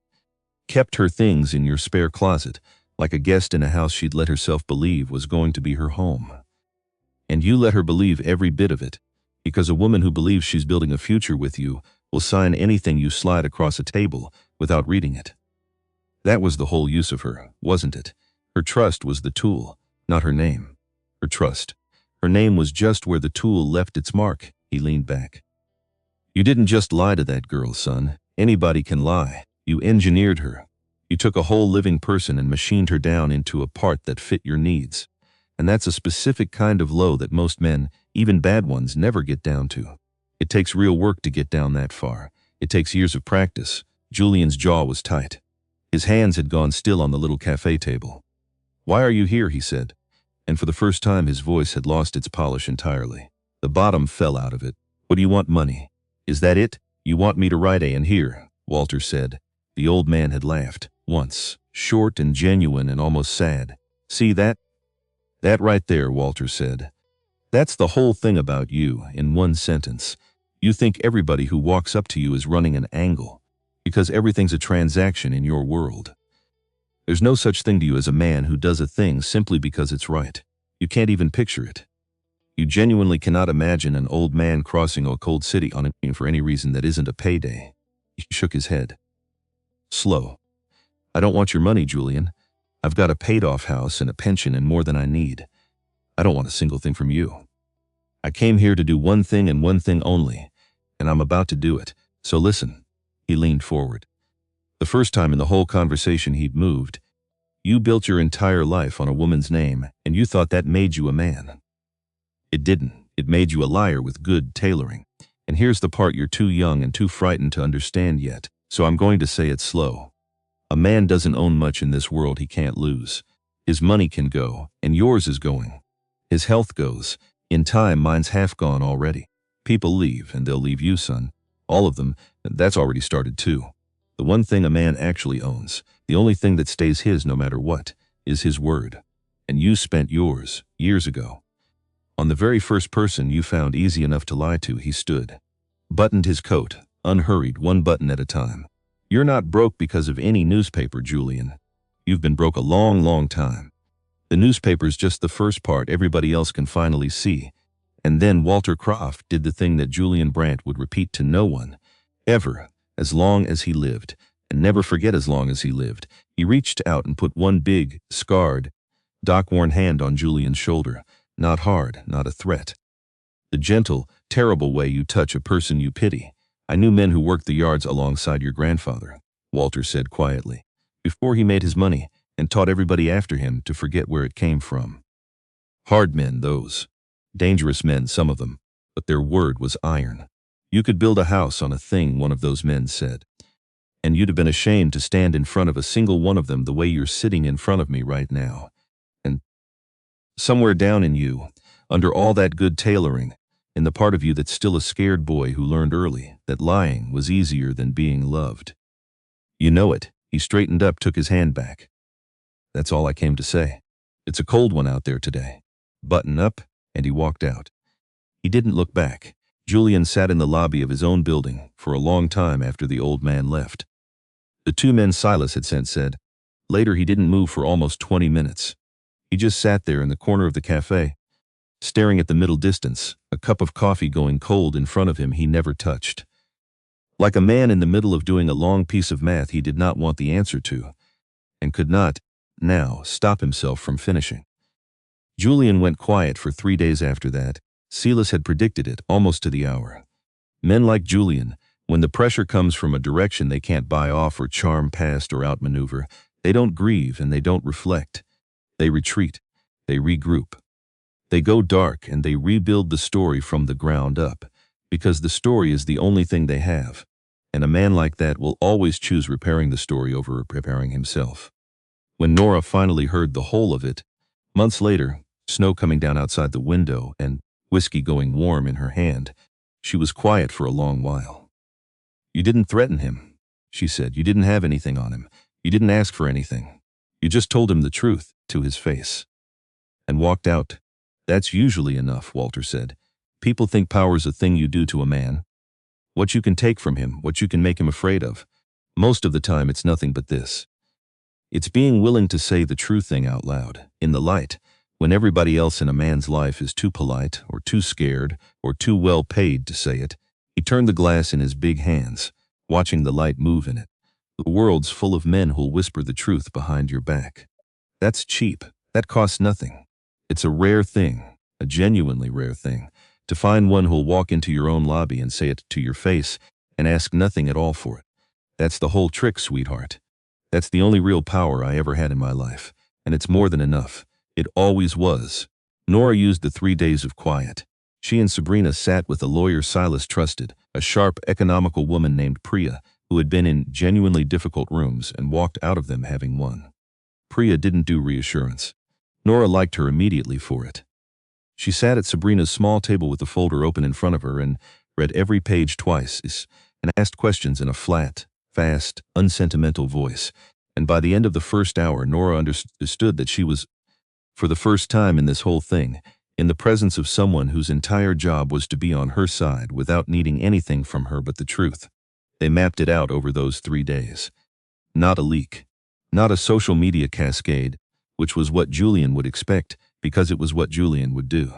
Kept her things in your spare closet, like a guest in a house she'd let herself believe was going to be her home. And you let her believe every bit of it. Because a woman who believes she's building a future with you will sign anything you slide across a table without reading it. That was the whole use of her, wasn't it? Her trust was the tool, not her name. Her trust. Her name was just where the tool left its mark. He leaned back. You didn't just lie to that girl, son. Anybody can lie. You engineered her. You took a whole living person and machined her down into a part that fit your needs. And that's a specific kind of low that most men, even bad ones, never get down to. It takes real work to get down that far. It takes years of practice. Julian's jaw was tight. His hands had gone still on the little cafe table. Why are you here, he said. And for the first time his voice had lost its polish entirely. The bottom fell out of it. What do you want, money? Is that it? You want me to write a and here, Walter said. The old man had laughed, once, short and genuine and almost sad. See that? That right there, Walter said. That's the whole thing about you, in one sentence. You think everybody who walks up to you is running an angle, because everything's a transaction in your world. There's no such thing to you as a man who does a thing simply because it's right. You can't even picture it. You genuinely cannot imagine an old man crossing a cold city on a for any reason that isn't a payday. He shook his head. Slow. I don't want your money, Julian. I've got a paid-off house and a pension and more than I need. I don't want a single thing from you. I came here to do one thing and one thing only, and I'm about to do it. So listen. He leaned forward. The first time in the whole conversation he'd moved. You built your entire life on a woman's name, and you thought that made you a man. It didn't. It made you a liar with good tailoring. And here's the part you're too young and too frightened to understand yet, so I'm going to say it slow. A man doesn't own much in this world he can't lose. His money can go, and yours is going. His health goes. In time, mine's half gone already. People leave, and they'll leave you, son. All of them, and that's already started too. The one thing a man actually owns, the only thing that stays his no matter what, is his word. And you spent yours, years ago. On the very first person you found easy enough to lie to, he stood. Buttoned his coat, unhurried, one button at a time. You're not broke because of any newspaper, Julian. You've been broke a long, long time. The newspaper's just the first part everybody else can finally see. And then Walter Croft did the thing that Julian Brandt would repeat to no one, ever, as long as he lived, and never forget as long as he lived. He reached out and put one big, scarred, dock-worn hand on Julian's shoulder. Not hard, not a threat. The gentle, terrible way you touch a person you pity. I knew men who worked the yards alongside your grandfather, Walter said quietly, before he made his money and taught everybody after him to forget where it came from. Hard men, those. Dangerous men, some of them, but their word was iron. You could build a house on a thing, one of those men said, and you'd have been ashamed to stand in front of a single one of them the way you're sitting in front of me right now. And somewhere down in you, under all that good tailoring, in the part of you that's still a scared boy who learned early that lying was easier than being loved. You know it. He straightened up, took his hand back. That's all I came to say. It's a cold one out there today. Button up, and he walked out. He didn't look back. Julian sat in the lobby of his own building for a long time after the old man left. The two men Silas had sent said. Later he didn't move for almost 20 minutes. He just sat there in the corner of the cafe, staring at the middle distance, a cup of coffee going cold in front of him he never touched. Like a man in the middle of doing a long piece of math he did not want the answer to, and could not, now, stop himself from finishing. Julian went quiet for 3 days after that. Silas had predicted it, almost to the hour. Men like Julian, when the pressure comes from a direction they can't buy off or charm past or outmaneuver, they don't grieve and they don't reflect. They retreat. They regroup. They go dark and they rebuild the story from the ground up, because the story is the only thing they have, and a man like that will always choose repairing the story over preparing himself. When Nora finally heard the whole of it, months later, snow coming down outside the window and whiskey going warm in her hand, she was quiet for a long while. You didn't threaten him, she said. You didn't have anything on him. You didn't ask for anything. You just told him the truth to his face and walked out. That's usually enough, Walter said. People think power's a thing you do to a man. What you can take from him, what you can make him afraid of. Most of the time it's nothing but this. It's being willing to say the true thing out loud, in the light, when everybody else in a man's life is too polite or too scared or too well paid to say it, he turned the glass in his big hands, watching the light move in it. The world's full of men who'll whisper the truth behind your back. That's cheap. That costs nothing. It's a rare thing, a genuinely rare thing, to find one who'll walk into your own lobby and say it to your face and ask nothing at all for it. That's the whole trick, sweetheart. That's the only real power I ever had in my life, and it's more than enough. It always was. Nora used the 3 days of quiet. She and Sabrina sat with a lawyer Silas trusted, a sharp, economical woman named Priya, who had been in genuinely difficult rooms and walked out of them having won. Priya didn't do reassurance. Nora liked her immediately for it. She sat at Sabrina's small table with the folder open in front of her and read every page twice and asked questions in a flat, fast, unsentimental voice. And by the end of the first hour, Nora understood that she was, for the first time in this whole thing, in the presence of someone whose entire job was to be on her side without needing anything from her but the truth. They mapped it out over those 3 days. Not a leak. Not a social media cascade, which was what Julian would expect because it was what Julian would do.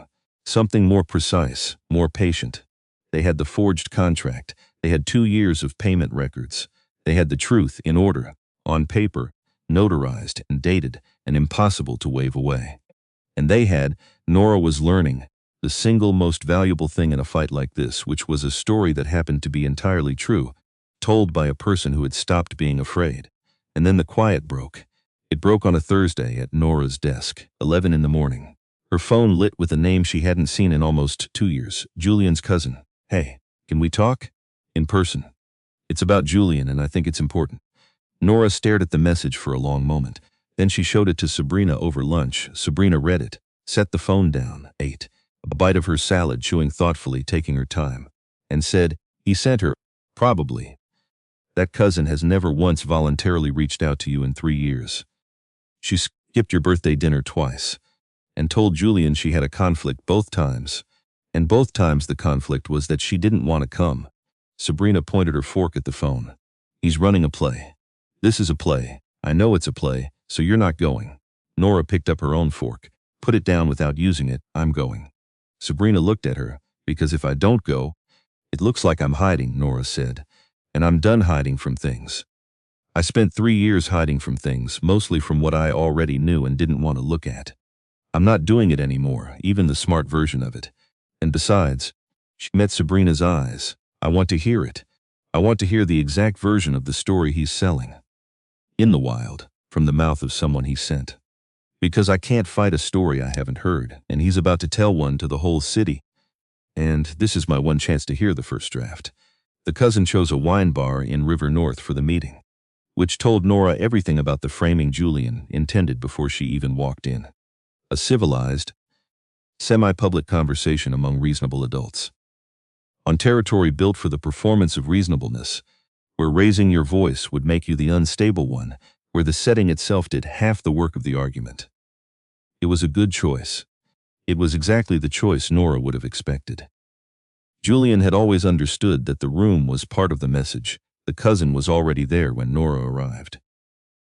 Something more precise, more patient. They had the forged contract. They had 2 years of payment records. They had the truth in order, on paper, notarized and dated and impossible to wave away. And Nora was learning, the single most valuable thing in a fight like this, which was a story that happened to be entirely true, told by a person who had stopped being afraid. And then the quiet broke. It broke on a Thursday at Nora's desk, 11 in the morning. Her phone lit with a name she hadn't seen in almost 2 years, Julian's cousin. "Hey, can we talk? In person. It's about Julian and I think it's important." Nora stared at the message for a long moment. Then she showed it to Sabrina over lunch. Sabrina read it, set the phone down, ate a bite of her salad, chewing thoughtfully, taking her time, and said, "He sent her, probably. That cousin has never once voluntarily reached out to you in 3 years. She skipped your birthday dinner twice and told Julian she had a conflict both times. And both times the conflict was that she didn't want to come." Sabrina pointed her fork at the phone. "He's running a play. This is a play. I know it's a play, so you're not going." Nora picked up her own fork, put it down without using it. "I'm going." Sabrina looked at her. "Because if I don't go, it looks like I'm hiding," Nora said. "And I'm done hiding from things. I spent 3 years hiding from things, mostly from what I already knew and didn't want to look at. I'm not doing it anymore, even the smart version of it. And besides," she met Sabrina's eyes, "I want to hear it. I want to hear the exact version of the story he's selling. In the wild, from the mouth of someone he sent. Because I can't fight a story I haven't heard, and he's about to tell one to the whole city. And this is my one chance to hear the first draft." The cousin chose a wine bar in River North for the meeting, which told Nora everything about the framing Julian intended before she even walked in. A civilized, semi-public conversation among reasonable adults. On territory built for the performance of reasonableness, where raising your voice would make you the unstable one, where the setting itself did half the work of the argument. It was a good choice. It was exactly the choice Nora would have expected. Julian had always understood that the room was part of the message. The cousin was already there when Nora arrived.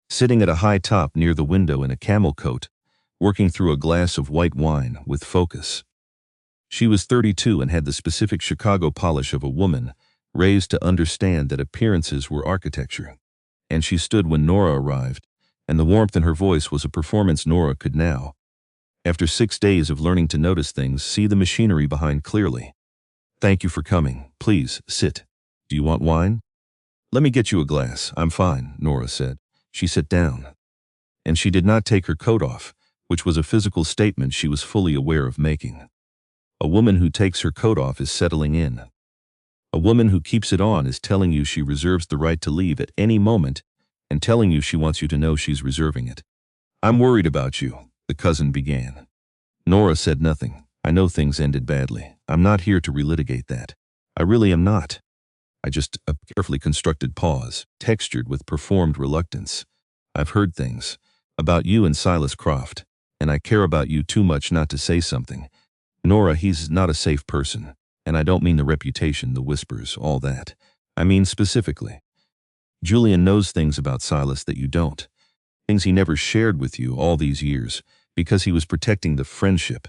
Sitting at a high top near the window in a camel coat, working through a glass of white wine with focus. She was 32 and had the specific Chicago polish of a woman, raised to understand that appearances were architecture. And she stood when Nora arrived, and the warmth in her voice was a performance Nora could now, after 6 days of learning to notice things, see the machinery behind clearly. "Thank you for coming. Please, sit. Do you want wine?" "Let me get you a glass. I'm fine," Nora said. She sat down. And she did not take her coat off, which was a physical statement she was fully aware of making. A woman who takes her coat off is settling in. A woman who keeps it on is telling you she reserves the right to leave at any moment and telling you she wants you to know she's reserving it. "I'm worried about you," the cousin began. Nora said nothing. "I know things ended badly. I'm not here to relitigate that. I really am not." A carefully constructed pause, textured with performed reluctance. "I've heard things about you and Silas Croft, and I care about you too much not to say something. Nora, he's not a safe person, and I don't mean the reputation, the whispers, all that. I mean specifically. Julian knows things about Silas that you don't, things he never shared with you all these years, because he was protecting the friendship.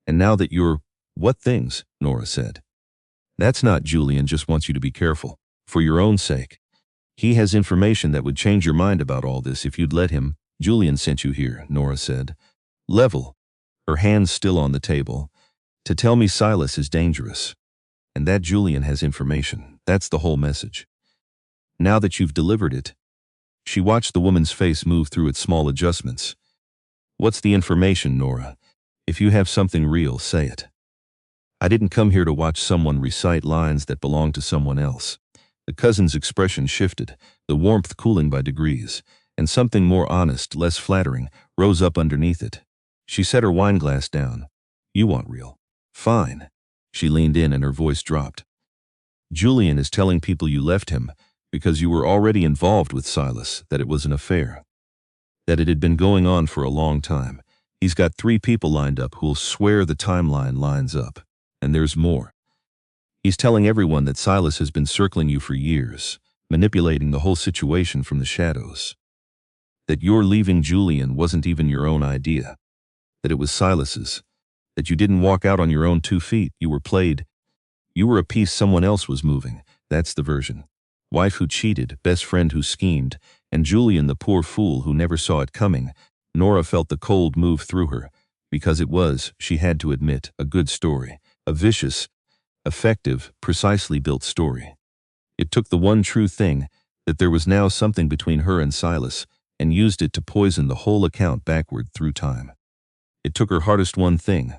And now that you're— What things? Nora said. That's not— Julian just wants you to be careful. For your own sake. He has information that would change your mind about all this if you'd let him. Julian sent you here, Nora said. Level, her hands still on the table, to tell me Silas is dangerous. And that Julian has information. That's the whole message. Now that you've delivered it. She watched the woman's face move through its small adjustments. What's the information, Nora? If you have something real, say it. I didn't come here to watch someone recite lines that belong to someone else. The cousin's expression shifted, the warmth cooling by degrees, and something more honest, less flattering, rose up underneath it. She set her wineglass down. You want real? Fine. She leaned in and her voice dropped. Julian is telling people you left him because you were already involved with Silas, that it was an affair. That it had been going on for a long time. He's got 3 people lined up who'll swear the timeline lines up. And there's more. He's telling everyone that Silas has been circling you for years, manipulating the whole situation from the shadows. That your leaving Julian wasn't even your own idea. That it was Silas's. That you didn't walk out on your own 2 feet. You were played. You were a piece someone else was moving. That's the version. Wife who cheated, best friend who schemed, and Julian the poor fool who never saw it coming. Nora felt the cold move through her, because it was, she had to admit, a good story. A vicious, effective, precisely built story. It took the one true thing, that there was now something between her and Silas, and used it to poison the whole account backward through time. It took her hardest one thing,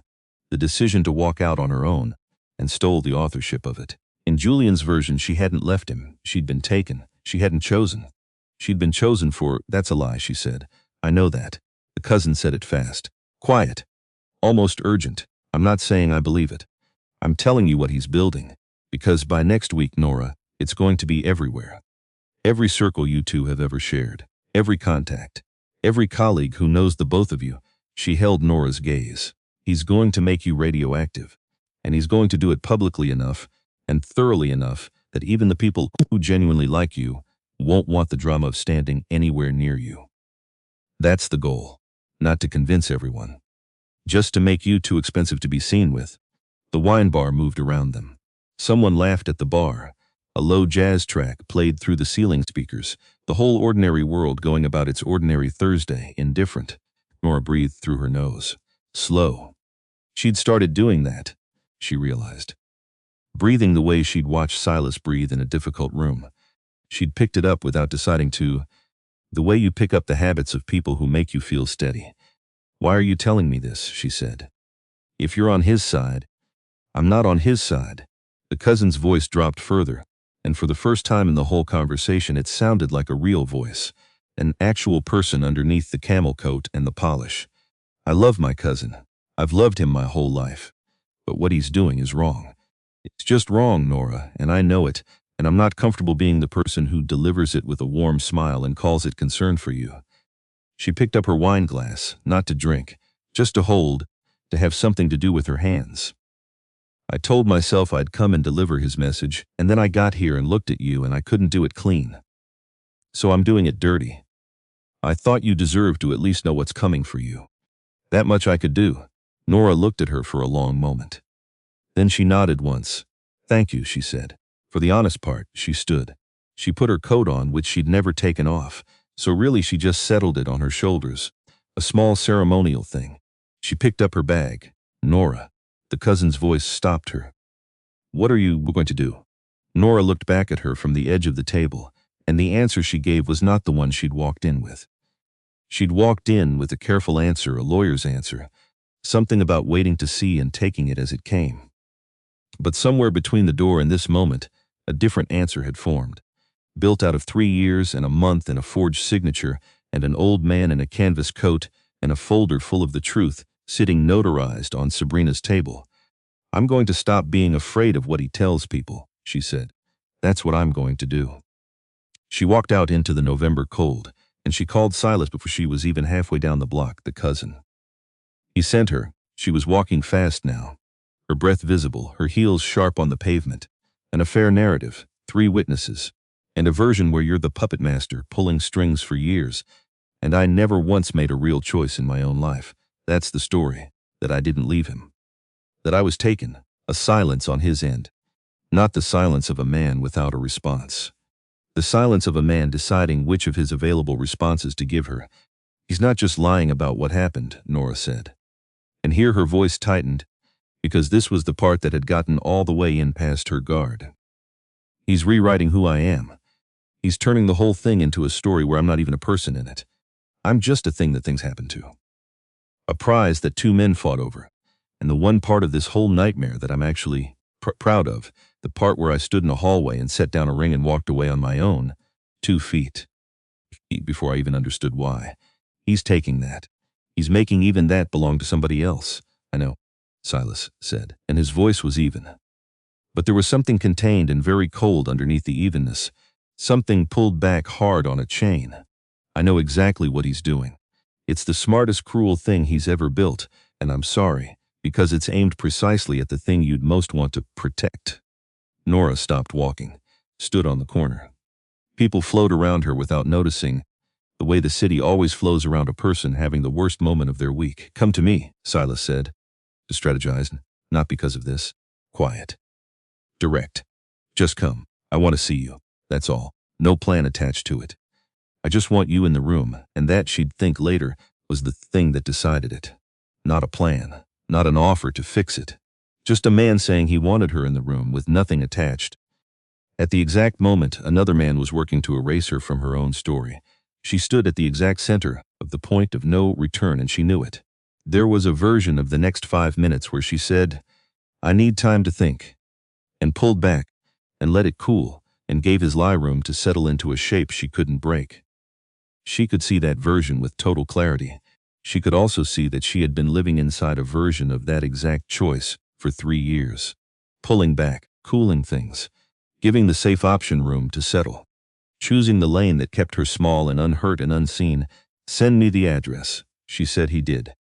the decision to walk out on her own, and stole the authorship of it. In Julian's version, she hadn't left him. She'd been taken. She hadn't chosen. She'd been chosen for— That's a lie, she said. I know that. The cousin said it fast. Quiet. Almost urgent. I'm not saying I believe it. I'm telling you what he's building. Because by next week, Nora, it's going to be everywhere. Every circle you two have ever shared. Every contact. Every colleague who knows the both of you. She held Nora's gaze. He's going to make you radioactive. And he's going to do it publicly enough and thoroughly enough that even the people who genuinely like you won't want the drama of standing anywhere near you. That's the goal. Not to convince everyone. Just to make you too expensive to be seen with. The wine bar moved around them. Someone laughed at the bar. A low jazz track played through the ceiling speakers, the whole ordinary world going about its ordinary Thursday, indifferent. Nora breathed through her nose. Slow. She'd started doing that, she realized. Breathing the way she'd watched Silas breathe in a difficult room. She'd picked it up without deciding to. The way you pick up the habits of people who make you feel steady. Why are you telling me this? She said. If you're on his side. I'm not on his side. The cousin's voice dropped further, and for the first time in the whole conversation it sounded like a real voice, an actual person underneath the camel coat and the polish. I love my cousin. I've loved him my whole life. But what he's doing is wrong. It's just wrong, Nora, and I know it, and I'm not comfortable being the person who delivers it with a warm smile and calls it concern for you. She picked up her wine glass, not to drink, just to hold, to have something to do with her hands. I told myself I'd come and deliver his message, and then I got here and looked at you and I couldn't do it clean. So I'm doing it dirty. I thought you deserved to at least know what's coming for you. That much I could do. Nora looked at her for a long moment. Then she nodded once. Thank you, she said. For the honest part, she stood. She put her coat on, which she'd never taken off, so really she just settled it on her shoulders. A small ceremonial thing. She picked up her bag. Nora. The cousin's voice stopped her. What are you going to do? Nora looked back at her from the edge of the table, and the answer she gave was not the one she'd walked in with. She'd walked in with a careful answer, a lawyer's answer, something about waiting to see and taking it as it came. But somewhere between the door and this moment, a different answer had formed, built out of 3 years and a month and a forged signature and an old man in a canvas coat and a folder full of the truth sitting notarized on Sabrina's table. I'm going to stop being afraid of what he tells people, she said. That's what I'm going to do. She walked out into the November cold, and she called Silas before she was even halfway down the block, the cousin. He sent her. She was walking fast now, her breath visible, her heels sharp on the pavement. An affair narrative, 3 witnesses, and a version where you're the puppet master pulling strings for years, and I never once made a real choice in my own life. That's the story, that I didn't leave him. That I was taken, a silence on his end. Not the silence of a man without a response. The silence of a man deciding which of his available responses to give her. He's not just lying about what happened, Nora said. And here her voice tightened, because this was the part that had gotten all the way in past her guard. He's rewriting who I am. He's turning the whole thing into a story where I'm not even a person in it. I'm just a thing that things happen to. A prize that two men fought over. And the one part of this whole nightmare that I'm actually proud of, the part where I stood in a hallway and set down a ring and walked away on my own, 2 feet. Before I even understood why. He's taking that. He's making even that belong to somebody else. I know, Silas said, and his voice was even. But there was something contained and very cold underneath the evenness, something pulled back hard on a chain. I know exactly what he's doing. It's the smartest cruel thing he's ever built, and I'm sorry, because it's aimed precisely at the thing you'd most want to protect. Nora stopped walking, stood on the corner. People flowed around her without noticing, the way the city always flows around a person having the worst moment of their week. Come to me, Silas said. To strategize, not because of this. Quiet. Direct. Just come. I want to see you. That's all. No plan attached to it. I just want you in the room, and that, she'd think later, was the thing that decided it. Not a plan. Not an offer to fix it. Just a man saying he wanted her in the room with nothing attached. At the exact moment, another man was working to erase her from her own story. She stood at the exact center of the point of no return, and she knew it. There was a version of the next 5 minutes where she said, I need time to think, and pulled back, and let it cool, and gave his lie room to settle into a shape she couldn't break. She could see that version with total clarity. She could also see that she had been living inside a version of that exact choice for 3 years. Pulling back, cooling things, giving the safe option room to settle. Choosing the lane that kept her small and unhurt and unseen. Send me the address, she said. He did.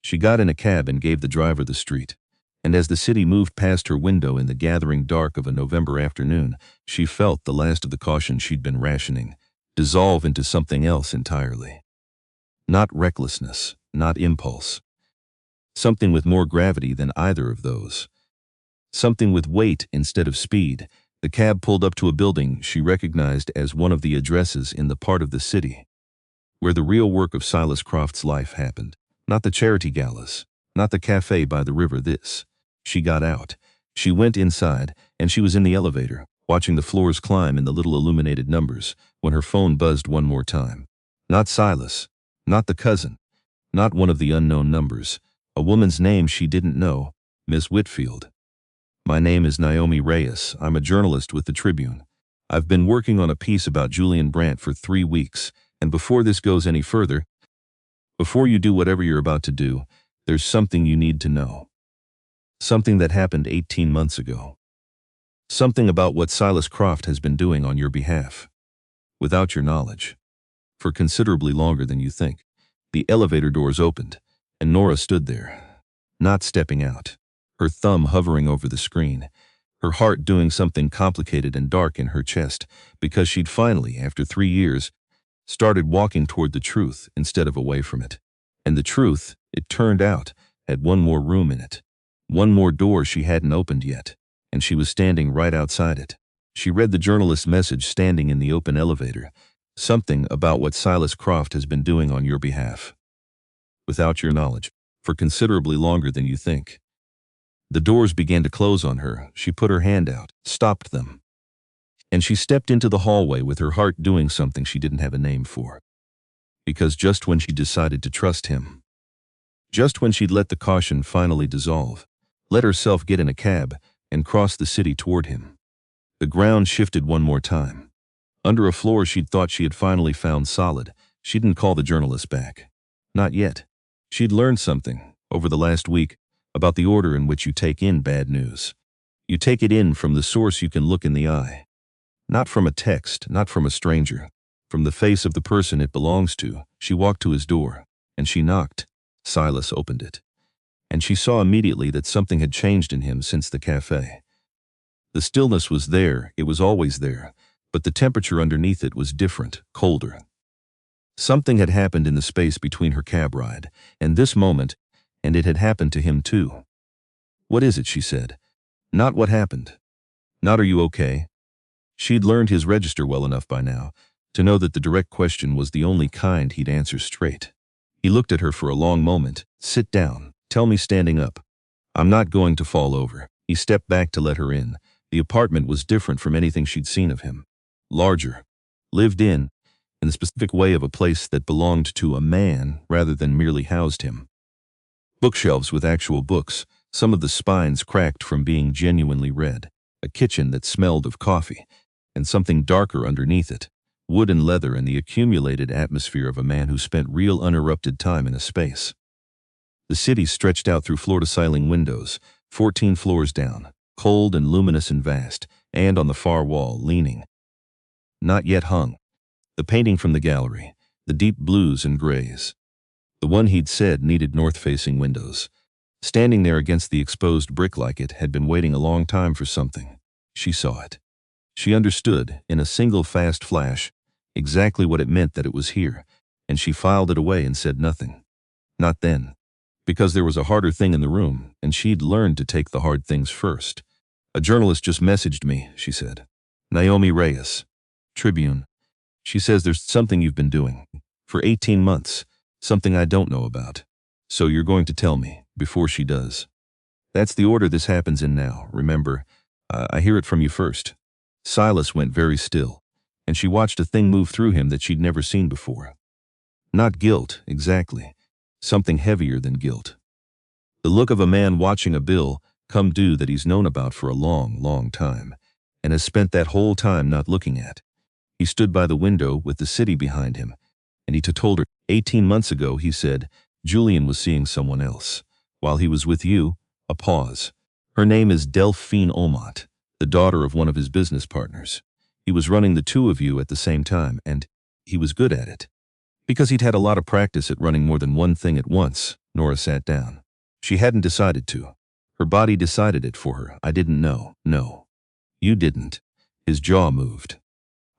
She got in a cab and gave the driver the street. And as the city moved past her window in the gathering dark of a November afternoon, she felt the last of the caution she'd been rationing dissolve into something else entirely. Not recklessness, not impulse. Something with more gravity than either of those. Something with weight instead of speed. The cab pulled up to a building she recognized as one of the addresses in the part of the city where the real work of Silas Croft's life happened. Not the charity galas, not the cafe by the river. This. She got out. She went inside, and she was in the elevator, watching the floors climb in the little illuminated numbers, when her phone buzzed one more time. Not Silas, not the cousin, not one of the unknown numbers. A woman's name she didn't know, Miss Whitfield. My name is Naomi Reyes. I'm a journalist with the Tribune. I've been working on a piece about Julian Brandt for 3 weeks, and before this goes any further, before you do whatever you're about to do, there's something you need to know. Something that happened 18 months ago. Something about what Silas Croft has been doing on your behalf. Without your knowledge. For considerably longer than you think. The elevator doors opened, and Nora stood there, not stepping out. Her thumb hovering over the screen, her heart doing something complicated and dark in her chest, because she'd finally, after 3 years, started walking toward the truth instead of away from it. And the truth, it turned out, had one more room in it. One more door she hadn't opened yet, and she was standing right outside it. She read the journalist's message standing in the open elevator, something about what Silas Croft has been doing on your behalf. Without your knowledge, for considerably longer than you think. The doors began to close on her. She put her hand out, stopped them. And she stepped into the hallway with her heart doing something she didn't have a name for. Because just when she decided to trust him, just when she'd let the caution finally dissolve, let herself get in a cab and cross the city toward him, the ground shifted one more time. Under a floor she'd thought she had finally found solid, she didn't call the journalist back. Not yet. She'd learned something, over the last week, about the order in which you take in bad news. You take it in from the source you can look in the eye. Not from a text, not from a stranger. From the face of the person it belongs to. She walked to his door, and she knocked. Silas opened it. And she saw immediately that something had changed in him since the cafe. The stillness was there, it was always there, but the temperature underneath it was different, colder. Something had happened in the space between her cab ride, and this moment, and it had happened to him too. "What is it?" she said. Not what happened. Not are you okay? She'd learned his register well enough by now to know that the direct question was the only kind he'd answer straight. He looked at her for a long moment. "Sit down. Tell me standing up." "I'm not going to fall over." He stepped back to let her in. The apartment was different from anything she'd seen of him. Larger. Lived in the specific way of a place that belonged to a man rather than merely housed him. Bookshelves with actual books, some of the spines cracked from being genuinely read. A kitchen that smelled of coffee, and something darker underneath it. Wood and leather and the accumulated atmosphere of a man who spent real uninterrupted time in a space. The city stretched out through floor-to-ceiling windows, 14 floors down, cold and luminous and vast, and on the far wall, leaning, not yet hung, the painting from the gallery, the deep blues and grays. The one he'd said needed north-facing windows. Standing there against the exposed brick like it had been waiting a long time for something. She saw it. She understood, in a single fast flash, exactly what it meant that it was here, and she filed it away and said nothing. Not then. Because there was a harder thing in the room, and she'd learned to take the hard things first. "A journalist just messaged me," she said. "Naomi Reyes. Tribune. She says there's something you've been doing. For 18 months. Something I don't know about. So you're going to tell me, before she does. That's the order this happens in now, remember? I hear it from you first." Silas went very still, and she watched a thing move through him that she'd never seen before. Not guilt, exactly. Something heavier than guilt. The look of a man watching a bill come due that he's known about for a long, long time, and has spent that whole time not looking at. He stood by the window with the city behind him, and he told her, 18 months ago, he said, Julian was seeing someone else. While he was with you, a pause. Her name is Delphine Omont, the daughter of one of his business partners. He was running the two of you at the same time, and he was good at it. Because he'd had a lot of practice at running more than one thing at once. Nora sat down. She hadn't decided to. Her body decided it for her. "I didn't know." "No. You didn't." His jaw moved.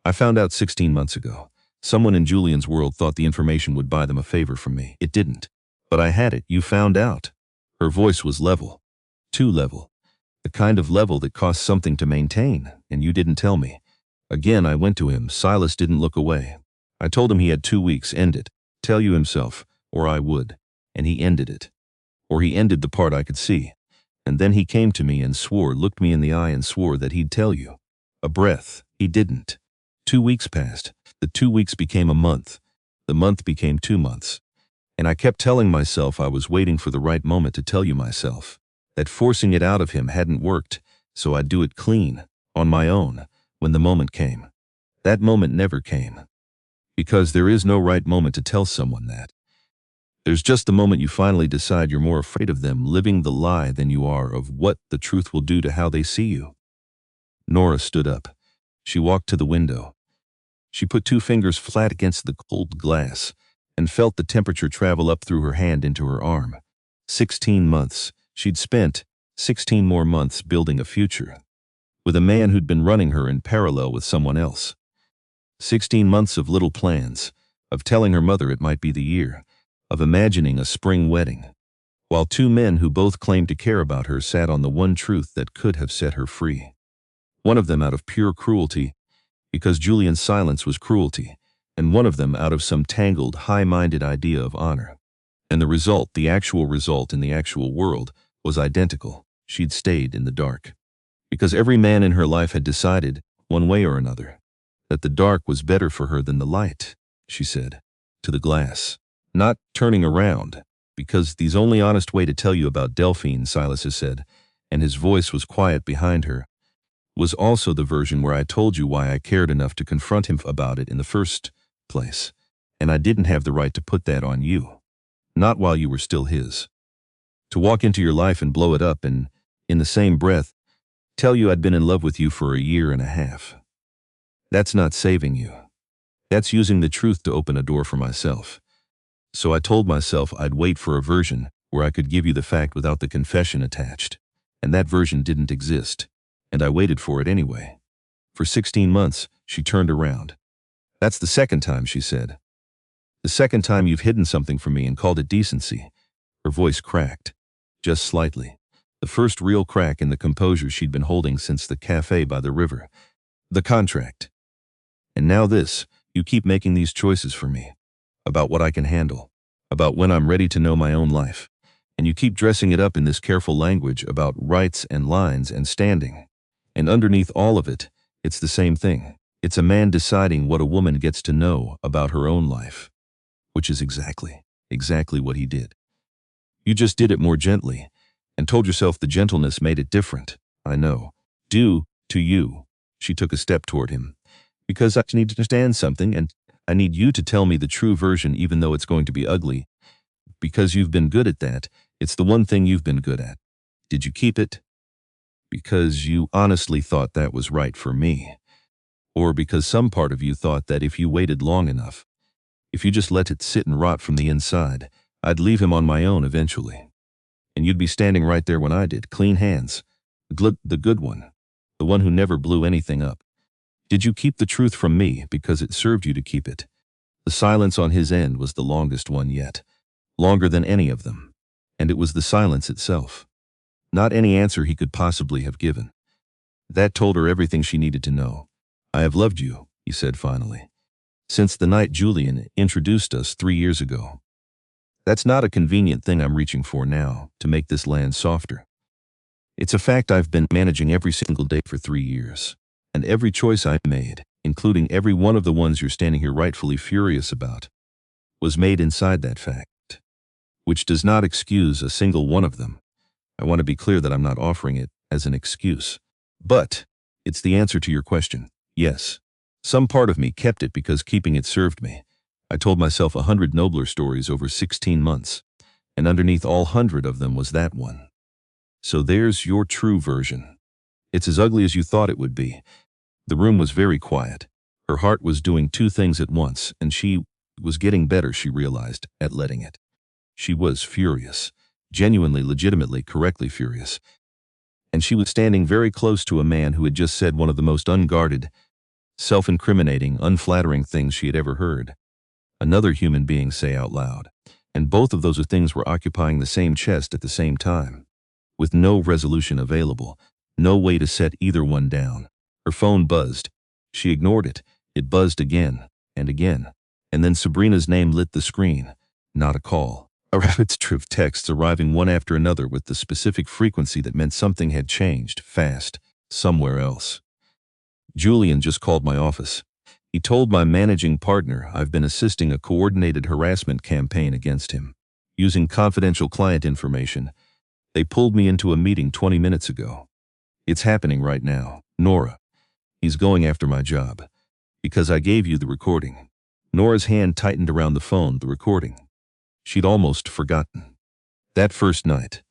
"I found out 16 months ago. Someone in Julian's world thought the information would buy them a favor from me. It didn't. But I had it. You found out." Her voice was level. Too level. The kind of level that costs something to maintain, and you didn't tell me. Again, I went to him. Silas didn't look away. I told him he had 2 weeks. End it. Tell you himself, or I would. And he ended it. Or he ended the part I could see. And then he came to me and swore, looked me in the eye and swore that he'd tell you. A breath. He didn't. 2 weeks passed. The 2 weeks became a month. The month became 2 months. And I kept telling myself I was waiting for the right moment to tell you myself. That forcing it out of him hadn't worked, so I'd do it clean, on my own, when the moment came. That moment never came. Because there is no right moment to tell someone that. There's just the moment you finally decide you're more afraid of them living the lie than you are of what the truth will do to how they see you. Nora stood up. She walked to the window. She put 2 fingers flat against the cold glass and felt the temperature travel up through her hand into her arm. 16 months. She'd spent 16 more months building a future with a man who'd been running her in parallel with someone else. 16 months of little plans, of telling her mother it might be the year, of imagining a spring wedding, while 2 men who both claimed to care about her sat on the one truth that could have set her free. One of them out of pure cruelty, because Julian's silence was cruelty, and one of them out of some tangled, high-minded idea of honor. And the result, the actual result in the actual world, was identical. She'd stayed in the dark. Because every man in her life had decided, one way or another, that the dark was better for her than the light, she said, to the glass. Not turning around, because the only honest way to tell you about Delphine, Silas has said, and his voice was quiet behind her, was also the version where I told you why I cared enough to confront him about it in the first place, and I didn't have the right to put that on you. Not while you were still his. To walk into your life and blow it up and, in the same breath, tell you I'd been in love with you for a year and a half. That's not saving you. That's using the truth to open a door for myself. So I told myself I'd wait for a version where I could give you the fact without the confession attached, and that version didn't exist, and I waited for it anyway. For 16 months, she turned around. That's the second time, she said. The second time you've hidden something from me and called it decency. Her voice cracked, just slightly. The first real crack in the composure she'd been holding since the cafe by the river. The contract. And now this, you keep making these choices for me. About what I can handle. About when I'm ready to know my own life. And you keep dressing it up in this careful language about rights and lines and standing. And underneath all of it, it's the same thing. It's a man deciding what a woman gets to know about her own life. Which is exactly what he did. You just did it more gently, and told yourself the gentleness made it different. I know. Due to you. She took a step toward him. Because I need to understand something, and I need you to tell me the true version even though it's going to be ugly. Because you've been good at that. It's the one thing you've been good at. Did you keep it? Because you honestly thought that was right for me. Or because some part of you thought that if you waited long enough, if you just let it sit and rot from the inside, I'd leave him on my own eventually. And you'd be standing right there when I did, clean hands. The good one. The one who never blew anything up. Did you keep the truth from me because it served you to keep it? The silence on his end was the longest one yet. Longer than any of them. And it was the silence itself. Not any answer he could possibly have given. That told her everything she needed to know. I have loved you, he said finally. Since the night Julian introduced us 3 years ago. That's not a convenient thing I'm reaching for now, to make this land softer. It's a fact I've been managing every single day for 3 years. And every choice I made, including every one of the ones you're standing here rightfully furious about, was made inside that fact. Which does not excuse a single one of them. I want to be clear that I'm not offering it as an excuse. But it's the answer to your question. Yes. Some part of me kept it because keeping it served me. I told myself 100 nobler stories over 16 months, and underneath all 100 of them was that one. So there's your true version. It's as ugly as you thought it would be. The room was very quiet. Her heart was doing 2 things at once, and she was getting better, she realized, at letting it. She was furious, genuinely, legitimately, correctly furious. And she was standing very close to a man who had just said one of the most unguarded, self-incriminating, unflattering things she had ever heard. Another human being say out loud. And both of those things were occupying the same chest at the same time. With no resolution available, no way to set either one down. Her phone buzzed. She ignored it. It buzzed again and again. And then Sabrina's name lit the screen. Not a call. A rapid stream of texts arriving one after another with the specific frequency that meant something had changed, fast, somewhere else. Julian just called my office. He told my managing partner I've been assisting a coordinated harassment campaign against him. Using confidential client information, they pulled me into a meeting 20 minutes ago. It's happening right now. Nora. He's going after my job. Because I gave you the recording. Nora's hand tightened around the phone, the recording. She'd almost forgotten. That first night,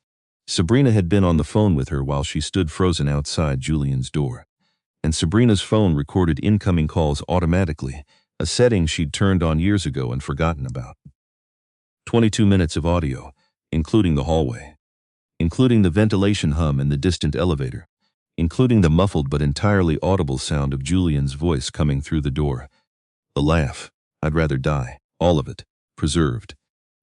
Sabrina had been on the phone with her while she stood frozen outside Julian's door. And Sabrina's phone recorded incoming calls automatically, a setting she'd turned on years ago and forgotten about. 22 minutes of audio, including the hallway, including the ventilation hum in the distant elevator, including the muffled but entirely audible sound of Julian's voice coming through the door. The laugh, I'd rather die, all of it, preserved.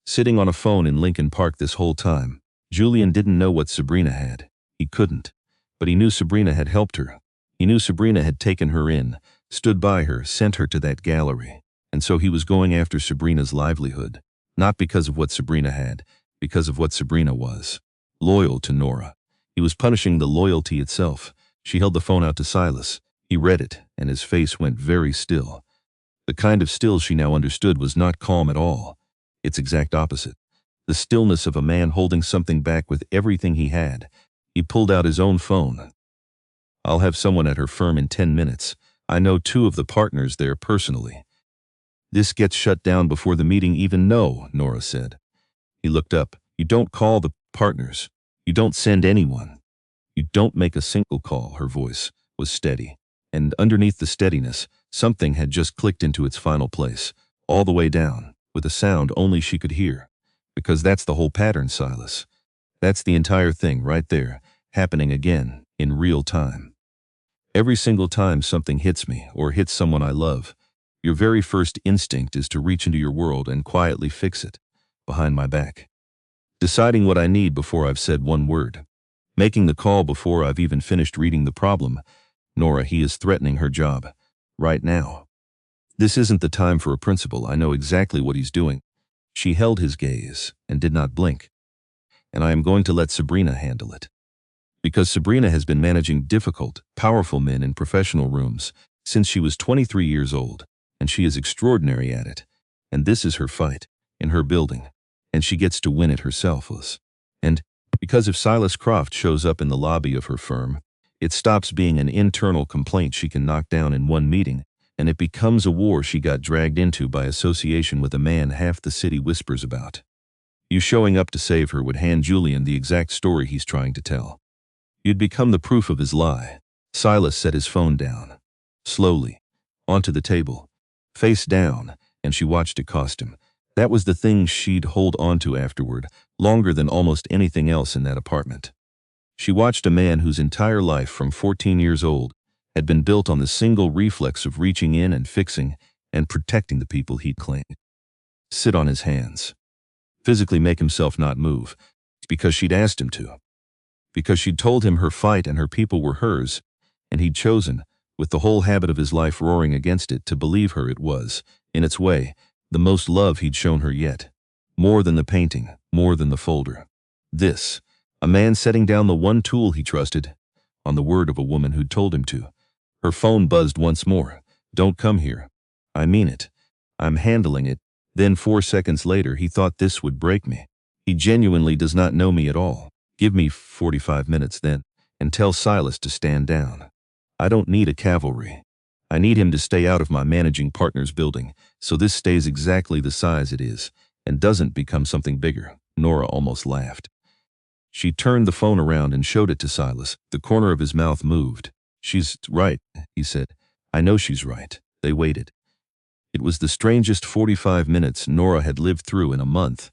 Sitting on a phone in Lincoln Park this whole time, Julian didn't know what Sabrina had. He couldn't. But he knew Sabrina had helped her. He knew Sabrina had taken her in, stood by her, sent her to that gallery. And so he was going after Sabrina's livelihood. Not because of what Sabrina had, because of what Sabrina was. Loyal to Nora. He was punishing the loyalty itself. She held the phone out to Silas. He read it, and his face went very still. The kind of still she now understood was not calm at all. Its exact opposite. The stillness of a man holding something back with everything he had. He pulled out his own phone. I'll have someone at her firm in 10 minutes. I know 2 of the partners there personally. This gets shut down before the meeting even know, Nora said. He looked up. You don't call the partners. You don't send anyone. You don't make a single call. Her voice was steady. And underneath the steadiness, something had just clicked into its final place, all the way down, with a sound only she could hear. Because that's the whole pattern, Silas. That's the entire thing right there, happening again, in real time. Every single time something hits me, or hits someone I love, your very first instinct is to reach into your world and quietly fix it, behind my back. Deciding what I need before I've said one word. Making the call before I've even finished reading the problem. Nora, he is threatening her job. Right now. This isn't the time for a principal. I know exactly what he's doing. She held his gaze and did not blink. And I am going to let Sabrina handle it. Because Sabrina has been managing difficult, powerful men in professional rooms since she was 23 years old, and she is extraordinary at it. And this is her fight, in her building, and she gets to win it herself. And because if Silas Croft shows up in the lobby of her firm, it stops being an internal complaint she can knock down in one meeting, and it becomes a war she got dragged into by association with a man half the city whispers about. You showing up to save her would hand Julian the exact story he's trying to tell. You'd become the proof of his lie. Silas set his phone down. Slowly. Onto the table. Face down, and she watched it cost him. That was the thing she'd hold on to afterward, longer than almost anything else in that apartment. She watched a man whose entire life from 14 years old had been built on the single reflex of reaching in and fixing and protecting the people he'd claimed. Sit on his hands. Physically make himself not move, because she'd asked him to. Because she'd told him her fight and her people were hers, and he'd chosen, with the whole habit of his life roaring against it, to believe her it was, in its way, the most love he'd shown her yet. More than the painting, more than the folder. This, a man setting down the one tool he trusted, on the word of a woman who'd told him to. Her phone buzzed once more. Don't come here. I mean it. I'm handling it. Then 4 seconds later he thought this would break me. He genuinely does not know me at all. Give me 45 minutes then, and tell Silas to stand down. I don't need a cavalry. I need him to stay out of my managing partner's building, so this stays exactly the size it is, and doesn't become something bigger. Nora almost laughed. She turned the phone around and showed it to Silas. The corner of his mouth moved. She's right, he said. I know she's right. They waited. It was the strangest 45 minutes Nora had lived through in a month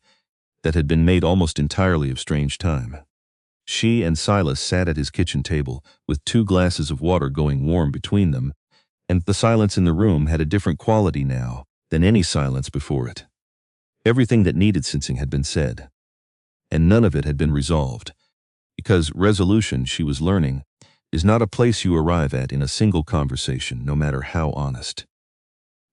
that had been made almost entirely of strange time. She and Silas sat at his kitchen table, with 2 glasses of water going warm between them, and the silence in the room had a different quality now than any silence before it. Everything that needed sensing had been said, and none of it had been resolved, because resolution, she was learning, is not a place you arrive at in a single conversation, no matter how honest.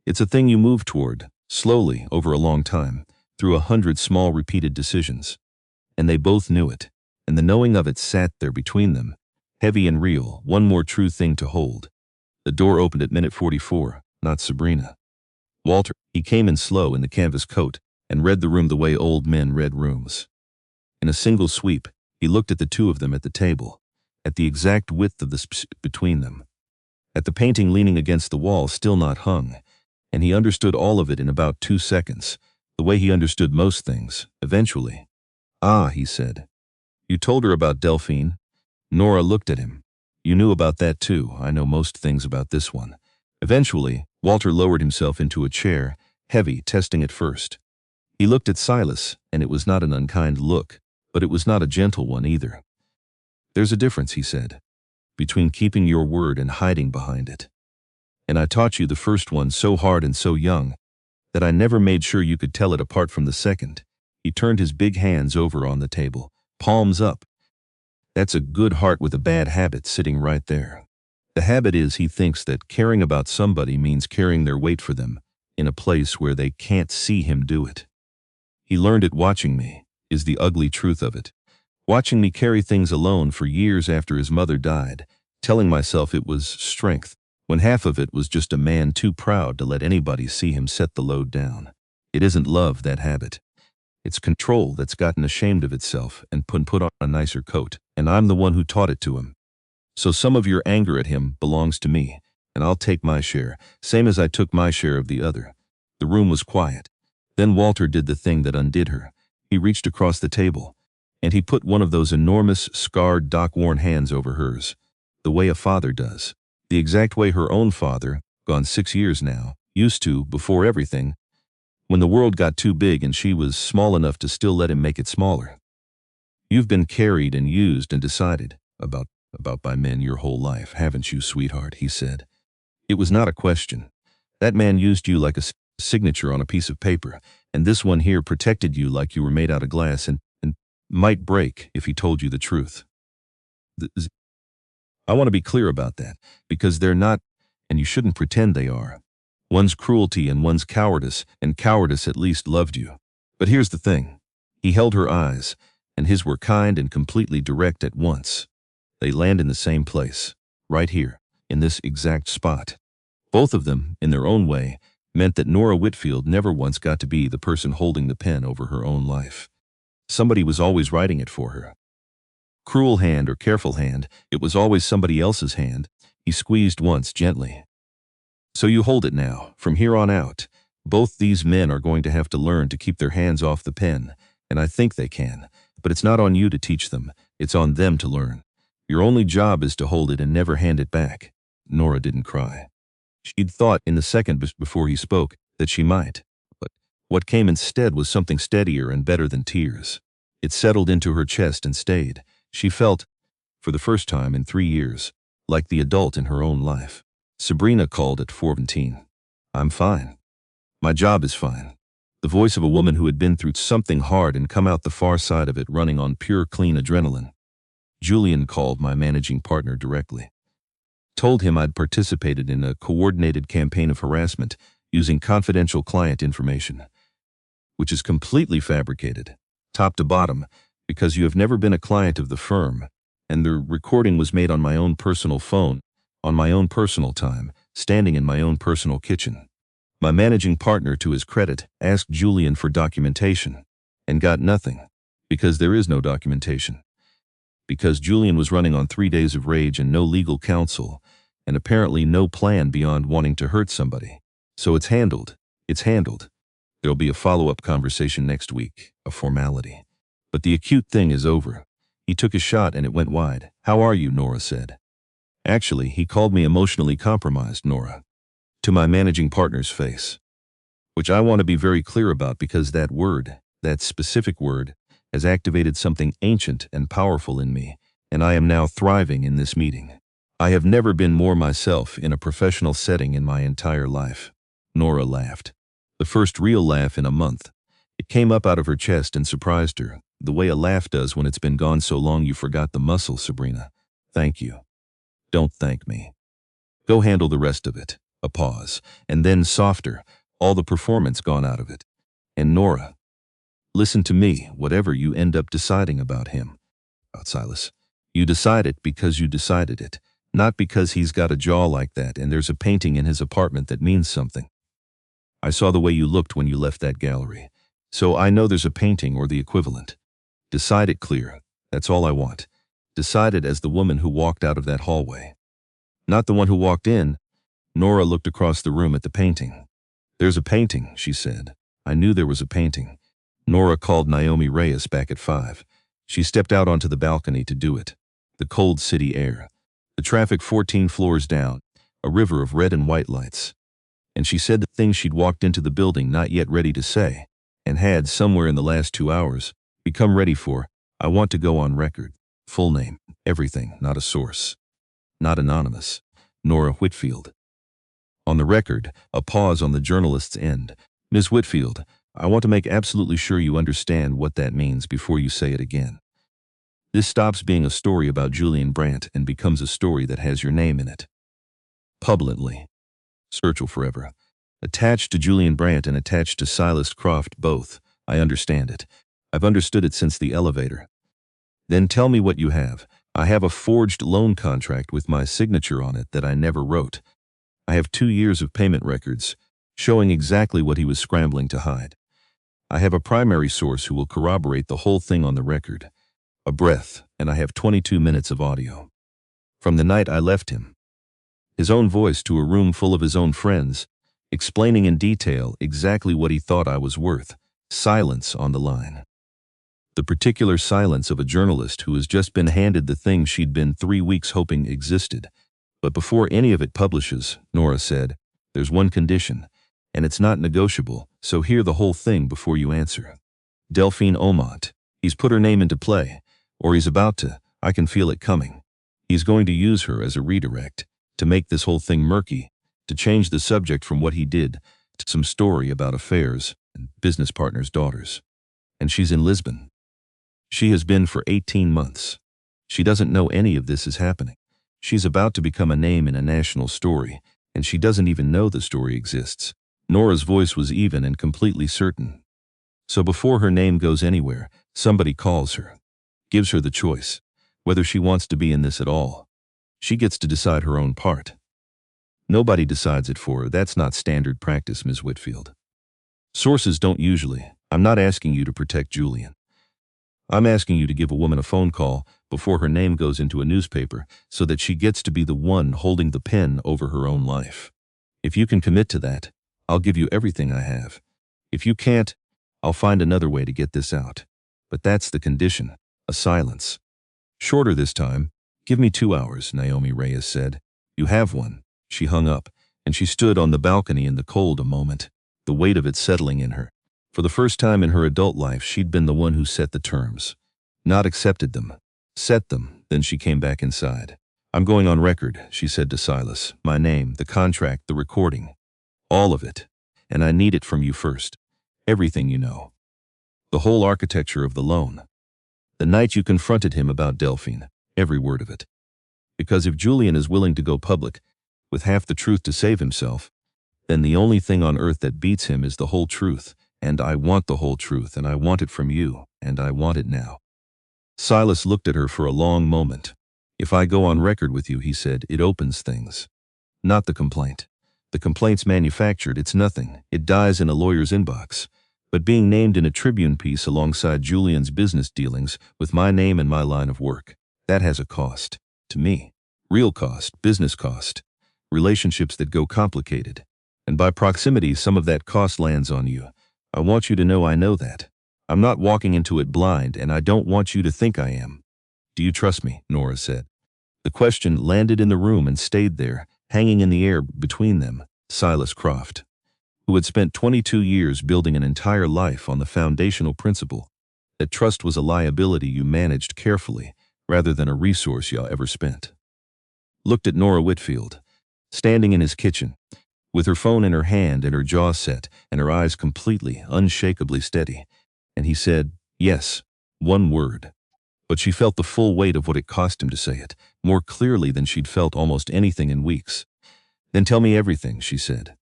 It's a thing you move toward, slowly, over a long time, through 100 small repeated decisions. And they both knew it. And the knowing of it sat there between them, heavy and real, one more true thing to hold. The door opened at minute 44, not Sabrina. Walter, he came in slow in the canvas coat and read the room the way old men read rooms. In a single sweep, he looked at the two of them at the table, at the exact width of the space between them, at the painting leaning against the wall still not hung, and he understood all of it in about 2 seconds, the way he understood most things, eventually. Ah, he said. You told her about Delphine. Nora looked at him. You knew about that too. I know most things about this one. Eventually, Walter lowered himself into a chair, heavy, testing it first. He looked at Silas, and it was not an unkind look, but it was not a gentle one either. There's a difference, he said, between keeping your word and hiding behind it. And I taught you the first one so hard and so young that I never made sure you could tell it apart from the second. He turned his big hands over on the table. Palms up. That's a good heart with a bad habit sitting right there. The habit is he thinks that caring about somebody means carrying their weight for them in a place where they can't see him do it. He learned it watching me, is the ugly truth of it. Watching me carry things alone for years after his mother died, telling myself it was strength, when half of it was just a man too proud to let anybody see him set the load down. It isn't love, that habit. It's control that's gotten ashamed of itself and put on a nicer coat, and I'm the one who taught it to him. So some of your anger at him belongs to me, and I'll take my share, same as I took my share of the other. The room was quiet. Then Walter did the thing that undid her. He reached across the table, and he put one of those enormous, scarred, dock-worn hands over hers, the way a father does, the exact way her own father, gone 6 years now, used to before everything, when the world got too big and she was small enough to still let him make it smaller. You've been carried and used and decided about by men your whole life, haven't you, sweetheart, he said. It was not a question. That man used you like a signature on a piece of paper, and this one here protected you like you were made out of glass and might break if he told you the truth. Th- I want to be clear about that, because they're not, and you shouldn't pretend they are. One's cruelty and one's cowardice, and cowardice at least loved you. But here's the thing. He held her eyes, and his were kind and completely direct at once. They land in the same place, right here, in this exact spot. Both of them, in their own way, meant that Nora Whitfield never once got to be the person holding the pen over her own life. Somebody was always writing it for her. Cruel hand or careful hand, it was always somebody else's hand. He squeezed once gently. So you hold it now, from here on out. Both these men are going to have to learn to keep their hands off the pen, and I think they can. But it's not on you to teach them, it's on them to learn. Your only job is to hold it and never hand it back. Nora didn't cry. She'd thought in the second before he spoke that she might, but what came instead was something steadier and better than tears. It settled into her chest and stayed. She felt, for the first time in 3 years, like the adult in her own life. Sabrina called at 14. I'm fine. My job is fine. The voice of a woman who had been through something hard and come out the far side of it running on pure clean adrenaline. Julian called my managing partner directly. Told him I'd participated in a coordinated campaign of harassment using confidential client information, which is completely fabricated, top to bottom, because you have never been a client of the firm, and the recording was made on my own personal phone, on my own personal time, standing in my own personal kitchen. My managing partner, to his credit, asked Julian for documentation, and got nothing, because there is no documentation. Because Julian was running on 3 days of rage and no legal counsel, and apparently no plan beyond wanting to hurt somebody. So it's handled. It's handled. There'll be a follow-up conversation next week, a formality. But the acute thing is over. He took a shot and it went wide. How are you, Nora said. Actually, he called me emotionally compromised, Nora. To my managing partner's face. Which I want to be very clear about, because that word, that specific word, has activated something ancient and powerful in me, and I am now thriving in this meeting. I have never been more myself in a professional setting in my entire life. Nora laughed. The first real laugh in a month. It came up out of her chest and surprised her, the way a laugh does when it's been gone so long you forgot the muscle, Sabrina. Thank you. Don't thank me. Go handle the rest of it. A pause, and then softer, all the performance gone out of it. And Nora, listen to me, whatever you end up deciding about him. About Silas. You decide it because you decided it, not because he's got a jaw like that and there's a painting in his apartment that means something. I saw the way you looked when you left that gallery, so I know there's a painting or the equivalent. Decide it clear, that's all I want. Decide it as the woman who walked out of that hallway. Not the one who walked in. Nora looked across the room at the painting. There's a painting, she said. I knew there was a painting. Nora called Naomi Reyes back at 5. She stepped out onto the balcony to do it. The cold city air. The traffic 14 floors down. A river of red and white lights. And she said the things she'd walked into the building not yet ready to say, and had, somewhere in the last 2 hours, become ready for. I want to go on record. Full name, everything, not a source. Not anonymous. Nora Whitfield. On the record, a pause on the journalist's end. Ms. Whitfield, I want to make absolutely sure you understand what that means before you say it again. This stops being a story about Julian Brandt and becomes a story that has your name in it. Publicly. Searchable forever. Attached to Julian Brandt and attached to Silas Croft both. I understand it. I've understood it since the elevator. Then tell me what you have. I have a forged loan contract with my signature on it that I never wrote. I have 2 years of payment records, showing exactly what he was scrambling to hide. I have a primary source who will corroborate the whole thing on the record. A breath, and I have 22 minutes of audio. From the night I left him. His own voice to a room full of his own friends, explaining in detail exactly what he thought I was worth. Silence on the line. The particular silence of a journalist who has just been handed the thing she'd been 3 weeks hoping existed. But before any of it publishes, Nora said, there's one condition, and it's not negotiable, so hear the whole thing before you answer. Delphine Aumont. He's put her name into play, or he's about to. I can feel it coming. He's going to use her as a redirect, to make this whole thing murky, to change the subject from what he did to some story about affairs and business partners' daughters. And she's in Lisbon. She has been for 18 months. She doesn't know any of this is happening. She's about to become a name in a national story, and she doesn't even know the story exists. Nora's voice was even and completely certain. So before her name goes anywhere, somebody calls her, gives her the choice, whether she wants to be in this at all. She gets to decide her own part. Nobody decides it for her. That's not standard practice, Ms. Whitfield. Sources don't usually. I'm not asking you to protect Julian. I'm asking you to give a woman a phone call before her name goes into a newspaper so that she gets to be the one holding the pen over her own life. If you can commit to that, I'll give you everything I have. If you can't, I'll find another way to get this out. But that's the condition, a silence. Shorter this time. Give me 2 hours, Naomi Reyes said. You have one. She hung up, and she stood on the balcony in the cold a moment, the weight of it settling in her. For the first time in her adult life, she'd been the one who set the terms. Not accepted them. Set them, then she came back inside. I'm going on record, she said to Silas. My name, the contract, the recording. All of it. And I need it from you first. Everything you know. The whole architecture of the loan. The night you confronted him about Delphine. Every word of it. Because if Julian is willing to go public, with half the truth to save himself, then the only thing on earth that beats him is the whole truth. And I want the whole truth, and I want it from you, and I want it now. Silas looked at her for a long moment. If I go on record with you, he said, it opens things. Not the complaint. The complaint's manufactured, it's nothing. It dies in a lawyer's inbox. But being named in a Tribune piece alongside Julian's business dealings with my name and my line of work, that has a cost. To me. Real cost, business cost. Relationships that go complicated. And by proximity, some of that cost lands on you. I want you to know I know that. I'm not walking into it blind, and I don't want you to think I am. Do you trust me? Nora said. The question landed in the room and stayed there, hanging in the air between them. Silas Croft, who had spent 22 years building an entire life on the foundational principle that trust was a liability you managed carefully rather than a resource you ever spent. Looked at Nora Whitfield, standing in his kitchen, with her phone in her hand and her jaw set and her eyes completely, unshakably steady. And he said, yes, one word. But she felt the full weight of what it cost him to say it, more clearly than she'd felt almost anything in weeks. Then tell me everything, she said.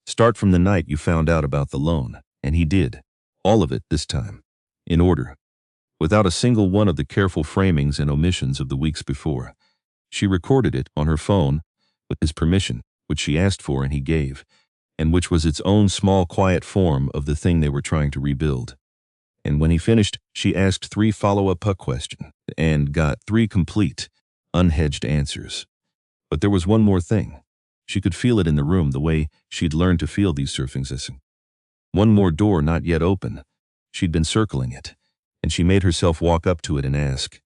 Start from the night you found out about the loan. And he did. All of it this time. In order. Without a single one of the careful framings and omissions of the weeks before. She recorded it on her phone with his permission, which she asked for and he gave, and which was its own small quiet form of the thing they were trying to rebuild. And when he finished, she asked 3 follow-up questions and got 3 complete, unhedged answers. But there was one more thing. She could feel it in the room the way she'd learned to feel these surfings. One more door not yet open. She'd been circling it, and she made herself walk up to it and ask.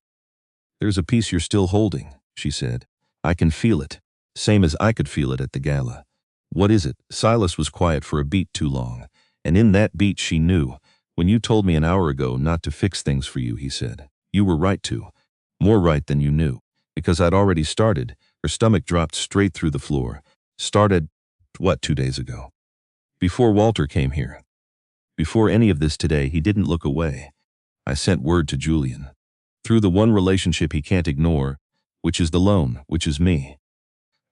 There's a piece you're still holding, she said. I can feel it. Same as I could feel it at the gala. What is it? Silas was quiet for a beat too long, and in that beat she knew. When you told me an hour ago not to fix things for you, he said. You were right to. More right than you knew. Because I'd already started. Her stomach dropped straight through the floor. Started, 2 days ago? Before Walter came here. Before any of this today, he didn't look away. I sent word to Julian. Through the one relationship he can't ignore, which is the loan, which is me.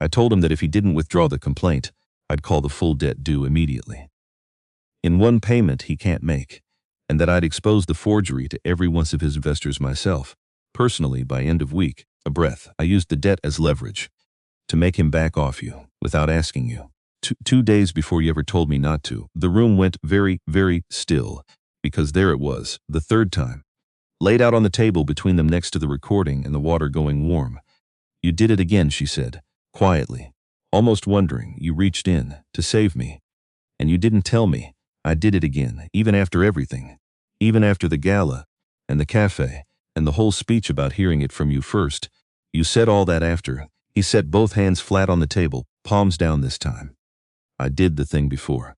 I told him that if he didn't withdraw the complaint, I'd call the full debt due immediately. In one payment he can't make, and that I'd expose the forgery to every one of his investors myself, personally by end of week. A breath. I used the debt as leverage to make him back off you, without asking you. 2 days before you ever told me not to, the room went very, very still, because there it was, the 3rd time, laid out on the table between them next to the recording and the water going warm. You did it again, she said. Quietly, almost wondering, you reached in to save me. And you didn't tell me. I did it again, even after everything. Even after the gala, and the cafe, and the whole speech about hearing it from you first. You said all that after. He set both hands flat on the table, palms down this time. I did the thing before.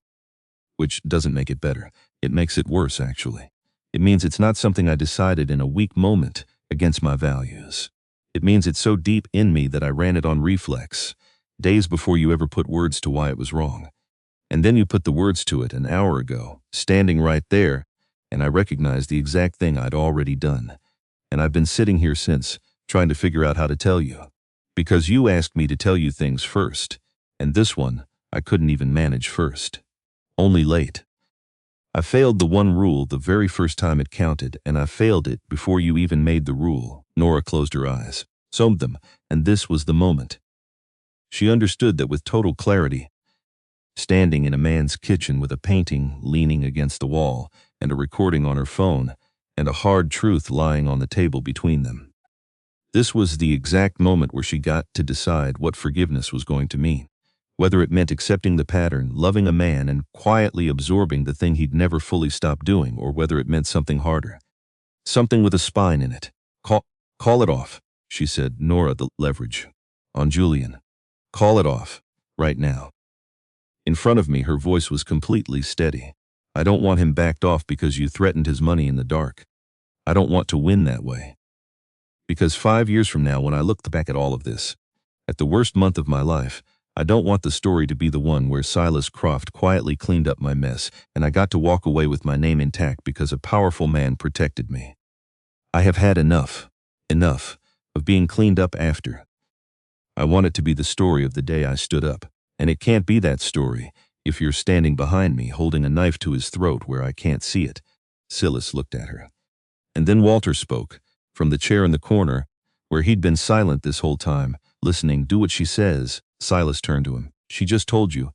Which doesn't make it better. It makes it worse, actually. It means it's not something I decided in a weak moment against my values. It means it's so deep in me that I ran it on reflex, days before you ever put words to why it was wrong. And then you put the words to it an hour ago, standing right there, and I recognized the exact thing I'd already done. And I've been sitting here since, trying to figure out how to tell you. Because you asked me to tell you things first, and this one, I couldn't even manage first. Only late. I failed the one rule the very first time it counted, and I failed it before you even made the rule. Nora closed her eyes, somed them, and this was the moment. She understood that with total clarity, standing in a man's kitchen with a painting leaning against the wall and a recording on her phone and a hard truth lying on the table between them. This was the exact moment where she got to decide what forgiveness was going to mean. Whether it meant accepting the pattern, loving a man, and quietly absorbing the thing he'd never fully stopped doing, or whether it meant something harder. Something with a spine in it. Call it off, she said, Nora the leverage. On Julian. Call it off. Right now. In front of me, her voice was completely steady. I don't want him backed off because you threatened his money in the dark. I don't want to win that way. Because 5 years from now, when I look back at all of this, at the worst month of my life, I don't want the story to be the one where Silas Croft quietly cleaned up my mess and I got to walk away with my name intact because a powerful man protected me. I have had enough of being cleaned up after. I want it to be the story of the day I stood up, and it can't be that story if you're standing behind me holding a knife to his throat where I can't see it. Silas looked at her. And then Walter spoke, from the chair in the corner, where he'd been silent this whole time, listening. Do what she says. Silas turned to him. She just told you.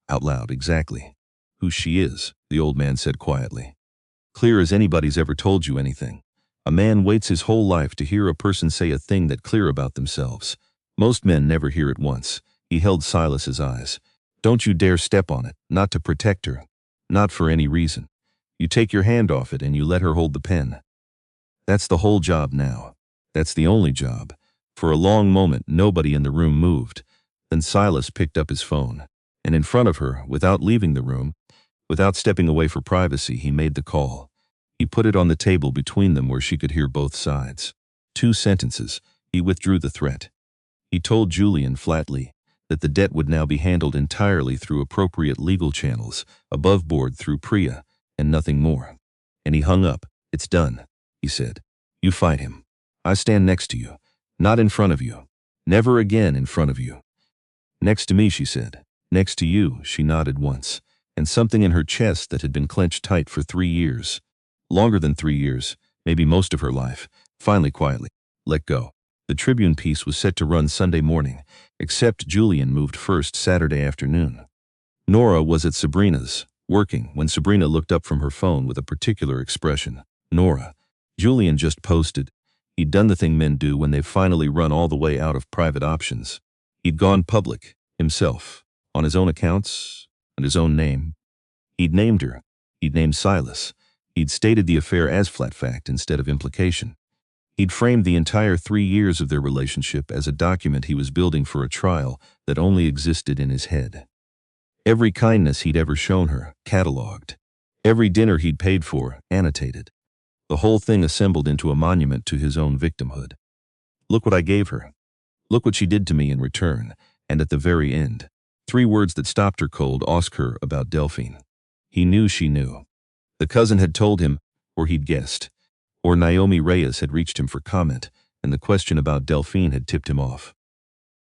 Out loud, exactly. Who she is, the old man said quietly. Clear as anybody's ever told you anything. A man waits his whole life to hear a person say a thing that clear about themselves. Most men never hear it once. He held Silas's eyes. Don't you dare step on it, not to protect her. Not for any reason. You take your hand off it and you let her hold the pen. That's the whole job now. That's the only job. For a long moment, nobody in the room moved. Then Silas picked up his phone, and in front of her, without leaving the room, without stepping away for privacy, he made the call. He put it on the table between them where she could hear both sides. 2 sentences. He withdrew the threat. He told Julian flatly that the debt would now be handled entirely through appropriate legal channels, above board through Priya, and nothing more. And he hung up. It's done, he said. You fight him. I stand next to you. Not in front of you. Never again in front of you. Next to me, she said. Next to you, she nodded once, and something in her chest that had been clenched tight for 3 years, longer than 3 years, maybe most of her life, finally quietly let go. The Tribune piece was set to run Sunday morning, except Julian moved first Saturday afternoon. Nora was at Sabrina's, working, when Sabrina looked up from her phone with a particular expression. Nora. Julian just posted. He'd done the thing men do when they've finally run all the way out of private options. He'd gone public, himself, on his own accounts, and his own name. He'd named her. He'd named Silas. He'd stated the affair as flat fact instead of implication. He'd framed the entire 3 years of their relationship as a document he was building for a trial that only existed in his head. Every kindness he'd ever shown her, cataloged. Every dinner he'd paid for, annotated. The whole thing assembled into a monument to his own victimhood. Look what I gave her. Look what she did to me in return, and at the very end, 3 words that stopped her cold. Ask her about Delphine. He knew she knew. The cousin had told him, or he'd guessed, or Naomi Reyes had reached him for comment, and the question about Delphine had tipped him off.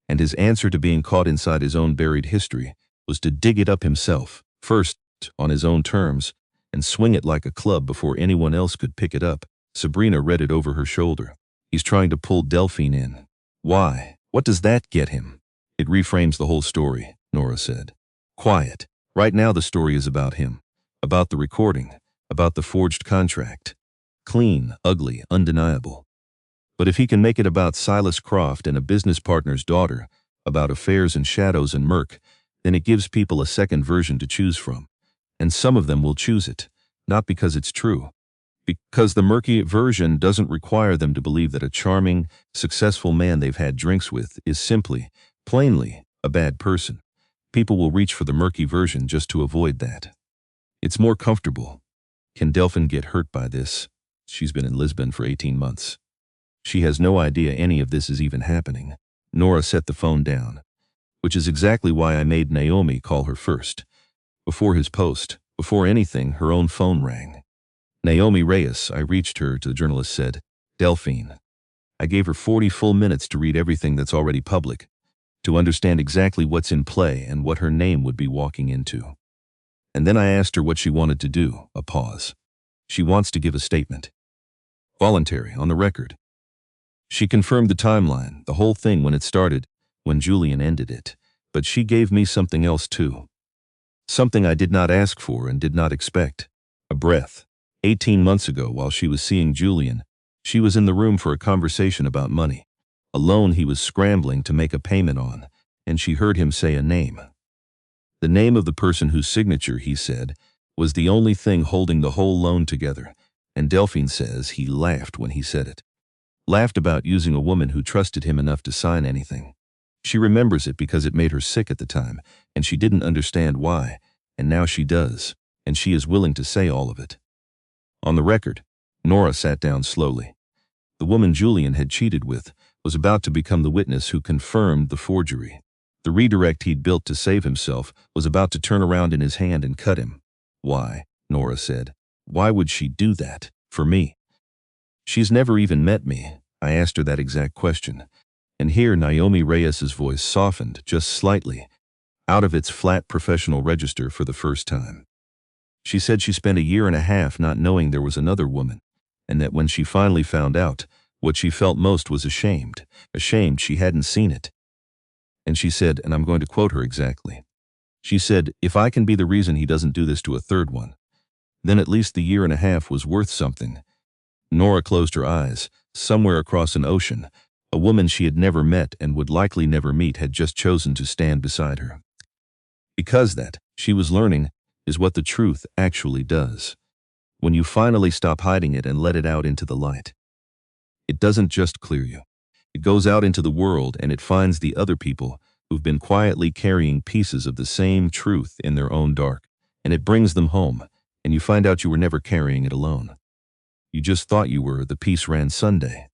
And his answer to being caught inside his own buried history was to dig it up himself, first, on his own terms, and swing it like a club before anyone else could pick it up. Sabrina read it over her shoulder. He's trying to pull Delphine in. Why? What does that get him? It reframes the whole story, Nora said. Quiet. Right now the story is about him. About the recording. About the forged contract. Clean, ugly, undeniable. But if he can make it about Silas Croft and a business partner's daughter, about affairs and shadows and murk, then it gives people a second version to choose from. And some of them will choose it, not because it's true. Because the murky version doesn't require them to believe that a charming, successful man they've had drinks with is simply, plainly, a bad person. People will reach for the murky version just to avoid that. It's more comfortable. Can Delphine get hurt by this? She's been in Lisbon for 18 months. She has no idea any of this is even happening. Nora set the phone down, which is exactly why I made Naomi call her first. Before his post, before anything, her own phone rang. Naomi Reyes, I reached her, the journalist said. Delphine. I gave her 40 full minutes to read everything that's already public, to understand exactly what's in play and what her name would be walking into. And then I asked her what she wanted to do, a pause. She wants to give a statement. Voluntary, on the record. She confirmed the timeline, the whole thing when it started, when Julian ended it. But she gave me something else too. Something I did not ask for and did not expect. A breath. 18 months ago, while she was seeing Julian, she was in the room for a conversation about money. A loan he was scrambling to make a payment on, and she heard him say a name. The name of the person whose signature, he said, was the only thing holding the whole loan together, and Delphine says he laughed when he said it. Laughed about using a woman who trusted him enough to sign anything. She remembers it because it made her sick at the time, and she didn't understand why, and now she does, and she is willing to say all of it. On the record, Nora sat down slowly. The woman Julian had cheated with was about to become the witness who confirmed the forgery. The redirect he'd built to save himself was about to turn around in his hand and cut him. Why? Nora said. Why would she do that? For me? She's never even met me. I asked her that exact question. And here Naomi Reyes's voice softened just slightly, out of its flat professional register for the first time. She said she spent a year and a half not knowing there was another woman, and that when she finally found out, what she felt most was ashamed she hadn't seen it. And she said, and I'm going to quote her exactly, she said, if I can be the reason he doesn't do this to a third one, then at least the year and a half was worth something. Nora closed her eyes. Somewhere across an ocean, a woman she had never met and would likely never meet had just chosen to stand beside her. Because that, she was learning, is what the truth actually does. When you finally stop hiding it and let it out into the light. It doesn't just clear you. It goes out into the world and it finds the other people who've been quietly carrying pieces of the same truth in their own dark, and it brings them home, and you find out you were never carrying it alone. You just thought you were. The piece ran Sunday.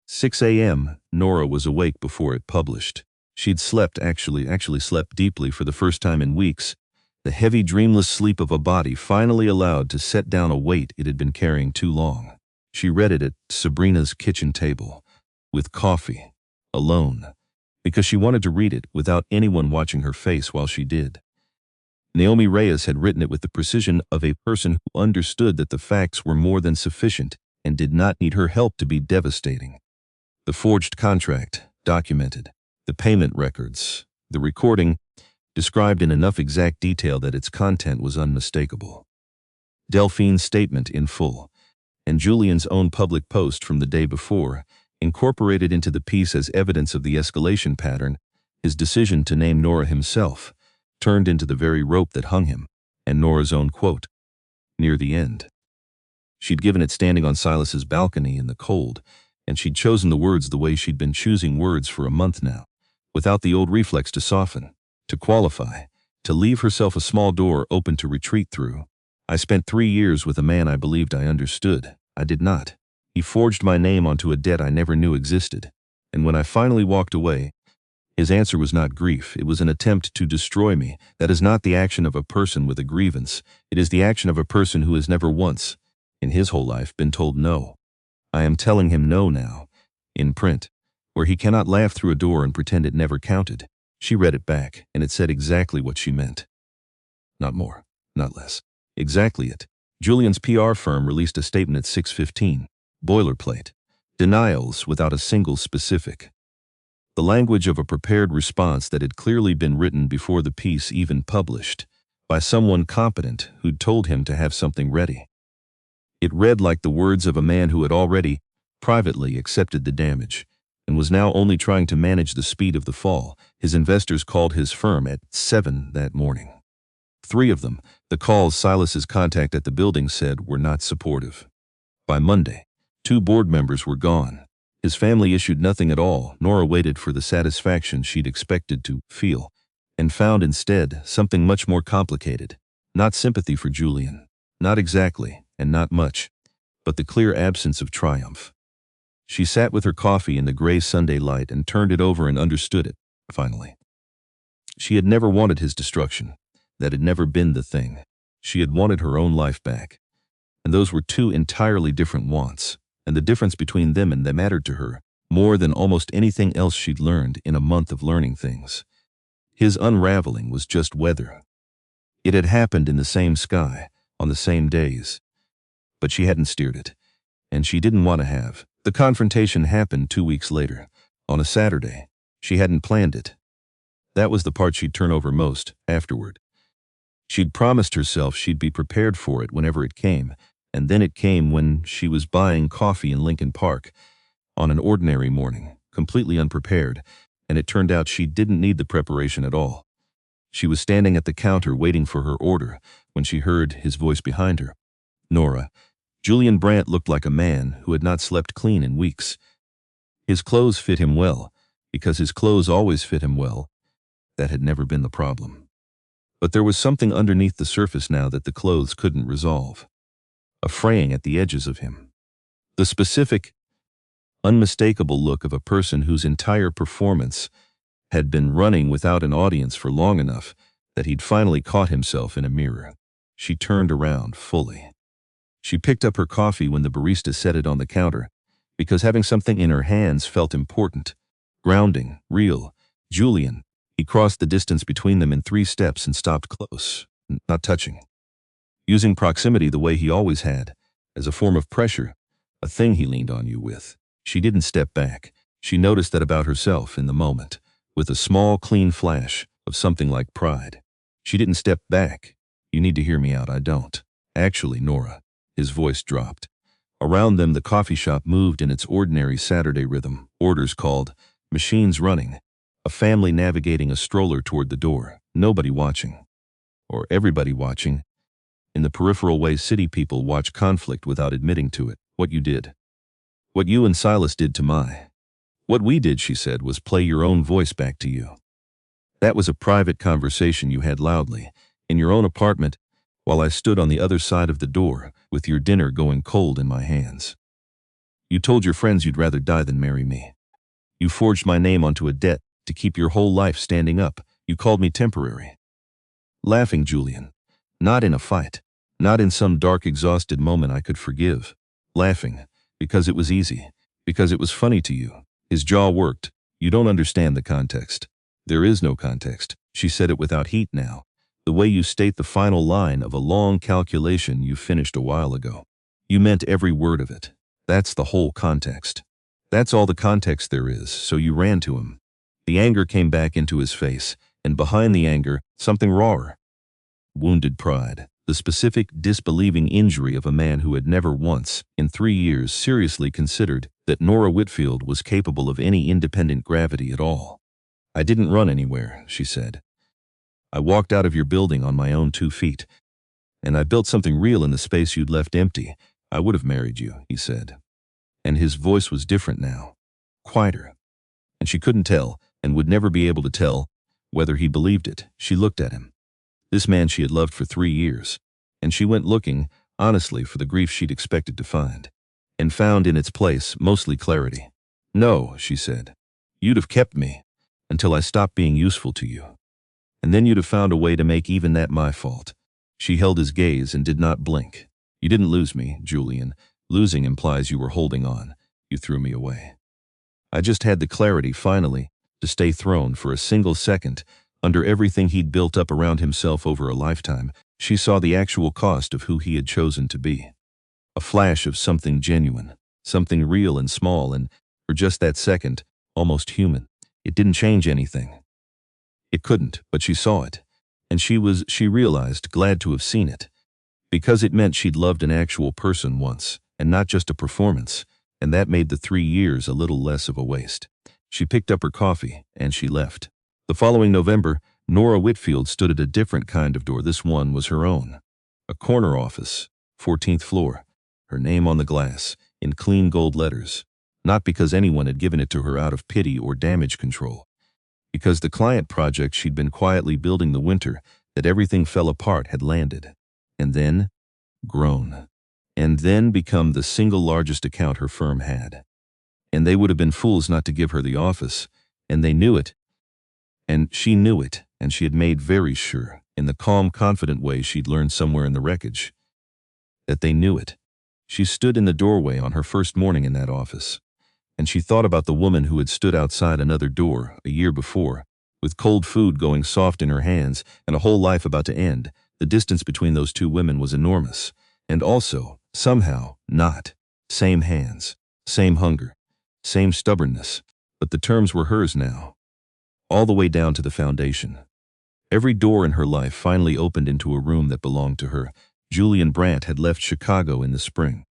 6 a.m., Nora was awake before it published. She'd slept, actually slept deeply for the first time in weeks, the heavy, dreamless sleep of a body finally allowed to set down a weight it had been carrying too long. She read it at Sabrina's kitchen table, with coffee, alone, because she wanted to read it without anyone watching her face while she did. Naomi Reyes had written it with the precision of a person who understood that the facts were more than sufficient and did not need her help to be devastating. The forged contract, documented, the payment records, the recording, described in enough exact detail that its content was unmistakable. Delphine's statement in full, and Julian's own public post from the day before, incorporated into the piece as evidence of the escalation pattern, his decision to name Nora himself, turned into the very rope that hung him, and Nora's own quote, near the end. She'd given it standing on Silas's balcony in the cold, and she'd chosen the words the way she'd been choosing words for a month now, without the old reflex to soften, to qualify, to leave herself a small door open to retreat through. I spent 3 years with a man I believed I understood. I did not. He forged my name onto a debt I never knew existed. And when I finally walked away, his answer was not grief. It was an attempt to destroy me. That is not the action of a person with a grievance. It is the action of a person who has never once, in his whole life, been told no. I am telling him no now, in print, where he cannot laugh through a door and pretend it never counted. She read it back, and it said exactly what she meant. Not more, not less. Exactly it. Julian's PR firm released a statement at 6:15. Boilerplate. Denials without a single specific. The language of a prepared response that had clearly been written before the piece even published, by someone competent who'd told him to have something ready. It read like the words of a man who had already, privately, accepted the damage, and was now only trying to manage the speed of the fall. His investors called his firm at 7 that morning. 3 of them, the calls Silas's contact at the building said, were not supportive. By Monday, 2 board members were gone. His family issued nothing at all. Nora waited for the satisfaction she'd expected to feel, and found instead something much more complicated. Not sympathy for Julian. Not exactly, and not much, but the clear absence of triumph. She sat with her coffee in the gray Sunday light and turned it over and understood it, finally. She had never wanted his destruction. That had never been the thing. She had wanted her own life back. And those were two entirely different wants, and the difference between them and they mattered to her more than almost anything else she'd learned in a month of learning things. His unraveling was just weather. It had happened in the same sky, on the same days. But she hadn't steered it, and she didn't want to have. The confrontation happened 2 weeks later, on a Saturday. She hadn't planned it. That was the part she'd turn over most, afterward. She'd promised herself she'd be prepared for it whenever it came, and then it came when she was buying coffee in Lincoln Park, on an ordinary morning, completely unprepared, and it turned out she didn't need the preparation at all. She was standing at the counter waiting for her order when she heard his voice behind her. Nora. Julian Brandt looked like a man who had not slept clean in weeks. His clothes fit him well, because his clothes always fit him well. That had never been the problem. But there was something underneath the surface now that the clothes couldn't resolve. A fraying at the edges of him. The specific, unmistakable look of a person whose entire performance had been running without an audience for long enough that he'd finally caught himself in a mirror. She turned around fully. She picked up her coffee when the barista set it on the counter, because having something in her hands felt important, grounding, real. Julian. He crossed the distance between them in 3 steps and stopped close, not touching. Using proximity the way he always had, as a form of pressure, a thing he leaned on you with. She didn't step back. She noticed that about herself in the moment, with a small, clean flash of something like pride. She didn't step back. You need to hear me out, I don't. Actually, Nora. His voice dropped. Around them, the coffee shop moved in its ordinary Saturday rhythm. Orders called, machines running, a family navigating a stroller toward the door, nobody watching. Or everybody watching. In the peripheral way city people watch conflict without admitting to it. What you did. What you and Silas did to my. What we did, she said, was play your own voice back to you. That was a private conversation you had loudly, in your own apartment, while I stood on the other side of the door, with your dinner going cold in my hands. You told your friends you'd rather die than marry me. You forged my name onto a debt to keep your whole life standing up. You called me temporary. Laughing, Julian. Not in a fight. Not in some dark, exhausted moment I could forgive. Laughing, because it was easy. Because it was funny to you. His jaw worked. You don't understand the context. There is no context. She said it without heat now. The way you state the final line of a long calculation you finished a while ago. You meant every word of it. That's the whole context. That's all the context there is, so you ran to him. The anger came back into his face, and behind the anger, something rawer. Wounded pride. The specific, disbelieving injury of a man who had never once, in 3 years, seriously considered that Nora Whitfield was capable of any independent gravity at all. I didn't run anywhere, she said. I walked out of your building on my own 2 feet, and I built something real in the space you'd left empty. I would have married you, he said. And his voice was different now, quieter. And she couldn't tell, and would never be able to tell, whether he believed it. She looked at him. This man she had loved for 3 years, and she went looking, honestly, for the grief she'd expected to find, and found in its place mostly clarity. No, she said. You'd have kept me, until I stopped being useful to you. And then you'd have found a way to make even that my fault. She held his gaze and did not blink. You didn't lose me, Julian. Losing implies you were holding on. You threw me away. I just had the clarity, finally, to stay thrown for a single second. Under everything he'd built up around himself over a lifetime, she saw the actual cost of who he had chosen to be. A flash of something genuine, something real and small, and, for just that second, almost human. It didn't change anything. It couldn't, but she saw it, and she realized, glad to have seen it, because it meant she'd loved an actual person once, and not just a performance, and that made the 3 years a little less of a waste. She picked up her coffee, and she left. The following November, Nora Whitfield stood at a different kind of door. This one was her own. A corner office, 14th floor, her name on the glass, in clean gold letters, not because anyone had given it to her out of pity or damage control. Because the client project she'd been quietly building the winter that everything fell apart had landed, and then grown, and then become the single largest account her firm had. And they would have been fools not to give her the office, and they knew it, and she knew it, and she had made very sure, in the calm, confident way she'd learned somewhere in the wreckage, that they knew it. She stood in the doorway on her first morning in that office, and she thought about the woman who had stood outside another door a year before, with cold food going soft in her hands and a whole life about to end. The distance between those two women was enormous, and also, somehow, not. Same hands, same hunger, same stubbornness, but the terms were hers now, all the way down to the foundation. Every door in her life finally opened into a room that belonged to her. Julian Brandt had left Chicago in the spring.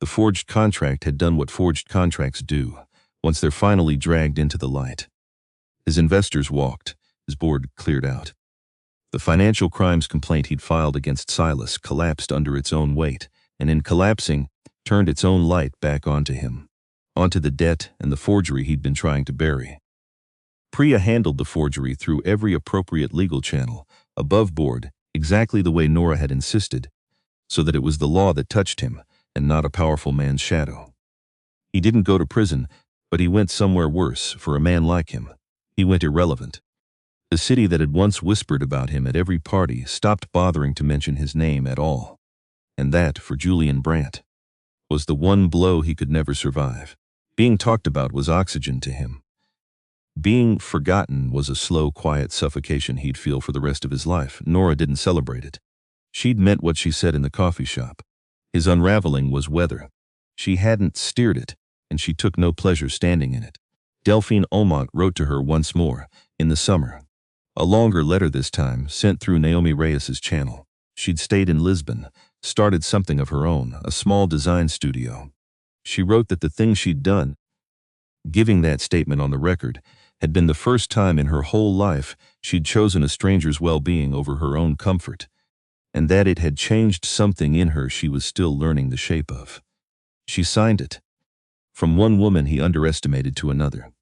The forged contract had done what forged contracts do, once they're finally dragged into the light. His investors walked, his board cleared out. The financial crimes complaint he'd filed against Silas collapsed under its own weight, and in collapsing, turned its own light back onto him, onto the debt and the forgery he'd been trying to bury. Priya handled the forgery through every appropriate legal channel, above board, exactly the way Nora had insisted, so that it was the law that touched him, and not a powerful man's shadow. He didn't go to prison, but he went somewhere worse for a man like him. He went irrelevant. The city that had once whispered about him at every party stopped bothering to mention his name at all. And that, for Julian Brandt, was the one blow he could never survive. Being talked about was oxygen to him. Being forgotten was a slow, quiet suffocation he'd feel for the rest of his life. Nora didn't celebrate it. She'd meant what she said in the coffee shop. His unraveling was weather. She hadn't steered it, and she took no pleasure standing in it. Delphine Aumont wrote to her once more, in the summer. A longer letter this time, sent through Naomi Reyes's channel. She'd stayed in Lisbon, started something of her own, a small design studio. She wrote that the thing she'd done, giving that statement on the record, had been the first time in her whole life she'd chosen a stranger's well-being over her own comfort, and that it had changed something in her she was still learning the shape of. She signed it. From one woman he underestimated to another.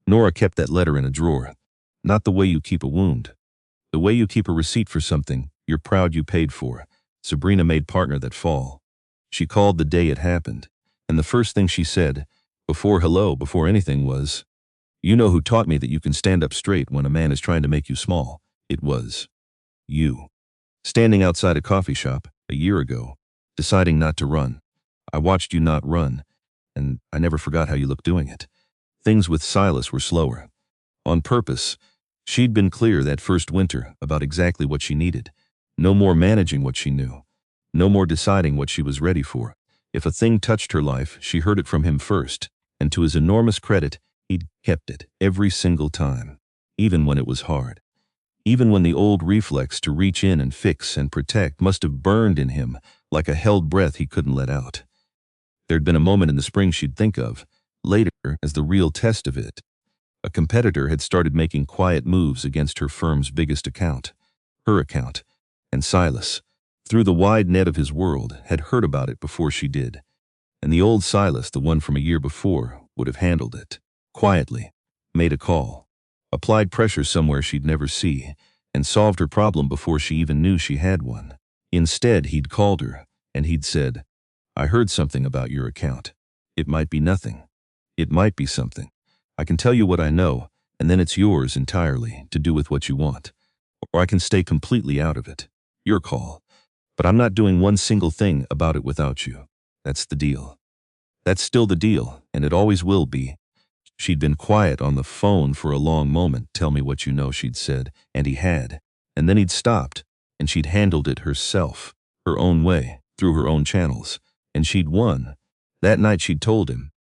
Nora kept that letter in a drawer. Not the way you keep a wound. The way you keep a receipt for something you're proud you paid for. Sabrina made partner that fall. She called the day it happened, and the first thing she said, before anything, was, "You know who taught me that you can stand up straight when a man is trying to make you small? It was you." Standing outside a coffee shop, a year ago, deciding not to run. I watched you not run, and I never forgot how you looked doing it. Things with Silas were slower. On purpose, she'd been clear that first winter about exactly what she needed. No more managing what she knew. No more deciding what she was ready for. If a thing touched her life, she heard it from him first, and to his enormous credit, he'd kept it every single time, even when it was hard. Even when the old reflex to reach in and fix and protect must have burned in him like a held breath he couldn't let out. There'd been a moment in the spring she'd think of, later, as the real test of it. A competitor had started making quiet moves against her firm's biggest account, her account, and Silas, through the wide net of his world, had heard about it before she did. And the old Silas, the one from a year before, would have handled it. Quietly, made a call, applied pressure somewhere she'd never see, and solved her problem before she even knew she had one. Instead, he'd called her, and he'd said, "I heard something about your account. It might be nothing. It might be something. I can tell you what I know, and then it's yours entirely to do with what you want. Or I can stay completely out of it. Your call. But I'm not doing one single thing about it without you. That's the deal. That's still the deal, and it always will be." She'd been quiet on the phone for a long moment. "Tell me what you know," she'd said, and he had. And then he'd stopped, and she'd handled it herself, her own way, through her own channels, and she'd won. That night she'd told him,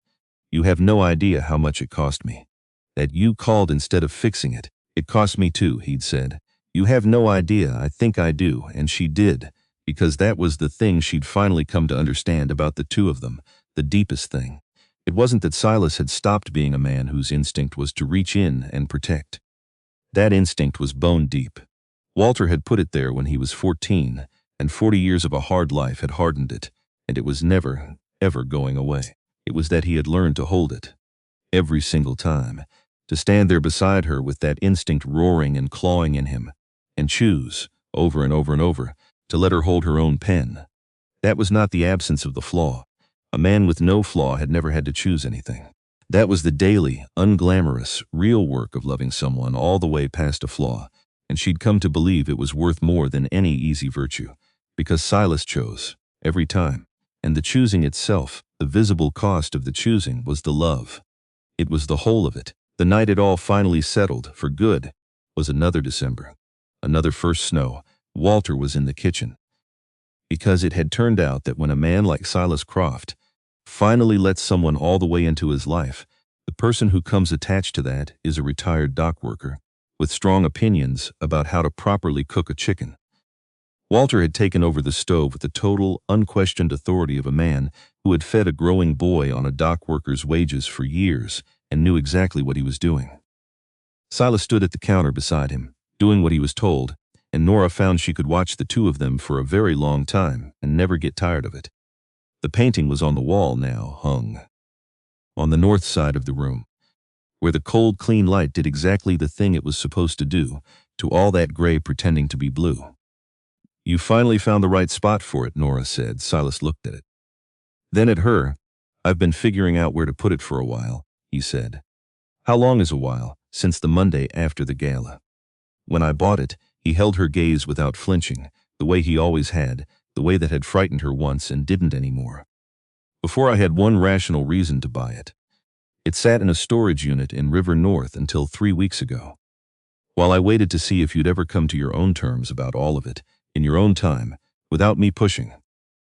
"You have no idea how much it cost me. That you called instead of fixing it. It cost me too," he'd said. "You have no idea, I think I do," and she did, because that was the thing she'd finally come to understand about the two of them, the deepest thing. It wasn't that Silas had stopped being a man whose instinct was to reach in and protect. That instinct was bone deep. Walter had put it there when he was 14, and 40 years of a hard life had hardened it, and it was never, ever going away. It was that he had learned to hold it. Every single time. To stand there beside her with that instinct roaring and clawing in him, and choose, over and over and over, to let her hold her own pen. That was not the absence of the flaw. A man with no flaw had never had to choose anything. That was the daily, unglamorous, real work of loving someone all the way past a flaw, and she'd come to believe it was worth more than any easy virtue, because Silas chose, every time. And the choosing itself, the visible cost of the choosing, was the love. It was the whole of it. The night it all finally settled, for good, was another December. Another first snow. Walter was in the kitchen. Because it had turned out that when a man like Silas Croft finally lets someone all the way into his life, the person who comes attached to that is a retired dock worker with strong opinions about how to properly cook a chicken. Walter had taken over the stove with the total, unquestioned authority of a man who had fed a growing boy on a dock worker's wages for years and knew exactly what he was doing. Silas stood at the counter beside him, doing what he was told, and Nora found she could watch the two of them for a very long time and never get tired of it. The painting was on the wall now, hung on the north side of the room, where the cold, clean light did exactly the thing it was supposed to do to all that gray pretending to be blue. "You finally found the right spot for it," Nora said. Silas looked at it. Then at her. "I've been figuring out where to put it for a while," he said. "How long is a while?" "Since the Monday after the gala. When I bought it," he held her gaze without flinching, the way he always had, the way that had frightened her once and didn't anymore. "Before I had one rational reason to buy it. It sat in a storage unit in River North until 3 weeks ago. While I waited to see if you'd ever come to your own terms about all of it, in your own time, without me pushing.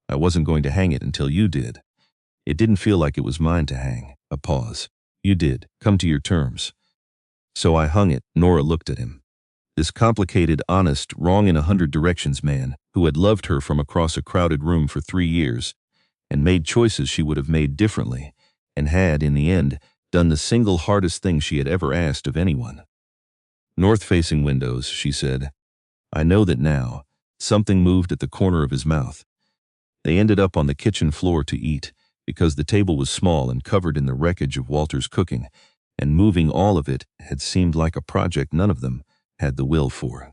I wasn't going to hang it until you did. It didn't feel like it was mine to hang." A pause. "You did. Come to your terms. So I hung it." Nora looked at him. This complicated, honest, wrong in 100 directions man who had loved her from across a crowded room for 3 years and made choices she would have made differently and had, in the end, done the single hardest thing she had ever asked of anyone. "North-facing windows," she said. "I know that now." Something moved at the corner of his mouth. They ended up on the kitchen floor to eat, because the table was small and covered in the wreckage of Walter's cooking, and moving all of it had seemed like a project none of them had the will for.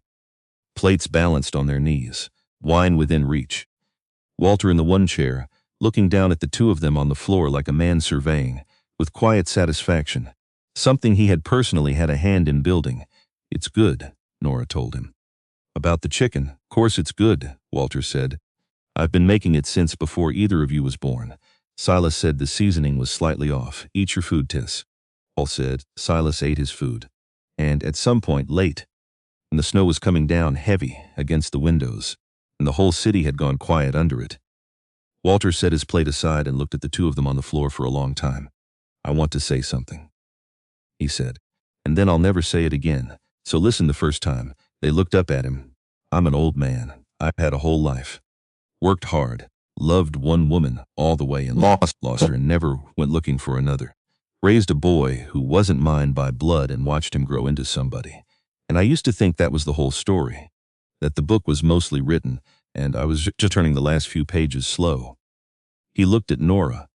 Plates balanced on their knees, wine within reach. Walter in the one chair, looking down at the two of them on the floor like a man surveying, with quiet satisfaction, something he had personally had a hand in building. "It's good," Nora told him. "About the chicken, course it's good," Walter said. "I've been making it since before either of you was born." Silas said the seasoning was slightly off. "Eat your food, Tess." Paul said. Silas ate his food. And at some point late, when the snow was coming down heavy against the windows, and the whole city had gone quiet under it, Walter set his plate aside and looked at the two of them on the floor for a long time. "I want to say something," he said, "and then I'll never say it again. So listen." The first time, they looked up at him. "I'm an old man. I've had a whole life. Worked hard, loved one woman all the way and lost her and never went looking for another. Raised a boy who wasn't mine by blood and watched him grow into somebody. And I used to think that was the whole story, that the book was mostly written, and I was just turning the last few pages slow." He looked at Nora.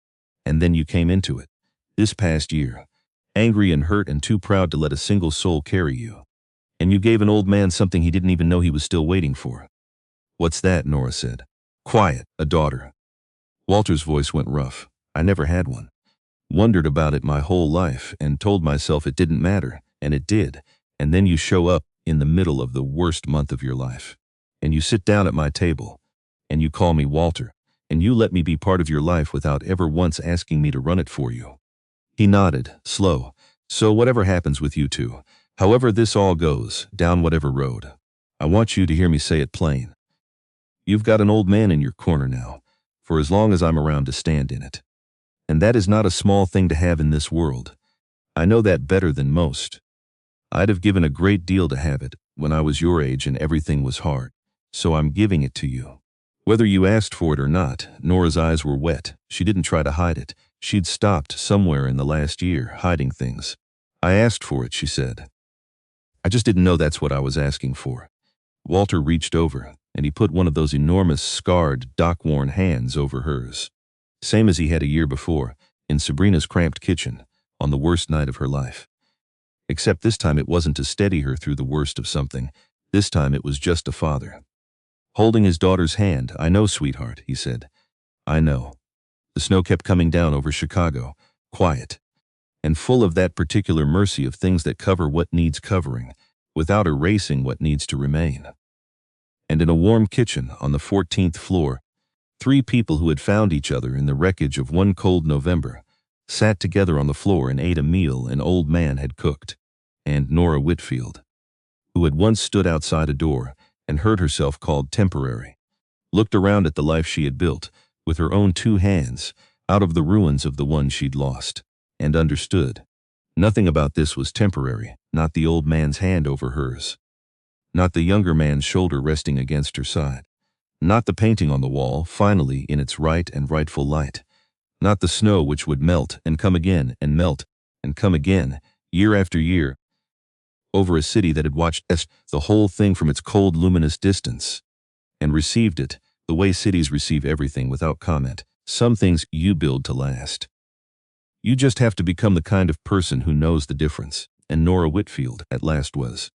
"And then you came into it, this past year, angry and hurt and too proud to let a single soul carry you. And you gave an old man something he didn't even know he was still waiting for." "What's that?" Nora said. "Quiet, a daughter." Walter's voice went rough. "I never had one. Wondered about it my whole life and told myself it didn't matter, and it did. And then you show up in the middle of the worst month of your life. And you sit down at my table, and you call me Walter, and you let me be part of your life without ever once asking me to run it for you." He nodded, slow. "So whatever happens with you two, however this all goes, down whatever road, I want you to hear me say it plain. You've got an old man in your corner now, for as long as I'm around to stand in it. And that is not a small thing to have in this world. I know that better than most. I'd have given a great deal to have it when I was your age and everything was hard. So I'm giving it to you. Whether you asked for it or not." Nora's eyes were wet. She didn't try to hide it. She'd stopped somewhere in the last year, hiding things. "I asked for it," she said. "I just didn't know that's what I was asking for." Walter reached over, and he put one of those enormous, scarred, dock-worn hands over hers. Same as he had a year before, in Sabrina's cramped kitchen, on the worst night of her life. Except this time it wasn't to steady her through the worst of something. This time it was just a father. Holding his daughter's hand. "I know, sweetheart," he said. "I know." The snow kept coming down over Chicago, quiet, and full of that particular mercy of things that cover what needs covering, without erasing what needs to remain. And in a warm kitchen on the 14th floor, Three people who had found each other in the wreckage of one cold November sat together on the floor and ate a meal an old man had cooked. And Nora Whitfield, who had once stood outside a door and heard herself called temporary, looked around at the life she had built with her own two hands out of the ruins of the one she'd lost, and understood. Nothing about this was temporary, not the old man's hand over hers, not the younger man's shoulder resting against her side, not the painting on the wall finally in its right and rightful light, not the snow which would melt and come again and melt and come again, year after year, over a city that had watched the whole thing from its cold luminous distance and received it the way cities receive everything without comment. Some things you build to last. You just have to become the kind of person who knows the difference, and Nora Whitfield at last was.